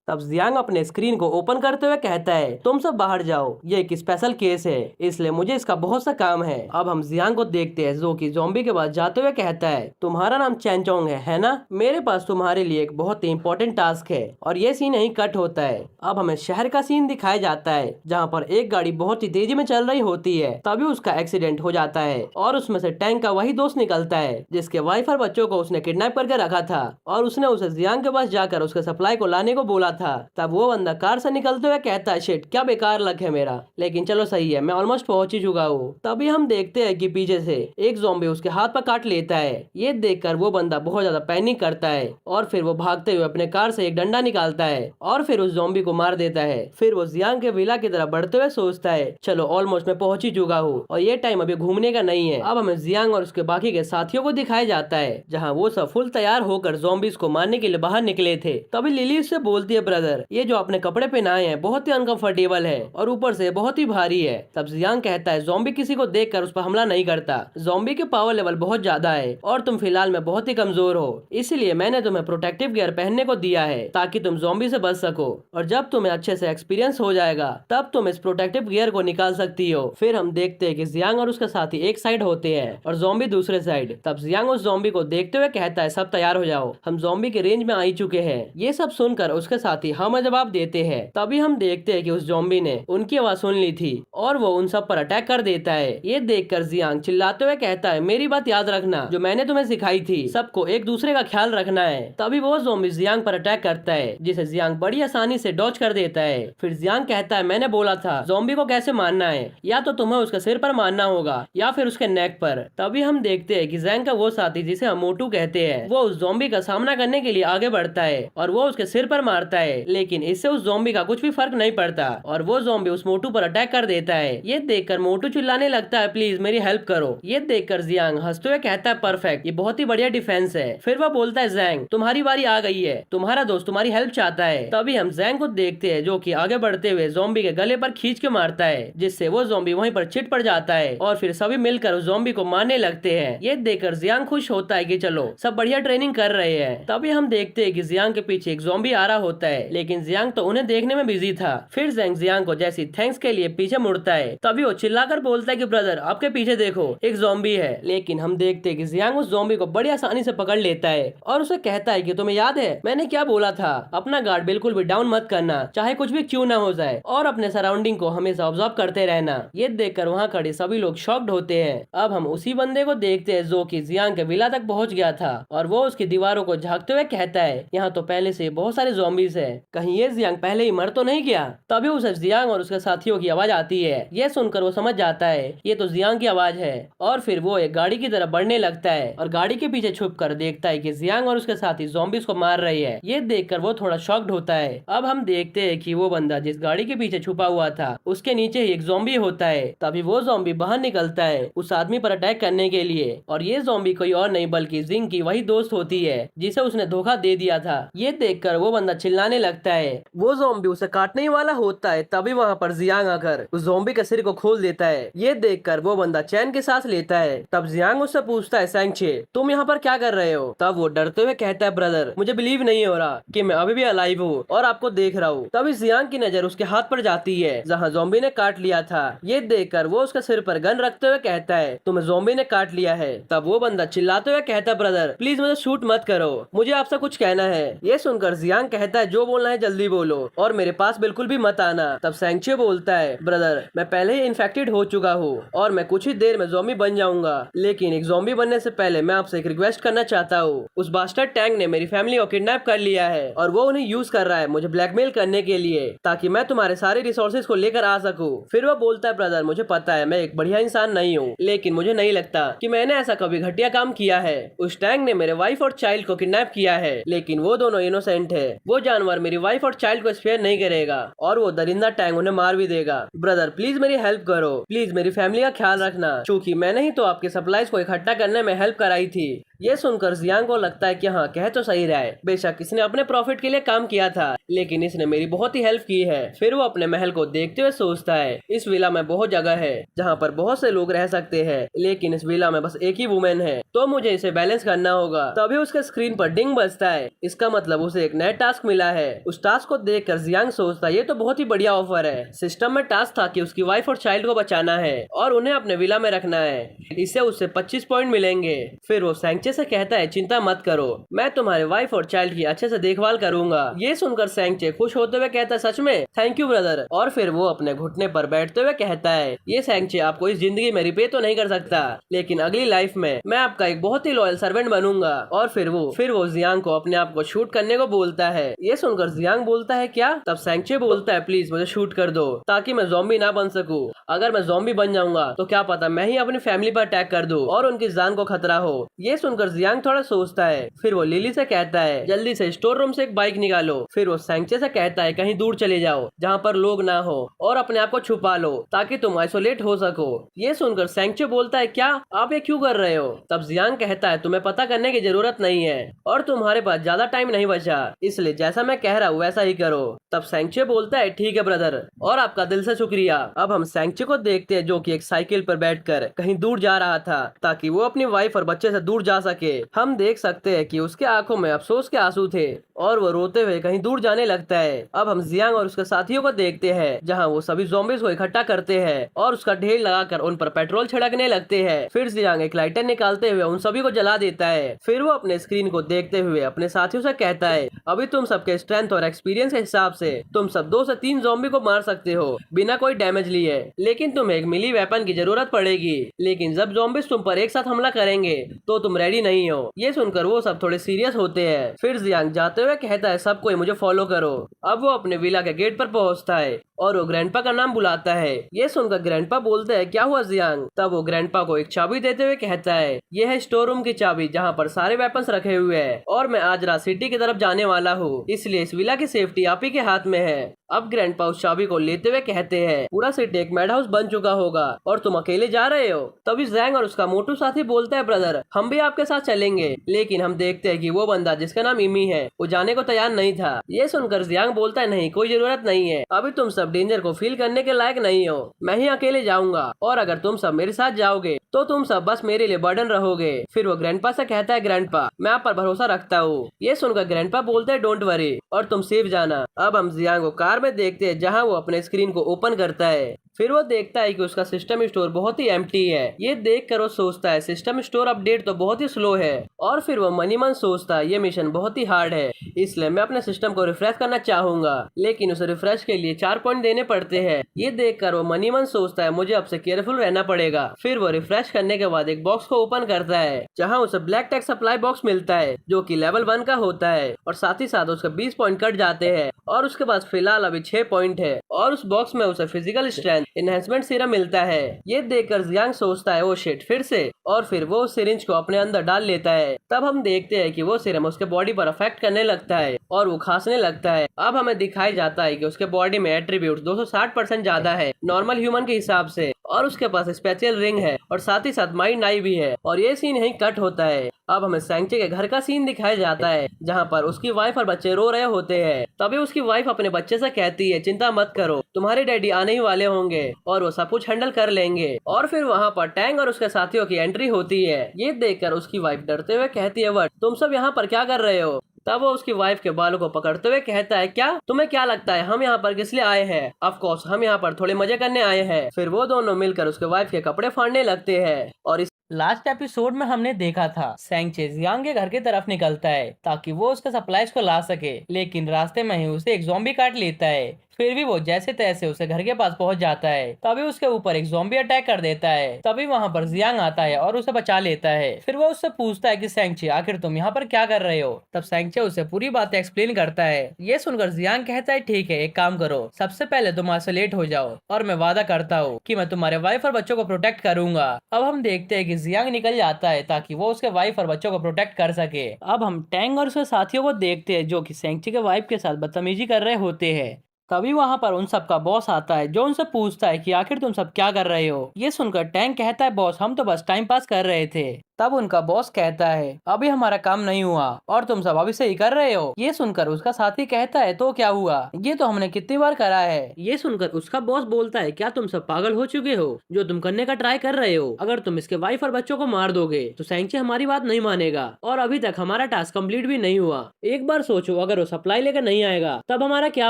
तब जियांग अपने स्क्रीन को ओपन करते हुए कहता है तुम सब बाहर जाओ, ये एक स्पेशल केस है इसलिए मुझे इसका बहुत सा काम है। अब हम जियांग को देखते हैं जो कि ज़ॉम्बी के पास जाते हुए कहता है तुम्हारा नाम चैनचोंग है ना, मेरे पास तुम्हारे लिए एक बहुत ही इंपॉर्टेंट टास्क है। और ये सीन यहीं कट होता है। अब हमें शहर का सीन दिखाया जाता है जहाँ पर एक गाड़ी बहुत ही तेजी में चल रही होती है। तभी उसका एक्सीडेंट हो जाता है और उसमें से टैंक का वही दोस्त निकलता है जिसके वाइफ और बच्चों को उसने किडनैप करके रखा था और उसने उसे जियांग के पास जाकर उसके सप्लाई को लाने को बोला था। तब वो बंदा कार से निकलते हुए कहता है शिट क्या बेकार लक है मेरा, लेकिन चलो सही है मैं ऑलमोस्ट पहुंच ही चुका हूँ। तभी हम देखते हैं कि पीछे से एक ज़ॉम्बी उसके हाथ पर काट लेता है। ये देखकर वो बंदा बहुत ज्यादा पैनिक करता है और फिर वो भागते हुए अपने कार से एक डंडा निकालता है और फिर उस ज़ॉम्बी को मार देता है। फिर वो जियांग के विला की तरफ बढ़ते हुए सोचता है चलो ऑलमोस्ट मैं पहुंच ही चुका हूँ और ये टाइम अभी घूमने का नहीं है। अब हमें जियांग और उसके बाकी के साथियों को दिखाया जाता है जहाँ वो सब फुल तैयार होकर ज़ॉम्बीज को मारने के लिए बाहर निकले थे। तभी लिली उससे बोलती है ब्रदर ये जो आपने कपड़े पहनाए हैं बहुत ही अनकंफर्टेबल है और ऊपर से बहुत ही भारी है। तब जियांग कहता है ज़ॉम्बी किसी को देखकर उस पर हमला नहीं करता, ज़ॉम्बी के पावर लेवल बहुत ज्यादा है और तुम फिलहाल में बहुत ही कमजोर हो, इसलिए मैंने तुम्हें प्रोटेक्टिव गियर पहनने को दिया है ताकि तुम ज़ॉम्बी से बच सको और जब तुम्हें अच्छे से एक्सपीरियंस हो जाएगा तब तुम इस प्रोटेक्टिव गियर को निकाल सकती हो। फिर हम देखते हैं कि जियांग और उसके साथी एक साइड होते हैं और ज़ॉम्बी दूसरे साइड। तब जियांग उस ज़ॉम्बी को देखते हुए कहता है सब तैयार हो जाओ, हम ज़ॉम्बी के रेंज में आ ही चुके हैं। ये सब सुनकर उसके साथी हाँ में जवाब देते हैं। तभी हम देखते हैं कि उस ज़ॉम्बी ने उनकी आवाज सुन ली थी और वो उन सब पर अटैक कर देता है। ये देखकर जियांग चिल्लाते हुए कहता है, मेरी बात याद रखना जो मैंने तुम्हें सिखाई थी, सबको एक दूसरे का ख्याल रखना है। तभी वो ज़ॉम्बी जियांग पर अटैक करता है जिसे जियांग बड़ी आसानी से डॉज कर देता है। फिर जियांग कहता है, मैंने बोला था ज़ॉम्बी को कैसे मारना है, या तो तुम्हें उसके सिर पर मारना होगा या फिर उसके नेक पर। तभी हम देखते हैं कि जैंग का वो साथी जिसे हम मोटू कहते हैं वो उस ज़ॉम्बी का सामना करने के लिए आगे बढ़ता है और वो उसके सिर पर मारता है, लेकिन इससे उस ज़ॉम्बी का कुछ भी फर्क नहीं पड़ता और वो ज़ॉम्बी उस मोटू पर अटैक कर देता है। ये देखकर मोटू चिल्लाने लगता है, प्लीज मेरी हेल्प करो। ये देखकर जियांग हंसते हुए कहता है, परफेक्ट, ये बहुत ही बढ़िया डिफेंस है। फिर वह बोलता है, जैंग तुम्हारी बारी आ गई है, तुम्हारा दोस्त तुम्हारी हेल्प चाहता है। तभी हम जैंग को देखते हैं जो कि आगे बढ़ते हुए ज़ॉम्बी के गले पर खींच के मारता है, जिससे वो ज़ॉम्बी वहीं पर चिट पड़ जाता है और फिर सभी मिलकर उस ज़ॉम्बी को मारने लगते हैं। ये देखकर जियांग खुश होता है कि चलो सब बढ़िया ट्रेनिंग कर रहे हैं। तभी हम देखते हैं कि जियांग के पीछे एक ज़ॉम्बी आ रहा होता है, लेकिन जियांग तो उन्हें देखने में बिजी था। फिर जैंग जियांग को जैसी थैंक्स के लिए पीछे मुड़ता है तभी वो चिल्लाकर बोलता है कि ब्रदर आपके पीछे देखो एक ज़ॉम्बी है। लेकिन हम देखते हैं कि जियांग उस ज़ॉम्बी को बड़ी आसानी से पकड़ लेता है और उसे कहता है कि तुम्हें याद है मैंने क्या बोला था, अपना गार्ड बिल्कुल भी डाउन मत करना, चाहे कुछ भी क्यों ना हो जाए, और अपने सराउंडिंग को हमेशा ऑब्जर्व करते रहना। ये देखकर वहाँ खड़े सभी लोग शॉक्ड होते हैं। अब हम उसी बंदे को देखते हैं जो कि जियांग के विला तक पहुँच गया था और वो उसकी दीवारों को झांकते हुए कहता है, यहाँ तो पहले से बहुत सारे ज़ॉम्बीज है, कहीं ये जियांग पहले ही मर तो नहीं गया। तभी उसे जियांग और उसके साथियों की आवाज आती है। ये सुनकर वो समझ जाता है ये तो जियांग की आवाज है और फिर वो एक गाड़ी की तरफ बढ़ने लगता है और गाड़ी के पीछे छुप कर देखता है कि जियांग और उसके साथी ज़ॉम्बीज को मार रही है। ये देखकर वो थोड़ा शॉक्ड होता है। अब हम देखते हैं कि वो बंदा जिस गाड़ी के पीछे छुपा हुआ था उसके नीचे ही एक ज़ॉम्बी होता है। तभी वो ज़ॉम्बी बाहर निकलता है उस आदमी पर अटैक करने के लिए और ये ज़ॉम्बी कोई और नहीं बल्कि जिंग की वही दोस्त होती है जिसे उसने धोखा दे दिया था। ये देखकर वो बंदा चिल्लाने लगता है। वो ज़ॉम्बी उसे काटने वाला होता है तभी वहाँ पर जियांग आकर उस ज़ॉम्बी के सिर को खोल देता है। ये देखकर वो बंदा चैन के सांस लेता है। तब जियांग उससे पूछता है, सैंगचे तुम यहाँ पर क्या कर रहे हो? तब वो डरते हुए कहता है, ब्रदर मुझे बिलीव नहीं हो रहा कि मैं अभी भी अलाइव हूँ और आपको देख रहा हूँ। तभी जियांग की नजर उसके हाथ पर जाती है जहाँ ज़ॉम्बी ने काट लिया था। ये देखकर वो उसके सिर पर गन रखते हुए कहता है, तुम्हें ज़ॉम्बी ने काट लिया है। तब वो बंदा चिल्लाते हुए कहता है, ब्रदर प्लीज मुझे शूट मत करो, मुझे आपसे कुछ कहना है। ये सुनकर जियांग कहता है, जो बोलना है जल्दी बोलो और मेरे पास बिल्कुल भी मत आना। तब सैंगचे बोलता है, ब्रदर मैं पहले ही इन्फेक्टेड हो चुका हूँ और मैं कुछ ही देर में ज़ॉम्बी बन जाऊंगा, लेकिन एक ज़ॉम्बी बनने से पहले मैं आपसे एक रिक्वेस्ट करना चाहता हूँ। उस बास्टर्ड टैंक ने मेरी फैमिली को किडनैप कर लिया है और वो उन्हें यूज कर रहा है मुझे ब्लैकमेल करने के लिए ताकि मैं तुम्हारे सारे रिसोर्सेज को लेकर आ सकूं। फिर वो बोलता है, ब्रदर मुझे पता है मैं एक बढ़िया इंसान नहीं हूँ, लेकिन मुझे नहीं लगता कि मैंने ऐसा कभी घटिया काम किया है। उस टैंक ने मेरे वाइफ और चाइल्ड को किडनैप किया है, लेकिन वो दोनों इनोसेंट है। वो जानवर मेरी वाइफ और चाइल्ड को स्पेयर नहीं करेगा और वो दरिंदा टैंक उन्हें मार भी देगा। ब्रदर प्लीज मेरी हेल्प करो, प्लीज मेरी फैमिली का ख्याल रखना, क्योंकि मैंने ही तो आपके सप्लाईज को इकट्ठा करने में हेल्प कराई थी। ये सुनकर जियांग को लगता है कि हाँ कह तो सही रहा है, बेशक इसने अपने प्रॉफिट के लिए काम किया था, लेकिन इसने मेरी बहुत ही हेल्प की है। फिर वो अपने महल को देखते हुए सोचता है, इस विला में बहुत जगह है जहाँ पर बहुत से लोग रह सकते हैं, लेकिन इस विला में बस एक ही वुमेन है, तो मुझे इसे बैलेंस करना होगा। तभी उसके स्क्रीन पर डिंग बजता है, इसका मतलब उसे एक नया टास्क मिला है। उस टास्क को देखकर जियांग सोचता है, ये तो बहुत ही बढ़िया ऑफर है। सिस्टम में टास्क था कि उसकी वाइफ और चाइल्ड को बचाना है और उन्हें अपने विला में रखना है, इससे उससे 25 पॉइंट मिलेंगे। फिर वो सैंगचे से कहता है, चिंता मत करो, मैं तुम्हारे वाइफ और चाइल्ड की अच्छे से देखभाल करूंगा। ये सुनकर सैंगचे खुश होते हुए कहता है, सच में थैंक यू ब्रदर। और फिर वो अपने घुटने पर बैठते हुए कहता है, ये सैंगचे आपको इस जिंदगी में रिपे तो नहीं कर सकता, लेकिन अगली लाइफ में मैं आपका एक बहुत ही लॉयल सर्वेंट बनूंगा। और फिर वो जियांग को अपने आप को शूट करने को बोलता है। ये सुनकर जियांग बोलता है, क्या? तब सैंगचे बोलता है, प्लीज मुझे शूट कर दो ताकि मैं ज़ॉम्बी ना बन सकूं। अगर मैं ज़ॉम्बी बन जाऊंगा तो क्या पता मैं ही अपनी फैमिली पर अटैक कर दूं और उनकी जान को खतरा हो। ये सुनकर जियांग थोड़ा सोचता है। फिर वो लिली से कहता है, जल्दी से स्टोर रूम से एक बाइक निकालो। फिर वो सैंगचे से कहता है, कहीं दूर चले जाओ जहाँ पर लोग ना हो और अपने आप को छुपा लो ताकि तुम आइसोलेट हो सको। ये सुनकर सैंगचे बोलता है, क्या आप ये क्यों कर रहे हो? तब जियांग कहता है, तुम्हें पता करने की जरूरत नहीं है और तुम्हारे पास ज्यादा टाइम नहीं बचा, इसलिए जैसा मैं कह रहा हूँ वैसा ही करो। तब सैंगचे बोलता है, ठीक है ब्रदर और आपका दिल से शुक्रिया। अब हम सैंगचे को देखते हैं जो कि एक साइकिल पर बैठकर कहीं दूर जा रहा था ताकि वो अपनी वाइफ और बच्चे से दूर जा सके। हम देख सकते हैं कि उसके आंखों में अफसोस के आंसू थे और वो रोते हुए कहीं दूर जाने लगता है। अब हम जियांग और उसके साथियों को देखते हैं जहाँ वो सभी ज़ॉम्बीज़ को इकट्ठा करते हैं और उसका ढेर लगाकर उन पर पेट्रोल छिड़कने लगते हैं। फिर जियांग एक लाइटर निकालते हुए उन सभी को जला देता है। फिर वो अपने स्क्रीन को देखते हुए अपने साथियों से कहता है, अभी तुम सबके स्ट्रेंथ और एक्सपीरियंस के हिसाब से तुम सब 2 से 3 ज़ॉम्बी को मार सकते हो बिना कोई डैमेज लिए, लेकिन तुम्हें एक मिली वेपन की जरूरत पड़ेगी। लेकिन जब ज़ॉम्बीज़ तुम पर एक साथ हमला करेंगे तो तुम रेडी नहीं हो। ये सुनकर वो सब थोड़े सीरियस होते हैं। फिर जियांग जाते हुए कहता है, सबको मुझे फॉलो करो। अब वो अपने विला के गेट पर पहुंचता है और वो ग्रैंडपा का नाम बुलाता है। ये सुनकर ग्रैंडपा बोलते हैं, क्या हुआ जियांग? तब वो ग्रैंडपा को एक चाबी देते हुए कहता है, ये है स्टोर रूम की चाबी जहाँ पर सारे वेपन्स रखे हुए हैं और मैं आज रात सिटी की तरफ जाने वाला हूँ, इसलिए इस विला की सेफ्टी आप ही के हाथ में है। अब ग्रैंडपा उस चाबी को लेते हुए कहते हैं, पूरा सिटी एक मैड हाउस बन चुका होगा और तुम अकेले जा रहे हो। तभी जैंग और उसका मोटू साथी बोलता है, ब्रदर हम भी आपके साथ चलेंगे। लेकिन हम देखते हैं कि वो बंदा जिसका नाम इमी है वो जाने को तैयार नहीं था। ये सुनकर जियांग बोलता है, नहीं कोई जरूरत नहीं है, अभी तुम सब डेंजर को फील करने के लायक नहीं हो, मैं ही अकेले जाऊंगा और अगर तुम सब मेरे साथ जाओगे तो तुम सब बस मेरे लिए बर्डन रहोगे। फिर वो ग्रैंडपा से कहता है, ग्रैंडपा मैं आप पर भरोसा रखता हूँ। ये सुनकर ग्रैंडपा बोलते हैं, डोंट वरी और तुम सेफ जाना। अब हम जियांग को कार में देखते हैं जहाँ वो अपने स्क्रीन को ओपन करता है। फिर वो देखता है कि उसका सिस्टम स्टोर बहुत ही एम्प्टी है। ये देखकर वो सोचता है, सिस्टम स्टोर अपडेट तो बहुत ही स्लो है। और फिर वो मनी मन सोचता है, ये मिशन बहुत ही हार्ड है, इसलिए मैं अपने सिस्टम को रिफ्रेश करना चाहूंगा, लेकिन उसे रिफ्रेश के लिए 4 पॉइंट देने पड़ते हैं। ये देखकर वो मनी मन सोचता है, मुझे अब से केयरफुल रहना पड़ेगा। फिर वो रिफ्रेश करने के बाद एक बॉक्स को ओपन करता है जहाँ उसे ब्लैक टेक सप्लाई बॉक्स मिलता है जो कि लेवल 1 का होता है और साथ ही साथ उसके 20 पॉइंट कट जाते हैं और उसके पास फिलहाल अभी 6 पॉइंट है और उस बॉक्स में उसे फिजिकल स्ट्रेंथ एनहेंसमेंट सीरम मिलता है। ये देखकर जियांग सोचता है, ओ शिट फिर से, और फिर वो सिरिंज को अपने अंदर डाल लेता है। तब हम देखते हैं कि वो सीरम उसके बॉडी पर अफेक्ट करने लगता है और वो खांसने लगता है। अब हमें दिखाई जाता है कि उसके बॉडी में एट्रीब्यूट 260% ज्यादा है नॉर्मल ह्यूमन के हिसाब से और उसके पास स्पेशल रिंग है और साथ ही साथ माइंड आई भी है। और ये सीन यहीं कट होता है। अब हमें सैंगचे के घर का सीन दिखाया जाता है जहाँ पर उसकी वाइफ और बच्चे रो रहे होते हैं। तभी उसकी वाइफ अपने बच्चे से कहती है, चिंता मत करो, तुम्हारे डैडी आने ही वाले होंगे और वो सब कुछ हैंडल कर लेंगे। और फिर वहाँ पर टैंग और उसके साथियों की एंट्री होती है। ये देखकर उसकी वाइफ डरते हुए कहती है, वट तुम सब यहाँ पर क्या कर रहे हो? तब वो उसकी वाइफ के बालों को पकड़ते हुए कहता है, क्या तुम्हें क्या लगता है हम यहाँ पर किस लिए आए हैं? ऑफ कोर्स हम यहाँ पर थोड़े मजे करने आए हैं। फिर वो दोनों मिलकर उसके वाइफ के कपड़े फाड़ने लगते हैं। और लास्ट एपिसोड में हमने देखा था सैंगचे जियांग के घर की तरफ निकलता है ताकि वो उसके सप्लाईज को ला सके, लेकिन रास्ते में ही उसे एक ज़ॉम्बी काट लेता है। फिर भी वो जैसे तैसे उसे घर के पास पहुंच जाता है। तभी उसके ऊपर एक ज़ॉम्बी अटैक कर देता है। तभी वहां पर जियांग आता है और उसे बचा लेता है। फिर वो उससे पूछता है कि सैंगचे आखिर तुम यहाँ पर क्या कर रहे हो? तब सैंगचे उसे पूरी बातें एक्सप्लेन करता है। ये सुनकर जियांग कहता है, ठीक है एक काम करो, सबसे पहले तुम आइसोलेट हो जाओ और मैं वादा करता हूँ कि मैं तुम्हारे वाइफ और बच्चों को प्रोटेक्ट करूंगा। अब हम देखते हैं कि जियांग निकल जाता है ताकि वो उसके वाइफ और बच्चों को प्रोटेक्ट कर सके। अब हम टैंग और उसके साथियों को देखते हैं जो कि सैंगचे के वाइफ के साथ बदतमीजी कर रहे होते हैं। तभी वहां पर उन सब का बॉस आता है जो उनसे पूछता है कि आखिर तुम सब क्या कर रहे हो? ये सुनकर टैंक कहता है, बॉस हम तो बस टाइम पास कर रहे थे। तब उनका बॉस कहता है, अभी हमारा काम नहीं हुआ और तुम सब अभी से ही कर रहे हो। ये सुनकर उसका साथी कहता है, तो क्या हुआ? ये तो हमने कितनी बार करा है। ये सुनकर उसका बॉस बोलता है, क्या तुम सब पागल हो चुके हो जो तुम करने का ट्राई कर रहे हो? अगर तुम इसके वाइफ और बच्चों को मार दोगे तो सैंगचे हमारी बात नहीं मानेगा और अभी तक हमारा टास्क कंप्लीट भी नहीं हुआ। एक बार सोचो, अगर वो सप्लाई लेकर नहीं आएगा तब हमारा क्या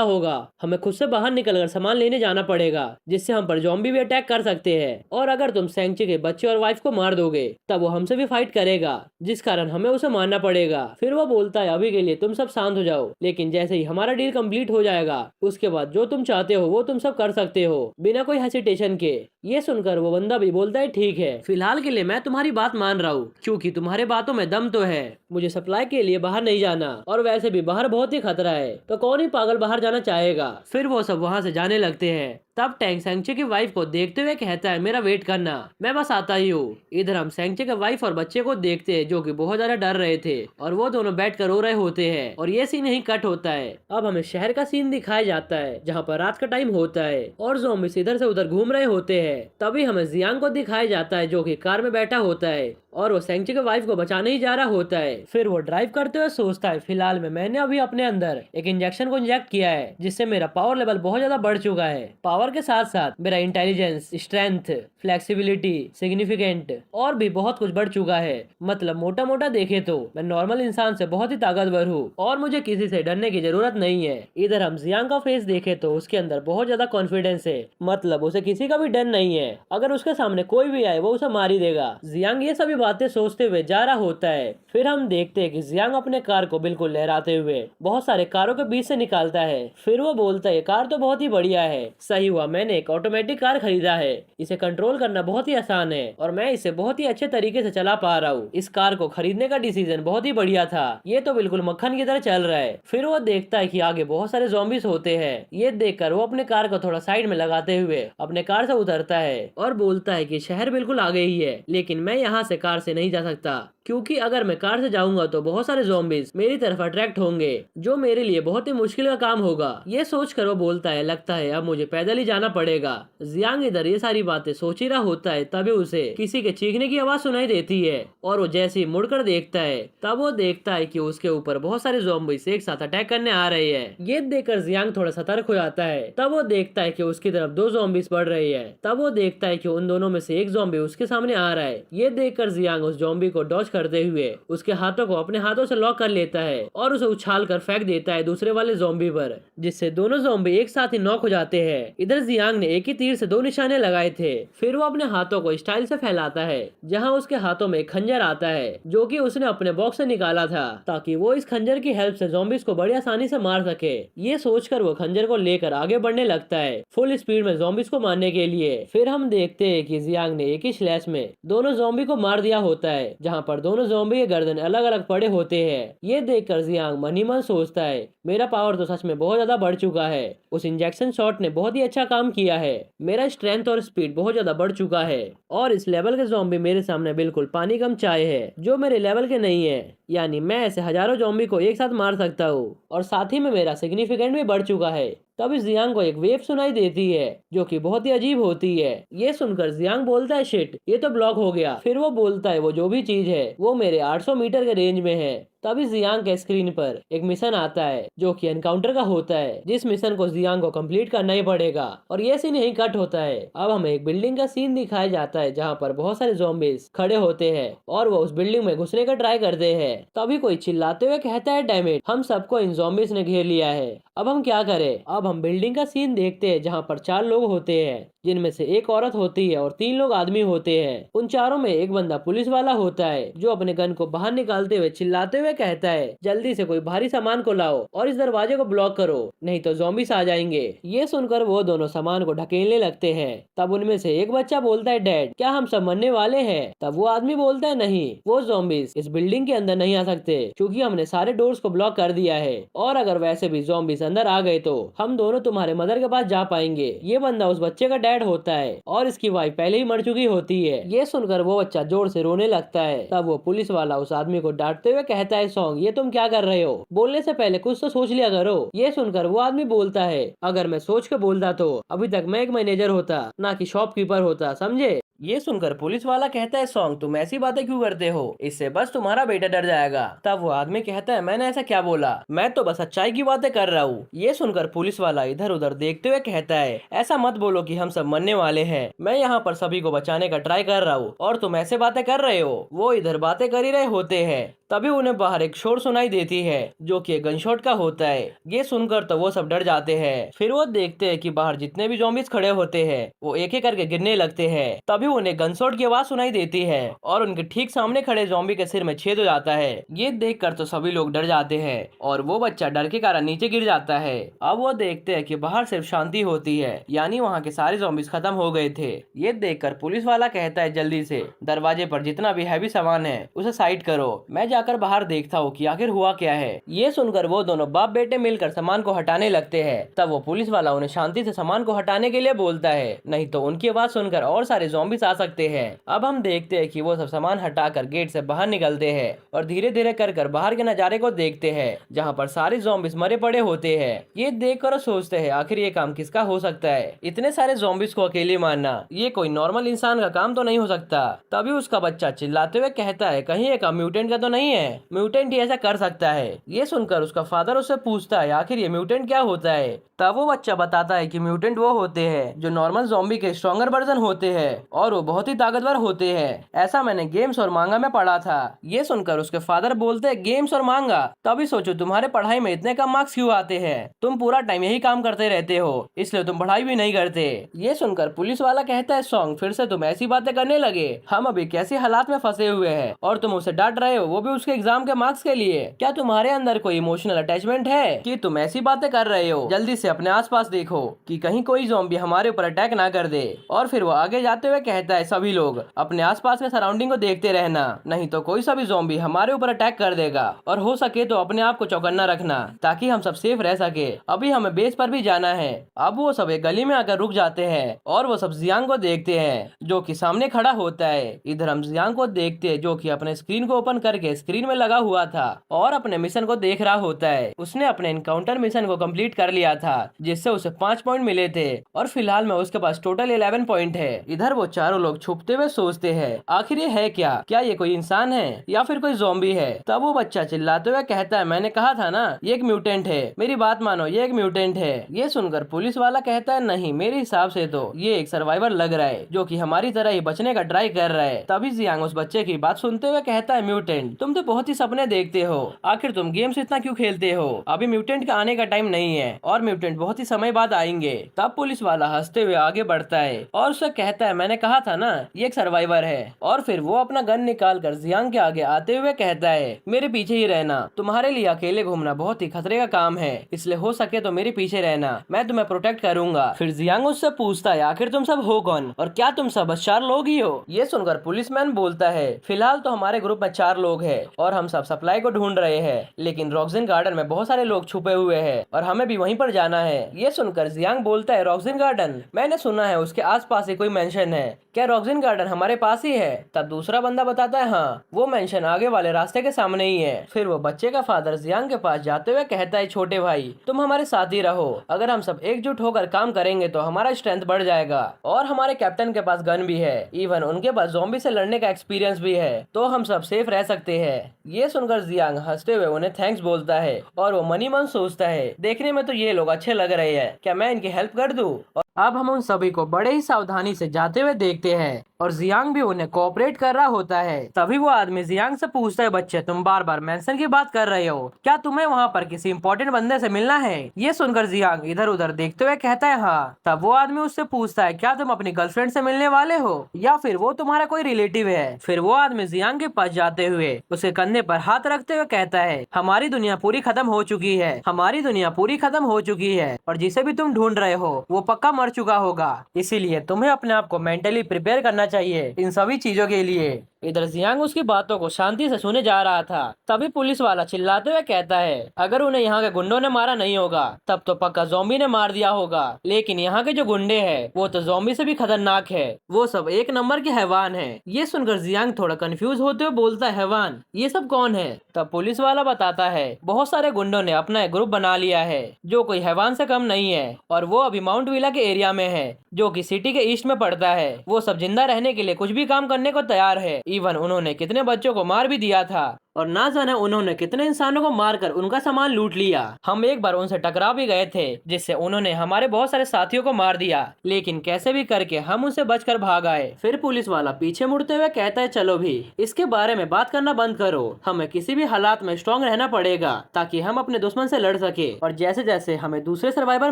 होगा? हमें खुद से बाहर निकलकर सामान लेने जाना पड़ेगा जिससे हम पर ज़ॉम्बी भी अटैक कर सकते हैं। और अगर तुम सैंगचे के बच्चे और वाइफ को मार दोगे तब वो हमसे भी फाइट करेगा जिस कारण हमें उसे मारना पड़ेगा। फिर वो बोलता है, अभी के लिए तुम सब शांत हो जाओ, लेकिन जैसे ही हमारा डील कंप्लीट हो जाएगा उसके बाद जो तुम चाहते हो वो तुम सब कर सकते हो बिना कोई हेसिटेशन के। ये सुनकर वो बंदा भी बोलता है, ठीक है फिलहाल के लिए मैं तुम्हारी बात मान रहा हूँ क्योंकि तुम्हारे बातों में दम तो है। मुझे सप्लाई के लिए बाहर नहीं जाना और वैसे भी बाहर बहुत ही खतरा है तो कौन ही पागल बाहर जाना चाहेगा। फिर वो सब वहाँ से जाने लगते हैं। तब टैंक सैंगचे की वाइफ को देखते हुए कहता है, मेरा वेट करना, मैं बस आता ही हूँ। इधर हम सैंगचे के वाइफ और बच्चे को देखते हैं जो कि बहुत ज्यादा डर रहे थे और वो दोनों बैठ कर रो रहे होते हैं। और ये सीन यहीं कट होता है। अब हमें शहर का सीन दिखाया जाता है जहाँ पर रात का टाइम होता है और ज़ॉम्बीज़ इधर से उधर घूम रहे होते हैं। तभी हमें जियांग को दिखाया जाता है जो कि कार में बैठा होता है और वो सेंची के वाइफ को बचाने ही जा रहा होता है। फिर वो ड्राइव करते हुए सोचता है, फिलहाल में मैंने अभी अपने अंदर एक इंजेक्शन को इंजेक्ट किया है जिससे मेरा पावर लेवल बहुत ज्यादा बढ़ चुका है। पावर के साथ साथ मेरा इंटेलिजेंस, स्ट्रेंथ, फ्लेक्सिबिलिटी, सिग्निफिकेंट और भी बहुत कुछ बढ़ चुका है। मतलब मोटा मोटा देखे तो मैं नॉर्मल इंसान से बहुत ही ताकतवर हूँ और मुझे किसी से डरने की जरूरत नहीं है। इधर हम जियांग का फेस देखे तो उसके अंदर बहुत ज्यादा कॉन्फिडेंस है, मतलब उसे किसी का भी डर नहीं है। अगर उसके सामने कोई भी आए वो उसे मार ही देगा। जियांग ये सभी बातें सोचते हुए जा रहा होता है। फिर हम देखते हैं कि जियांग अपने कार को बिल्कुल लहराते हुए बहुत सारे कारों के बीच से निकालता है। फिर वो बोलता है, कार तो बहुत ही बढ़िया है, सही हुआ मैंने एक ऑटोमेटिक कार खरीदा है, इसे कंट्रोल करना बहुत ही आसान है और मैं इसे बहुत ही अच्छे तरीके से चला पा रहा हूँ। इस कार को खरीदने का डिसीजन बहुत ही बढ़िया था, ये तो बिल्कुल मक्खन की तरह चल रहा है। फिर वो देखता है कि आगे बहुत सारे ज़ॉम्बीज होते हैं। ये देखकर वो अपने कार को थोड़ा साइड में लगाते हुए अपने कार से उतरता है और बोलता है कि शहर बिल्कुल आगे ही है, लेकिन मैं यहाँ से कार से नहीं जा सकता क्योंकि अगर मैं कार से जाऊंगा तो बहुत सारे ज़ॉम्बीज मेरी तरफ अट्रैक्ट होंगे जो मेरे लिए बहुत ही मुश्किल का काम होगा। ये सोचकर वो बोलता है, लगता है अब मुझे पैदल ही जाना पड़ेगा। जियांग इधर ये सारी बातें सोच ही रहा होता है, तभी उसे किसी के चीखने की आवाज सुनाई देती है और वो जैसे ही मुड़कर देखता है तब वो देखता है कि उसके ऊपर बहुत सारे ज़ॉम्बीज एक साथ अटैक करने आ रहे हैं। ये देखकर जियांग थोड़ा सतर्क हो जाता है। तब वो देखता है कि उसकी तरफ दो ज़ॉम्बीज बढ़ रही है। तब वो देखता है कि उन दोनों में से एक ज़ॉम्बी उसके सामने आ रहा है। ये देखकर जियांग उस ज़ॉम्बी को डॉज करते हुए उसके हाथों को अपने हाथों से लॉक कर लेता है और उसे उछाल कर फेंक देता है दूसरे वाले ज़ॉम्बी पर, जिससे दोनों ज़ॉम्बी एक साथ ही नॉक हो जाते हैं। इधर जियांग ने एक ही तीर से दो निशाने लगाए थे। फिर वो अपने हाथों को स्टाइल से फैलाता है जहां उसके हाथों में एक खंजर आता है जो कि उसने अपने बॉक्स से निकाला था ताकि वो इस खंजर की हेल्प से ज़ॉम्बीज को बड़ी आसानी से मार सके। ये सोचकर वो खंजर को लेकर आगे बढ़ने लगता है फुल स्पीड में ज़ॉम्बीज को मारने के लिए। फिर हम देखते हैं कि जियांग ने एक ही स्लैश में दोनों ज़ॉम्बी को मार दिया होता है जहाँ पर दोनों ज़ॉम्बी के गर्दन अलग अलग पड़े होते हैं। ये देखकर जियांग मन ही मन सोचता है, मेरा पावर तो सच में बहुत ज्यादा बढ़ चुका है, उस इंजेक्शन शॉट ने बहुत ही अच्छा काम किया है, मेरा स्ट्रेंथ और स्पीड बहुत ज्यादा बढ़ चुका है और इस लेवल के ज़ॉम्बी मेरे सामने बिल्कुल पानी कम चाय है जो मेरे लेवल के नहीं है। यानी मैं ऐसे हजारों ज़ॉम्बी को एक साथ मार सकता हूँ और साथ ही में मेरा सिग्निफिकेंट भी बढ़ चुका है। तब इस जियांग को एक वेव सुनाई देती है जो कि बहुत ही अजीब होती है। ये सुनकर जियांग बोलता है, शिट, ये तो ब्लॉक हो गया। फिर वो बोलता है, वो जो भी चीज है वो मेरे 800 मीटर के रेंज में है। तभी जियांग के स्क्रीन पर एक मिशन आता है जो कि एनकाउंटर का होता है, जिस मिशन को जियांग को कंप्लीट करना ही पड़ेगा। और ये सीन यही कट होता है। अब हमें एक बिल्डिंग का सीन दिखाया जाता है जहाँ पर बहुत सारे ज़ॉम्बीज खड़े होते हैं और वो उस बिल्डिंग में घुसने का ट्राई करते हैं। तभी कोई चिल्लाते हुए कहता है, डैम इट, हम सबको इन ज़ॉम्बीज ने घेर लिया है, अब हम क्या करें। अब हम बिल्डिंग का सीन देखते हैं जहाँ पर 4 लोग होते हैं जिनमें से एक औरत होती है और 3 लोग आदमी होते हैं। उन चारों में एक बंदा पुलिस वाला होता है जो अपने गन को बाहर निकालते हुए चिल्लाते हुए कहता है, जल्दी से कोई भारी सामान को लाओ और इस दरवाजे को ब्लॉक करो नहीं तो ज़ॉम्बीज आ जाएंगे। ये सुनकर वो दोनों सामान को ढकेलने लगते हैं। तब उनमें से एक बच्चा बोलता है, डैड, क्या हम सब मरने वाले हैं। तब वो आदमी बोलता है, नहीं, वो ज़ॉम्बीज इस बिल्डिंग के अंदर नहीं आ सकते क्योंकि हमने सारे डोर्स को ब्लॉक कर दिया है और अगर वैसे भी ज़ॉम्बीज अंदर आ गए तो हम दोनों तुम्हारे मदर के पास जा पाएंगे। ये बंदा उस बच्चे का डैड होता है और इसकी वाइफ पहले ही मर चुकी होती है। ये सुनकर वो बच्चा जोर से रोने लगता है। तब वो पुलिस वाला उस आदमी को डांटते हुए कहता है, सॉन्ग, ये तुम क्या कर रहे हो, बोलने से पहले कुछ तो सोच लिया करो। ये सुनकर वो आदमी बोलता है, अगर मैं सोच के बोलता तो अभी तक मैं एक मैनेजर होता, ना कि शॉपकीपर होता, समझे। ये सुनकर पुलिस वाला कहता है, सॉन्ग, तुम ऐसी बातें क्यों करते हो, इससे बस तुम्हारा बेटा डर जाएगा। तब वो आदमी कहता है, मैंने ऐसा क्या बोला, मैं तो बस सच्चाई की बातें कर रहा हूँ। ये सुनकर पुलिस वाला इधर उधर देखते हुए कहता है, ऐसा मत बोलो कि हम सब मरने वाले हैं, मैं यहाँ पर सभी को बचाने का ट्राई कर रहा हूँ और तुम ऐसे बातें कर रहे हो। वो इधर बातें कर ही रहे होते हैं तभी उन्हें बाहर एक शोर सुनाई देती है जो कि एक गनशॉट का होता है। ये सुनकर तो वो सब डर जाते हैं। फिर वो देखते हैं कि बाहर जितने भी ज़ॉम्बीज खड़े होते हैं वो एक एक करके गिरने लगते हैं। तभी उन्हें गनशॉट की आवाज सुनाई देती है और उनके ठीक सामने खड़े ज़ॉम्बी के सिर में छेद हो जाता है। ये देखकर तो सभी लोग डर जाते हैं और वो बच्चा डर के कारण नीचे गिर जाता है। अब वो देखते हैं कि बाहर सिर्फ शांति होती है, यानी वहाँ के सारे ज़ॉम्बीज खत्म हो गए थे। ये देखकर पुलिस वाला कहता है, जल्दी से दरवाजे पर जितना भी हैवी सामान है उसे साइड करो, मैं जाकर बाहर देखता हो कि आखिर हुआ क्या है। ये सुनकर वो दोनों बाप बेटे मिलकर सामान को हटाने लगते हैं। तब वो पुलिस वाला उन्हें शांति से सामान को हटाने के लिए बोलता है, नहीं तो उनकी आवाज सुनकर और सारे ज़ॉम्बीज़ आ सकते हैं। अब हम देखते हैं कि वो सब सामान हटाकर गेट से बाहर निकलते हैं और धीरे धीरे कर बाहर के नजारे को देखते हैं, जहाँ पर सारे ज़ॉम्बीज़ मरे पड़े होते हैं। ये देखकर सोचते हैं आखिर ये काम किसका हो सकता है। इतने सारे ज़ॉम्बीज़ को अकेले मारना ये कोई नॉर्मल इंसान का काम तो नहीं हो सकता। तभी उसका बच्चा चिल्लाते हुए कहता है, कहीं ये काम म्यूटेंट का तो नहीं है, म्यूटेंट ही ऐसा कर सकता है। ये सुनकर उसका फादर उससे पूछता है आखिर ये म्यूटेंट क्या होता है। तब वो बच्चा बताता है कि म्यूटेंट वो होते हैं जो नॉर्मल ज़ॉम्बी के स्ट्रॉन्गर वर्जन होते हैं और वो बहुत ही ताकतवर होते हैं। ऐसा मैंने गेम्स और मांगा में पढ़ा था। ये सुनकर उसके फादर बोलते हैं, गेम्स और मांगा? तभी सोचो तुम्हारे पढ़ाई में इतने कम मार्क्स क्यों आते हैं, तुम पूरा टाइम यही काम करते रहते हो, इसलिए तुम पढ़ाई भी नहीं करते। ये सुनकर पुलिस वाला कहता है, सॉन्ग फिर से तुम ऐसी बातें करने लगे, हम अभी कैसे हालात में फंसे हुए हैं और तुम उसे डांट रहे हो, वो भी उसके एग्जाम के मार्क्स के लिए। क्या तुम्हारे अंदर कोई इमोशनल अटैचमेंट है कि तुम ऐसी बातें कर रहे हो? जल्दी से अपने आसपास देखो कि कहीं कोई ज़ॉम्बी हमारे ऊपर अटैक ना कर दे। और फिर वो आगे जाते हुए कहता है, सभी लोग अपने आसपास में सराउंडिंग को देखते रहना, नहीं तो कोई सा भी ज़ॉम्बी हमारे ऊपर अटैक कर देगा। और हो सके तो अपने आप को चौकन्ना रखना ताकि हम सब सेफ रह सके। अभी हमें बेस पर भी जाना है। अब वो सब एक गली में आकर रुक जाते हैं और वो सब जियांग को देखते हैं जो कि सामने खड़ा होता है। इधर हम जियांग को देखते हैं जो कि अपने स्क्रीन को ओपन करके स्क्रीन में लगा हुआ था और अपने मिशन को देख रहा होता है। उसने अपने इनकाउंटर मिशन को कंप्लीट कर लिया था जिससे उसे 5 पॉइंट मिले थे और फिलहाल में उसके पास टोटल 11 पॉइंट है। इधर वो चारों लोग छुपते हुए सोचते हैं आखिर ये है क्या ये कोई इंसान है या फिर कोई ज़ॉम्बी है। तब वो बच्चा चिल्लाते हुए कहता है, मैंने कहा था ना ये एक म्यूटेंट है, मेरी बात मानो ये एक म्यूटेंट है। ये सुनकर पुलिस वाला कहता है, नहीं मेरे हिसाब से तो ये एक सर्वाइवर लग रहा है जो कि हमारी तरह ही बचने का ट्राई कर रहा है। तभी जियांग उस बच्चे की बात सुनते हुए कहता है, म्यूटेंट तुम तो बहुत ही सपने देखते हो, आखिर तुम गेम्स इतना क्यों खेलते हो, अभी म्यूटेंट का आने का टाइम नहीं है और म्यूटेंट बहुत ही समय बाद आएंगे। तब पुलिस वाला हंसते हुए आगे बढ़ता है और उससे कहता है, मैंने कहा था ना ये एक सर्वाइवर है। और फिर वो अपना गन निकाल कर जियांग के आगे आते हुए कहता है, मेरे पीछे ही रहना, तुम्हारे लिए अकेले घूमना बहुत ही खतरे का काम है, इसलिए हो सके तो मेरे पीछे रहना, मैं तुम्हें प्रोटेक्ट करूंगा। फिर जियांग उससे पूछता है, आखिर तुम सब हो कौन और क्या तुम सब बस 4 लोग ही हो? ये सुनकर पुलिसमैन बोलता है, फिलहाल तो हमारे ग्रुप में 4 लोग हैं और हम सब सप्लाई को ढूंढ रहे हैं, लेकिन रॉक्सिन गार्डन में बहुत सारे लोग छुपे हुए हैं और हमें भी वहीं पर जाना है। ये सुनकर जियांग बोलता है, रॉक्सिन गार्डन? मैंने सुना है उसके आसपास ही कोई मेंशन है, क्या रॉक्सिन गार्डन हमारे पास ही है? तब दूसरा बंदा बताता है, हाँ वो मेंशन आगे वाले रास्ते के सामने ही है। फिर वो बच्चे का फादर जियांग के पास जाते हुए कहता है, छोटे भाई तुम हमारे साथ ही रहो, अगर हम सब एकजुट होकर काम करेंगे तो हमारा स्ट्रेंथ बढ़ जाएगा और हमारे कैप्टन के पास गन भी है, इवन उनके पास ज़ॉम्बी से लड़ने का एक्सपीरियंस भी है, तो हम सब सेफ रह सकते हैं। ये सुनकर जियांग हंसते हुए उन्हें थैंक्स बोलता है और वो मनी मन सोचता है, देखने में तो ये लोग अच्छे लग रहे हैं, क्या मैं इनकी हेल्प कर दूं? अब हम उन सभी को बड़े ही सावधानी से जाते हुए देखते हैं और जियांग भी उन्हें कोऑपरेट कर रहा होता है। तभी वो आदमी जियांग से पूछता है, बच्चे तुम बार बार मेंशन की बात कर रहे हो, क्या तुम्हें वहाँ पर किसी इंपॉर्टेंट बंदे से मिलना है? ये सुनकर जियांग इधर उधर देखते हुए कहता है, हाँ। तब वो आदमी उससे पूछता है, क्या तुम अपनी गर्लफ्रेंड से मिलने वाले हो या फिर वो तुम्हारा कोई रिलेटिव है? फिर वो आदमी जियांग के पास जाते हुए उसके कंधे पर हाथ रखते हुए कहता है, हमारी दुनिया पूरी खत्म हो चुकी है, हमारी दुनिया पूरी खत्म हो चुकी है और जिसे भी तुम ढूंढ रहे हो वो पक्का मर चुका होगा, इसीलिए तुम्हें अपने आप को मेंटली प्रिपेयर करना चाहिए इन सभी चीजों के लिए। इधर जियांग उसकी बातों को शांति से सुने जा रहा था। तभी पुलिस वाला चिल्लाते हुए कहता है, अगर उन्हें यहाँ के गुंडों ने मारा नहीं होगा तब तो पक्का ज़ॉम्बी ने मार दिया होगा, लेकिन यहाँ के जो गुंडे हैं वो तो ज़ॉम्बी से भी खतरनाक है, वो सब एक नंबर के हैवान हैं। ये सुनकर जियांग थोड़ा कंफ्यूज होते हुए बोलता है, हैवान ये सब कौन है? तब पुलिस वाला बताता है, बहुत सारे गुंडों ने अपना एक ग्रुप बना लिया है जो कोई हैवान से कम नहीं है और वो अभी माउंट विला के एरिया में है जो कि सिटी के ईस्ट में पड़ता है। वो सब जिंदा रहने के लिए कुछ भी काम करने को तैयार है, इवन उन्होंने कितने बच्चों को मार भी दिया था और ना जाने उन्होंने कितने इंसानों को मारकर उनका सामान लूट लिया। हम एक बार उनसे टकरा भी गए थे जिससे उन्होंने हमारे बहुत सारे साथियों को मार दिया, लेकिन कैसे भी करके हम उनसे बचकर भाग आए। फिर पुलिस वाला पीछे मुड़ते हुए कहता है, चलो भी इसके बारे में बात करना बंद करो, हमें किसी भी हालात में स्ट्रॉन्ग रहना पड़ेगा ताकि हम अपने दुश्मन से लड़ सके और जैसे जैसे हमें दूसरे सर्वाइवर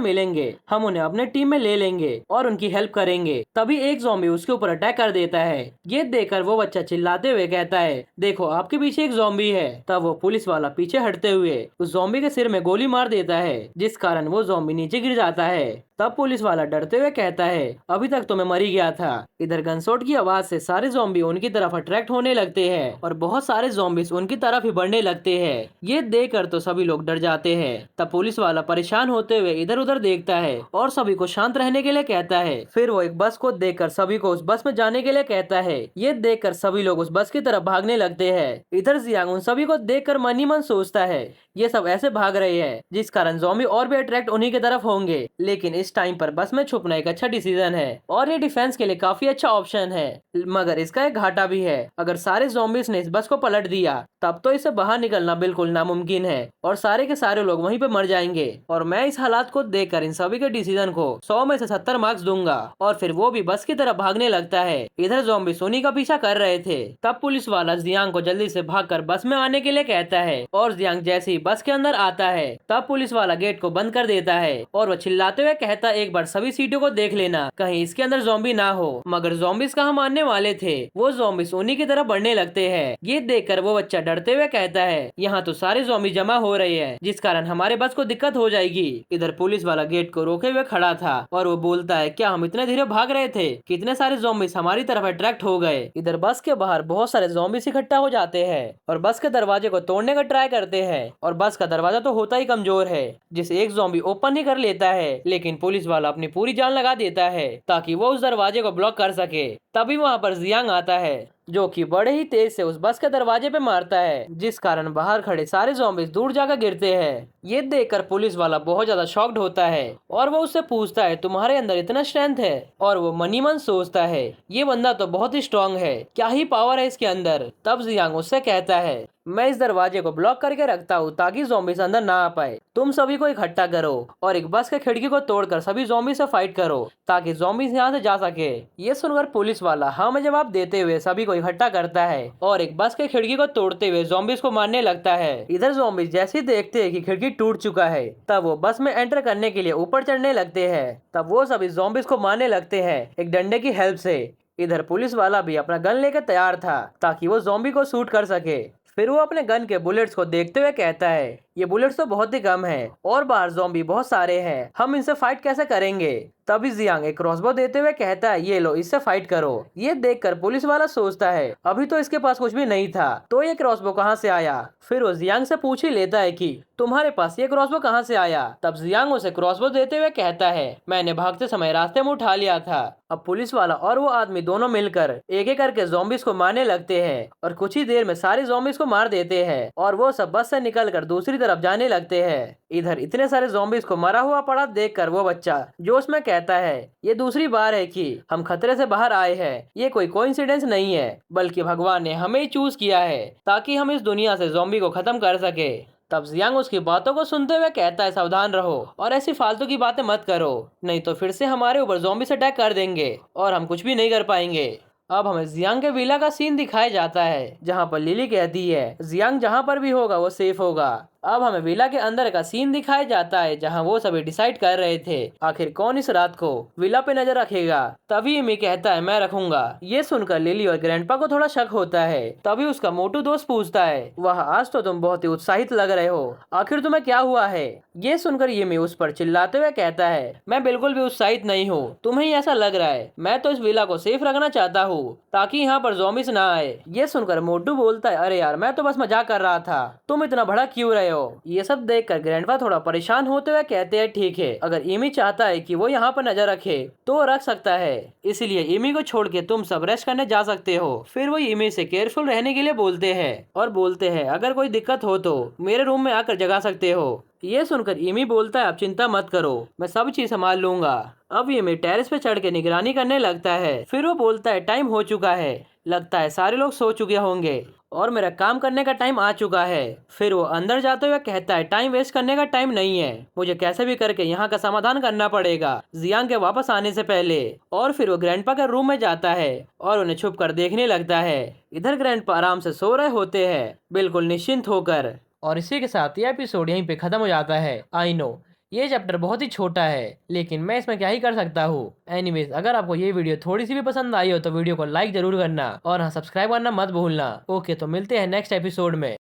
मिलेंगे हम उन्हें अपने टीम में ले लेंगे और उनकी हेल्प करेंगे। तभी एक ज़ॉम्बी उसके ऊपर अटैक कर देता है। ये देखकर वो बच्चा चिल्लाते हुए कहता है, देखो आपके पीछे एक जॉम्बी है। तब वो पुलिस वाला पीछे हटते हुए उस जॉम्बी के सिर में गोली मार देता है, जिस कारण वो जॉम्बी नीचे गिर जाता है। तब पुलिस वाला डरते हुए कहता है, अभी तक तो मैं मर ही गया था। इधर गनशॉट की आवाज से सारे ज़ॉम्बी उनकी तरफ अट्रैक्ट होने लगते हैं और बहुत सारे ज़ॉम्बीज उनकी तरफ ही बढ़ने लगते हैं। ये देखकर तो सभी लोग डर जाते हैं। तब पुलिस वाला परेशान होते हुए इधर उधर देखता है और सभी को शांत रहने के लिए कहता है। फिर वो एक बस को देखकर सभी को उस बस में जाने के लिए कहता है। ये देखकर सभी लोग उस बस की तरफ भागने लगते हैं। इधर जियांग उन सभी को देखकर मन ही मन सोचता है, ये सब ऐसे भाग रहे हैं जिस कारण ज़ॉम्बी और भी अट्रैक्ट उन्हीं की तरफ होंगे, लेकिन इस टाइम पर बस में छुपना एक अच्छा डिसीजन है और ये डिफेंस के लिए काफी अच्छा ऑप्शन है। मगर इसका एक घाटा भी है, अगर सारे ज़ॉम्बीज ने इस बस को पलट दिया तब तो इसे बाहर निकलना बिल्कुल नामुमकिन है और सारे के सारे लोग वहीं पे मर जाएंगे। और मैं इस हालात को देखकर इन सभी के डिसीजन को 100 में से 70 मार्क्स दूंगा। और फिर वो भी बस की तरफ भागने लगता है। इधर ज़ॉम्बी सोनी का पीछा कर रहे थे। तब पुलिस वाला जियांग को जल्दी से भागकर बस में आने के लिए कहता है और जियांग जैसे ही बस के अंदर आता है तब पुलिस वाला गेट को बंद कर देता है और वो चिल्लाते हुए कहता है, एक बार सभी सीटों को देख लेना, कहीं इसके अंदर ज़ॉम्बी ना हो। मगर ज़ॉम्बीज कहाँ मानने वाले थे, वो ज़ॉम्बीज सोनी की तरफ बढ़ने लगते हैं। ये देखकर वो बच्चा डरते हुए कहता है, यहाँ तो सारे ज़ॉम्बी जमा हो रहे हैं जिस कारण हमारे बस को दिक्कत हो जाएगी। इधर पुलिस वाला गेट को रोके हुए खड़ा था और वो बोलता है, क्या हम इतने धीरे भाग रहे थे, कितने सारे ज़ॉम्बीज हमारी तरफ अट्रैक्ट हो गए। इधर बस के बाहर बहुत सारे ज़ॉम्बीज इकट्ठा हो जाते हैं और बस के दरवाजे को तोड़ने का ट्राई करते हैं और बस का दरवाजा तो होता ही कमजोर है, जिसे एक ज़ॉम्बी ओपन ही कर लेता है। लेकिन पुलिस वाला अपनी पूरी जान लगा देता है ताकि वो उस दरवाजे को ब्लॉक कर सके। तभी वहाँ पर जियांग आता है जो कि बड़े ही तेज से उस बस के दरवाजे पे मारता है, जिस कारण बाहर खड़े सारे ज़ॉम्बीज दूर जाकर गिरते हैं। ये देखकर पुलिस वाला बहुत ज्यादा शॉक्ड होता है और वो उससे पूछता है, तुम्हारे अंदर इतना स्ट्रेंथ है? और वो मनी मन सोचता है, ये बंदा तो बहुत ही स्ट्रांग है, क्या ही पावर है इसके अंदर। तब जियांग उससे कहता है, मैं इस दरवाजे को ब्लॉक करके रखता हूँ ताकि ज़ॉम्बीज अंदर ना आ पाए। तुम सभी को इकट्ठा करो और एक बस के खिड़की को तोड़कर सभी ज़ॉम्बी से फाइट करो ताकि ज़ॉम्बीज यहाँ से जा सके। ये सुनकर पुलिस वाला हाँ में जवाब देते हुए सभी को इकट्ठा करता है और एक बस के खिड़की को तोड़ते हुए ज़ॉम्बीज को मारने लगता है। इधर ज़ॉम्बीज जैसे ही देखते हैं कि खिड़की टूट चुका है तब वो बस में एंटर करने के लिए ऊपर चढ़ने लगते हैं। तब वो सभी ज़ॉम्बीज को मारने लगते हैं एक डंडे की हेल्प से। इधर पुलिस वाला भी अपना गन लेकर तैयार था ताकि वो ज़ॉम्बी को शूट कर सके। फिर वो अपने गन के बुलेट्स को देखते हुए कहता है, ये बुलेट्स तो बहुत ही कम है और बाहर ज़ॉम्बी बहुत सारे हैं, हम इनसे फाइट कैसे करेंगे। तभी जियांग एक क्रॉसबो देते हुए कहता है, ये लो इससे फाइट करो। ये देखकर पुलिस वाला सोचता है, अभी तो इसके पास कुछ भी नहीं था तो ये क्रॉसबो कहाँ से आया। फिर वो जियांग से पूछ ही लेता है कि तुम्हारे पास ये क्रॉसबो कहाँ से आया। तब जियांग उसे क्रॉसबो देते हुए कहता है, मैंने भागते समय रास्ते में उठा लिया था। अब पुलिस वाला और वो आदमी दोनों मिलकर एक एक करके ज़ॉम्बीज को मारने लगते हैं और कुछ ही देर में सारे ज़ॉम्बीज को मार देते हैं और वो सब बस से निकलकर दूसरी तरफ जाने लगते हैं। इधर इतने सारे ज़ॉम्बीज को मरा हुआ पड़ा देखकर वो बच्चा जोश में कहता है, ये दूसरी बार है कि हम खतरे से बाहर आए हैं, ये कोई कोइंसिडेंस नहीं है बल्कि भगवान ने हमें ही चूज किया है ताकि हम इस दुनिया से ज़ॉम्बी को खत्म कर सके। तब जियांग उसकी बातों को सुनते हुए कहता है, सावधान रहो और ऐसी फालतू की बातें मत करो, नहीं तो फिर से हमारे ऊपर ज़ॉम्बीज अटैक कर देंगे और हम कुछ भी नहीं कर पाएंगे। अब हमें जियांग के विला का सीन दिखाया जाता है जहाँ पर लिली कहती है, जियांग जहाँ पर भी होगा वो सेफ होगा। अब हमें विला के अंदर का सीन दिखाया जाता है जहाँ वो सभी डिसाइड कर रहे थे आखिर कौन इस रात को विला पे नजर रखेगा। तभी इमी कहता है, मैं रखूंगा। ये सुनकर लिली और ग्रैंडपा को थोड़ा शक होता है। तभी उसका मोटू दोस्त पूछता है, वाह आज तो तुम बहुत ही उत्साहित लग रहे हो, आखिर तुम्हें क्या हुआ है। ये सुनकर इमी उस पर चिल्लाते हुए कहता है, मैं बिल्कुल भी उत्साहित नहीं हूँ, तुम्हें ही ऐसा लग रहा है, मैं तो इस विला को सेफ रखना चाहता हूँ ताकि यहाँ पर ज़ॉम्बीज ना आए। ये सुनकर मोटू बोलता है, अरे यार मैं तो बस मजाक कर रहा था, तुम इतना भड़क क्यों रहे हो। ये सब देखकर ग्रैंडपा थोड़ा परेशान होते हुए कहते हैं, ठीक है अगर इमी चाहता है कि वो यहाँ पर नजर रखे तो वो रख सकता है, इसलिए इमी को छोड़ के तुम सब रेस्ट करने जा सकते हो। फिर वो इमी से केयरफुल रहने के लिए बोलते हैं और बोलते हैं, अगर कोई दिक्कत हो तो मेरे रूम में आकर जगा सकते हो। ये सुनकर इमी बोलता है, आप चिंता मत करो, मैं सब चीज संभाल लूंगा। अब इमी टेरेस पे चढ़ के निगरानी करने लगता है। फिर वो बोलता है, टाइम हो चुका है, लगता है सारे लोग सो चुके होंगे और मेरा काम करने का टाइम आ चुका है। फिर वो अंदर जाते हुए कहता है, टाइम वेस्ट करने का टाइम नहीं है, मुझे कैसे भी करके यहाँ का समाधान करना पड़ेगा जियांग के वापस आने से पहले। और फिर वो ग्रैंडपा के रूम में जाता है और उन्हें छुप कर देखने लगता है। इधर ग्रैंडपा आराम से सो रहे होते हैं बिल्कुल निश्चिंत होकर। और इसी के साथ ये एपिसोड यहीं पे खत्म हो जाता है। आई नो ये चैप्टर बहुत ही छोटा है, लेकिन मैं इसमें क्या ही कर सकता हूँ। एनीवेज, अगर आपको ये वीडियो थोड़ी सी भी पसंद आई हो तो वीडियो को लाइक जरूर करना और हाँ, सब्सक्राइब करना मत भूलना। ओके, तो मिलते हैं नेक्स्ट एपिसोड में।